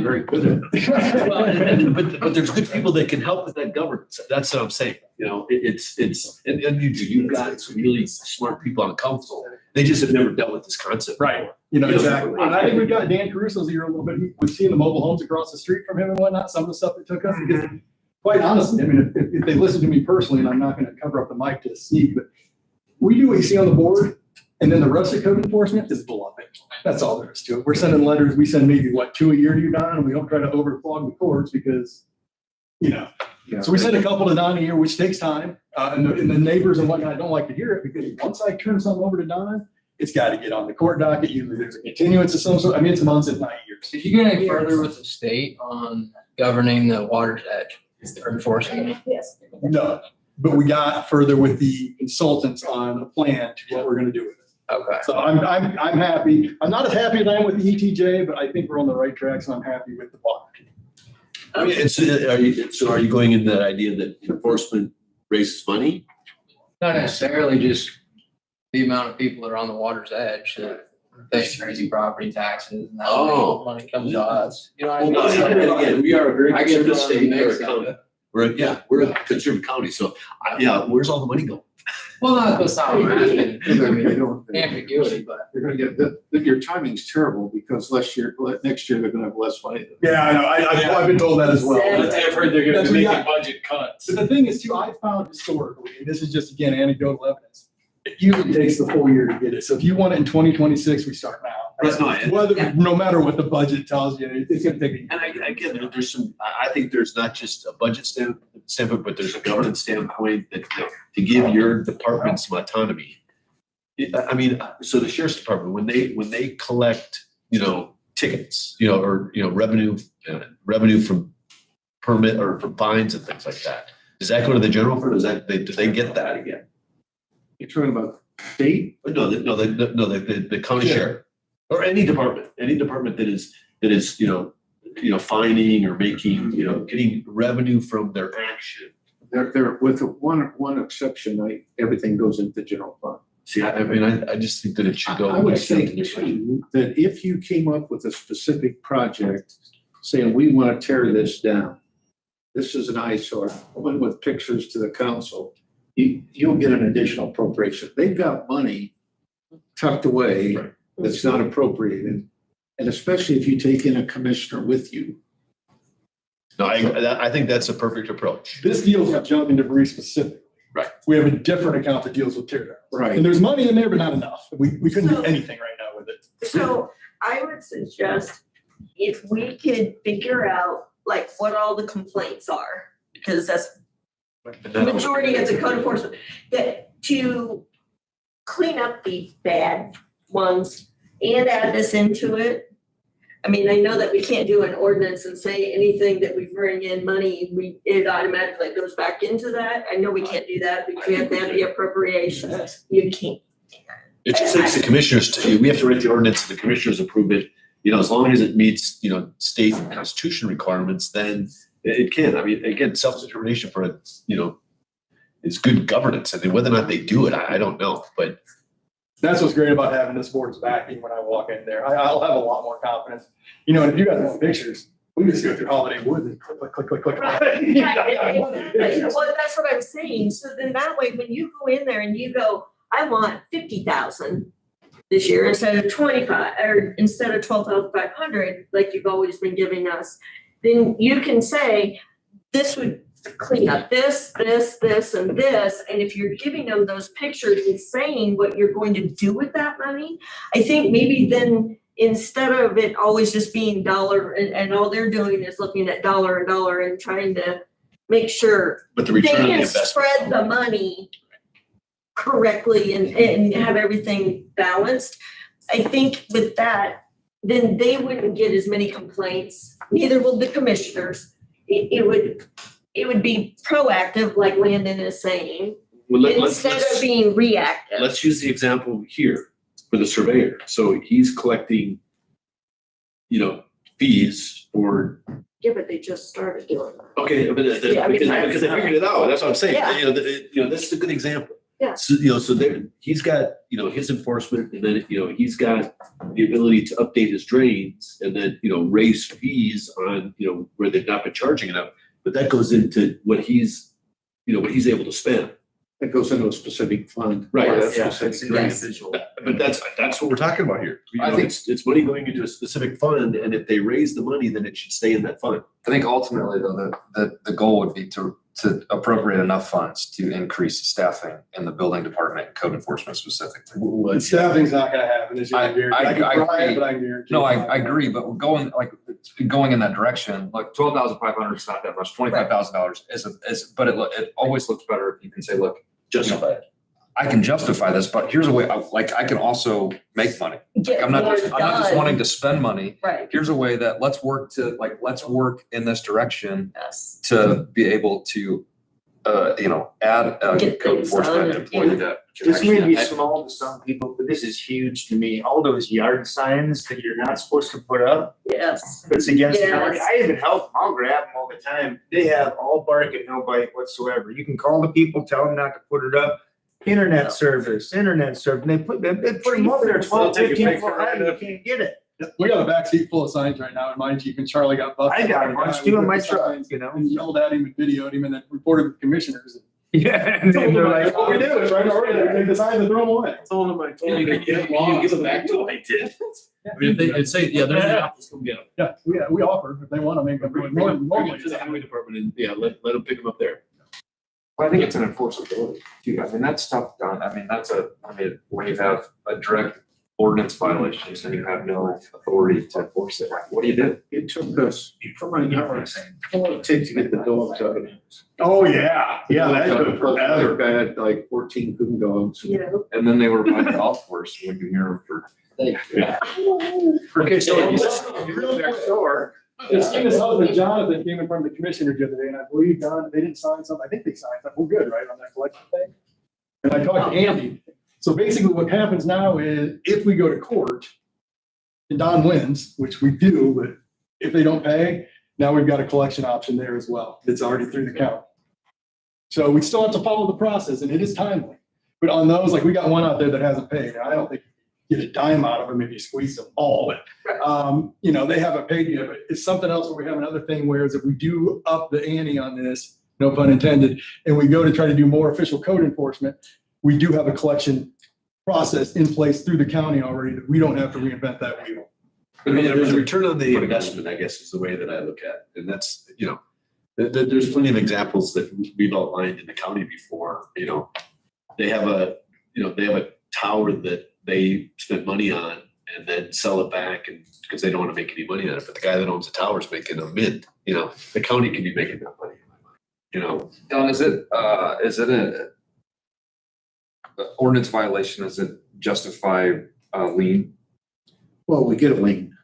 [SPEAKER 6] very good at it. But there's good people that can help with that governance. That's what I'm saying. And you've got some really smart people on the council. They just have never dealt with this concept.
[SPEAKER 4] Right. Exactly. And I think we've got Dan Caruso's here a little bit. We've seen the mobile homes across the street from him and whatnot, some of the stuff that took us. Because quite honestly, if they listen to me personally, and I'm not going to cover up the mic to sneak, but we do what you see on the board. And then the rest of code enforcement is bluffing. That's all there is to it. We're sending letters. We send maybe 2 a year to you, Don, and we don't try to overclog the courts because, So we send a couple to Don a year, which takes time. And the neighbors and whatnot don't like to hear it because once I turn something over to Don, it's got to get on the court docket. Usually there's a continuance of some sort. It's months, if not years.
[SPEAKER 14] Did you get any further with the state on governing the water's edge or enforcing it?
[SPEAKER 8] Yes.
[SPEAKER 4] No, but we got further with the consultants on a plan to what we're going to do with it.
[SPEAKER 14] Okay.
[SPEAKER 4] So I'm happy. I'm not as happy as I am with the ETJ, but I think we're on the right track. So I'm happy with the water.
[SPEAKER 6] Are you going in that idea that enforcement raises money?
[SPEAKER 14] Not necessarily, just the amount of people that are on the water's edge that pay crazy property taxes and that money comes to us.
[SPEAKER 6] And again, we are a very
[SPEAKER 14] I get
[SPEAKER 6] conservative
[SPEAKER 14] the
[SPEAKER 6] state.
[SPEAKER 14] mix of it.
[SPEAKER 6] We're a conservative county. So where's all the money going?
[SPEAKER 14] Well, that's not what I'm asking. Ambiguity, but.
[SPEAKER 12] You're gonna get, your timing's terrible because next year they're gonna have less money.
[SPEAKER 4] Yeah, I know. I've been told that as well.
[SPEAKER 8] I've
[SPEAKER 11] heard they're
[SPEAKER 4] That's what we got.
[SPEAKER 11] budget cuts.
[SPEAKER 4] But the thing is too, I found historically, and this is just again anecdotal evidence, it usually takes the full year to get it. So if you want it in 2026 we start now.
[SPEAKER 6] That's not.
[SPEAKER 4] No matter what the budget tells you, it's gonna take a year.
[SPEAKER 6] And again, there's some, I think there's not just a budget standpoint, but there's a governance standpoint that to give your department some autonomy. So the sheriff's department, when they collect, tickets, or, revenue from permit or from fines and things like that, does that go to the general fund? Do they get that again?
[SPEAKER 12] You're talking about state?
[SPEAKER 6] No, the county sheriff. Or any department that is, fining or making, getting revenue from their action.
[SPEAKER 12] They're with one exception, everything goes into the general fund.
[SPEAKER 6] See, I just think that it should go.
[SPEAKER 12] I would
[SPEAKER 6] back
[SPEAKER 12] say
[SPEAKER 6] to the
[SPEAKER 12] too, that if you came up with a specific project saying, we want to tear this down, this is an eyesore, one with pictures to the council, you'll get an additional appropriation. They've got money tucked away that's not appropriated. And especially if you take in a commissioner with you.
[SPEAKER 6] No, I think that's a perfect approach.
[SPEAKER 4] This deals with junk and debris specifically.
[SPEAKER 6] Right.
[SPEAKER 4] We have a different account that deals with tear down.
[SPEAKER 12] Right.
[SPEAKER 4] And there's money in there, but not enough. We couldn't do anything right now with it.
[SPEAKER 8] So I would suggest if we could figure out what all the complaints are, because that's the majority of the code enforcement, that to clean up the bad ones and add this into it. I know that we can't do an ordinance and say anything that we bring in money, it automatically goes back into that. I know we can't do that because we have to have the appropriations. You can't.
[SPEAKER 6] It just takes the commissioners we have to write the ordinance and the commissioners approve it. As long as it meets, state and constitution requirements, then it can. Again, self-determination for is good governance. And then whether or not they do it, I don't know, but.
[SPEAKER 4] That's what's great about having this board's backing when I walk in there. I'll have a lot more confidence. You know, and if you guys want pictures, we just go through Holiday Woods and click, click, click, click, click.
[SPEAKER 8] Exactly. Well, that's what I'm saying. So then that way, when you go in there and you go, I want 50,000 this year instead of 25, or instead of 12,500, like you've always been giving us, then you can say, this would clean up this, this, this, and this. And if you're giving them those pictures and saying what you're going to do with that money, I think maybe then instead of it always just being dollar and all they're doing is looking at dollar and dollar and trying to make sure
[SPEAKER 6] But the
[SPEAKER 8] they
[SPEAKER 6] return on the
[SPEAKER 8] can
[SPEAKER 6] investment.
[SPEAKER 8] spread the money correctly and have everything balanced. I think with that, then they wouldn't get as many complaints, neither will the commissioners. It would be proactive, like Landon is saying,
[SPEAKER 6] Well, let's
[SPEAKER 8] instead of being reactive.
[SPEAKER 6] let's use the example here for the surveyor. So he's collecting, fees for.
[SPEAKER 8] Yeah, but they just started doing that.
[SPEAKER 6] Okay, but
[SPEAKER 8] Yeah, I mean,
[SPEAKER 6] because they figured it out. That's what I'm saying.
[SPEAKER 8] Yeah.
[SPEAKER 6] This is a good example.
[SPEAKER 8] Yeah.
[SPEAKER 6] So there, he's got, his enforcement, and then, he's got the ability to update his drains and then, raise fees on, where they've not been charging enough. But that goes into what he's able to spend.
[SPEAKER 12] It goes into a specific fund.
[SPEAKER 6] Right.
[SPEAKER 12] Or a
[SPEAKER 9] Yeah,
[SPEAKER 12] specific
[SPEAKER 9] it's
[SPEAKER 12] grant.
[SPEAKER 6] But that's what we're talking about here.
[SPEAKER 9] I think-
[SPEAKER 6] It's money going into a specific fund, and if they raise the money, then it should stay in that fund.
[SPEAKER 9] I think ultimately though, the goal would be to appropriate enough funds to increase staffing in the building department, and code enforcement specifically.
[SPEAKER 4] The staffing's not gonna happen this year.
[SPEAKER 9] I
[SPEAKER 4] I can try
[SPEAKER 9] agree.
[SPEAKER 4] it, but I guarantee.
[SPEAKER 9] No,
[SPEAKER 4] it's not
[SPEAKER 9] I
[SPEAKER 4] gonna
[SPEAKER 9] agree, but we're going in that direction, like 12,500 is not that much, $25,000 but it always looks better if you can say, look,
[SPEAKER 6] Justify it.
[SPEAKER 9] I can justify this, but here's a way, I can also make money.
[SPEAKER 8] Get
[SPEAKER 9] I'm not
[SPEAKER 8] more
[SPEAKER 9] just
[SPEAKER 8] done.
[SPEAKER 9] wanting to spend money.
[SPEAKER 8] Right,
[SPEAKER 9] Here's a way that let's work in this direction
[SPEAKER 8] yes.
[SPEAKER 9] to be able to, add a
[SPEAKER 8] Get
[SPEAKER 9] code
[SPEAKER 8] things
[SPEAKER 9] enforcement
[SPEAKER 8] done.
[SPEAKER 9] employee that. can
[SPEAKER 7] This may be
[SPEAKER 9] actually-
[SPEAKER 7] small to some people, but this is huge to me. All those yard signs that you're not supposed to put up,
[SPEAKER 8] Yes.
[SPEAKER 7] it's against the county.
[SPEAKER 8] Yes.
[SPEAKER 7] I even help them. I'll grab them all the time. They have all bark and no bite whatsoever. You can call the people, tell them not to put it up. Internet service, and they put them up there 12, 15 foot high, you can't get it.
[SPEAKER 4] We got a backseat full of signs right now, and mine chief and Charlie got busted.
[SPEAKER 7] I got a bunch too in my truck,
[SPEAKER 4] Signs,
[SPEAKER 7] you know?
[SPEAKER 4] And yelled at him and videoed him and then reported to the commissioners.
[SPEAKER 7] Yeah, and then they're like,
[SPEAKER 4] That's what we do, it's right over there. They decide to throw them away.
[SPEAKER 3] Told him I told
[SPEAKER 6] Can
[SPEAKER 3] him
[SPEAKER 6] you
[SPEAKER 3] to
[SPEAKER 6] give
[SPEAKER 3] get
[SPEAKER 6] them back to him? I did.
[SPEAKER 3] I mean, if they, I'd say, yeah, they're in the office, come get them.
[SPEAKER 4] Yeah, we offer, if they want to make them.
[SPEAKER 3] Bring them to the highway department and, let them pick them up there.
[SPEAKER 9] I think it's an enforceability too. I mean, that's stuff done. When you have a direct ordinance violations and you have no authority to enforce it, what do you do?
[SPEAKER 12] It took us, how many hours? How long did it take to get the dogs out of the house?
[SPEAKER 4] Oh, yeah, yeah, that took forever.
[SPEAKER 12] I had like 14 coon dogs.
[SPEAKER 8] Yeah.
[SPEAKER 9] And then they were by the golf course when you hear them for.
[SPEAKER 3] Okay, so
[SPEAKER 4] Next door. Christina's husband, Jonathan, came in front of the commissioner the other day, and I believe, Don, they didn't sign something, I think they signed something, we're good, right, on that collection thing? And I talked to Andy, so basically what happens now is, if we go to court, and Don wins, which we do, but if they don't pay, now we've got a collection option there as well, it's already through the county. So we still have to follow the process, and it is timely, but on those, like, we got one out there that hasn't paid, I don't think you get a dime out of them if you squeeze them all, but they haven't paid yet, but it's something else where we have another thing, whereas if we do up the ante on this, no pun intended, and we go to try to do more official code enforcement, we do have a collection process in place through the county already that we don't have to reinvent that wheel.
[SPEAKER 6] I mean, there's a return on the investment, I guess, is the way that I look at it. And that's, there's plenty of examples that we've outlined in the county before, they have a tower that they spent money on and then sell it back and because they don't want to make any money on it. But the guy that owns the tower is making a mint, the county can be making that money.
[SPEAKER 9] Don, is it a ordinance violation? Is it justify lien?
[SPEAKER 12] Well, we get a lien,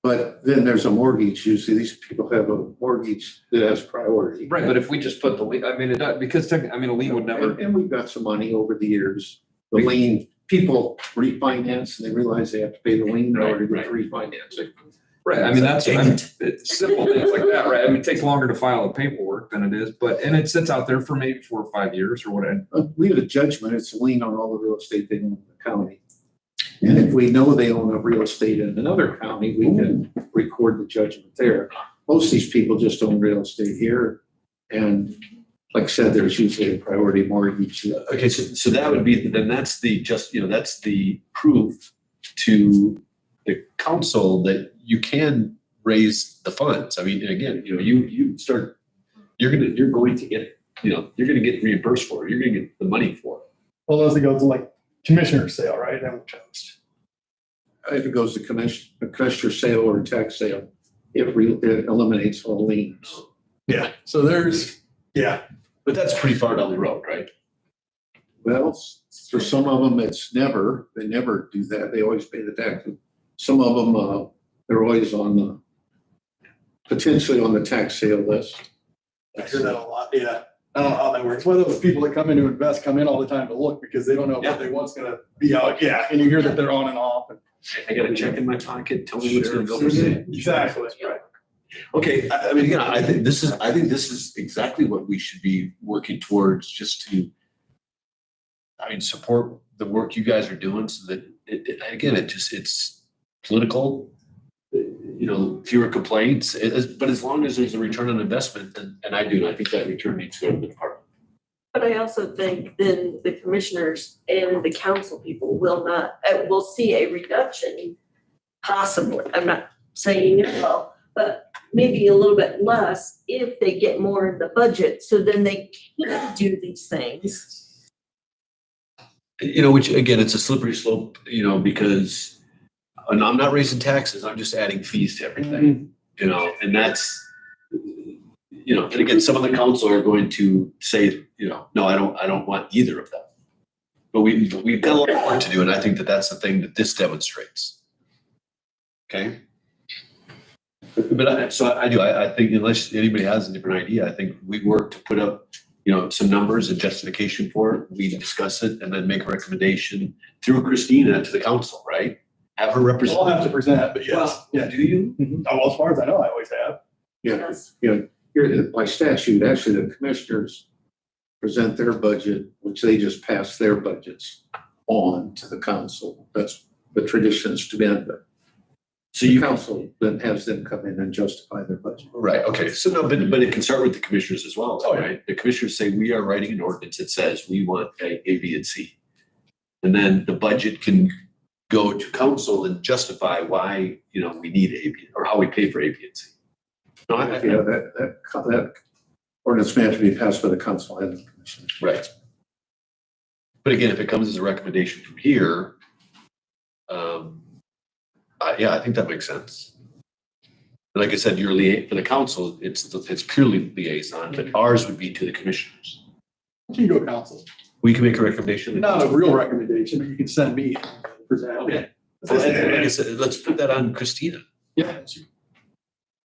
[SPEAKER 12] but then there's a mortgage. Usually these people have a mortgage that has priority.
[SPEAKER 9] Right, but if we just put the lien, it does, because technically, a lien would never.
[SPEAKER 12] And we've got some money over the years. The lien, people refinance and they realize they have to pay the lien in order to get refinancing.
[SPEAKER 9] Right, I mean, that's, it's simple things like that, right? I mean, it takes longer to file the paperwork than it is, and it sits out there for maybe 4 or 5 years or whatever.
[SPEAKER 12] Leave it judgment, it's a lien on all the real estate they own in the county. And if we know they own a real estate in another county, we can record the judgment there. Most of these people just own real estate here. And like I said, there's usually a priority mortgage.
[SPEAKER 6] Okay, so that would be, then that's the that's the proof to the council that you can raise the funds. I mean, and again, you start, you're going to get, you're gonna get reimbursed for it. You're gonna get the money for it.
[SPEAKER 4] Well, those that go to like commissioner sale, right? That would toast.
[SPEAKER 12] If it goes to commissioner sale or tax sale, it eliminates all liens.
[SPEAKER 4] Yeah. So there's, yeah.
[SPEAKER 6] But that's pretty far down the road, right?
[SPEAKER 12] Well, for some of them, they never do that. They always pay the tax. Some of them, they're always potentially on the tax sale list.
[SPEAKER 4] I hear that a lot, yeah. I don't know how that works. Whether those people that come in to invest come in all the time to look because they don't know what they want's gonna be out. Yeah, and you hear that they're on and off.
[SPEAKER 6] I got a check in my pocket, tell me what's gonna go for sale.
[SPEAKER 4] Exactly, right.
[SPEAKER 6] Okay, I mean, again, I think this is exactly what we should be working towards, just to, support the work you guys are doing so that it's political, fewer complaints, but as long as there's a return on investment, and I think that return needs to go to the department.
[SPEAKER 8] But I also think then the commissioners and the council people will see a reduction, possibly. I'm not saying it will, but maybe a little bit less if they get more in the budget, so then they can do these things.
[SPEAKER 6] Which again, it's a slippery slope, because I'm not raising taxes, I'm just adding fees to everything, and that's, and again, some of the council are going to say, no, I don't want either of them. But we've got a lot of work to do, and I think that's the thing that this demonstrates. Okay? But I think unless anybody has a different idea, I think we work to put up, some numbers and justification for it. We discuss it and then make a recommendation through Christina to the council, right? Have her represent.
[SPEAKER 4] I'll have to present, but yes.
[SPEAKER 6] Well,
[SPEAKER 4] Yeah.
[SPEAKER 6] do you?
[SPEAKER 4] Oh, well, as far as I know, I always have.
[SPEAKER 8] Yes.
[SPEAKER 12] Here, by statute, actually, the commissioners present their budget, which they just pass their budgets on to the council. That's the traditions to be done.
[SPEAKER 6] So
[SPEAKER 12] The council then has them come in and justify their budget.
[SPEAKER 6] Right, okay, so no, but it can start with the commissioners as well,
[SPEAKER 4] Oh, yeah.
[SPEAKER 6] right? The commissioners say, we are writing an ordinance that says we want A, B, and C. And then the budget can go to council and justify why, we need A, B, or how we pay for A, B, and C. No,
[SPEAKER 12] That ordinance may have to be passed by the council and the commission.
[SPEAKER 6] Right. But again, if it comes as a recommendation from here, I think that makes sense. But like I said, for the council, it's purely liaison, but ours would be to the commissioners.
[SPEAKER 4] You can go council.
[SPEAKER 6] We can make a recommendation.
[SPEAKER 4] Not a real recommendation, but you can send me and present.
[SPEAKER 6] Okay. Like I said, let's put that on Christina.
[SPEAKER 4] Yeah.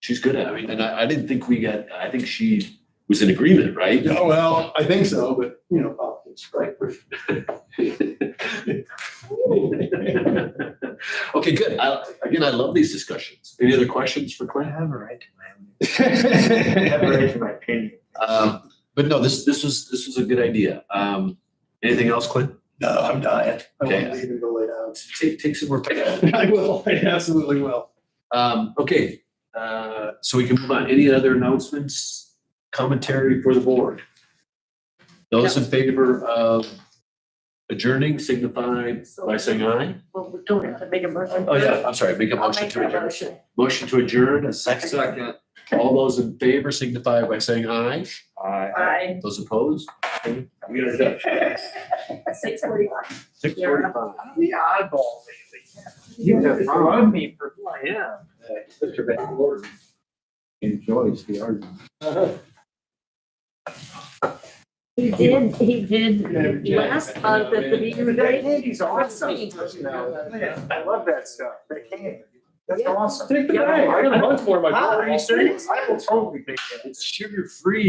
[SPEAKER 6] She's good at it. And I didn't think I think she was in agreement, right?
[SPEAKER 4] Yeah, well, I think so, but politics, right?
[SPEAKER 6] Okay, good. I love these discussions. Any other questions for Clint?
[SPEAKER 7] I have a right to have a right to my opinion.
[SPEAKER 6] But no, this was a good idea. Anything else, Clint?
[SPEAKER 4] No, I'm dying. I
[SPEAKER 6] Okay.
[SPEAKER 4] want to leave and go lay down.
[SPEAKER 6] Take some more.
[SPEAKER 4] I will, I absolutely will.
[SPEAKER 6] Okay, so we can move on. Any other announcements, commentary for the board? Those in favor of adjourning signify by saying aye.
[SPEAKER 8] Well, we don't have to make a motion.
[SPEAKER 6] Oh, yeah, I'm sorry, make a
[SPEAKER 8] I'll
[SPEAKER 6] motion
[SPEAKER 8] make
[SPEAKER 6] to
[SPEAKER 8] that
[SPEAKER 6] adjourn.
[SPEAKER 8] motion.
[SPEAKER 6] Motion to adjourn, a second. All those in favor signify by saying aye.
[SPEAKER 8] Aye.
[SPEAKER 6] Those opposed? We are done.
[SPEAKER 8] 6:45.
[SPEAKER 6] 6:45.
[SPEAKER 7] I'm the oddball lately. You have run me for who I am.
[SPEAKER 12] Mr. Van Gordon enjoys the argument.
[SPEAKER 8] He did last month at the meeting.
[SPEAKER 7] He's awesome. I love that stuff. That candy. That's awesome.
[SPEAKER 4] Take the bag. I got a bunch more in my
[SPEAKER 7] Are
[SPEAKER 4] car.
[SPEAKER 7] you serious? I will totally take that.
[SPEAKER 6] It's sugar free.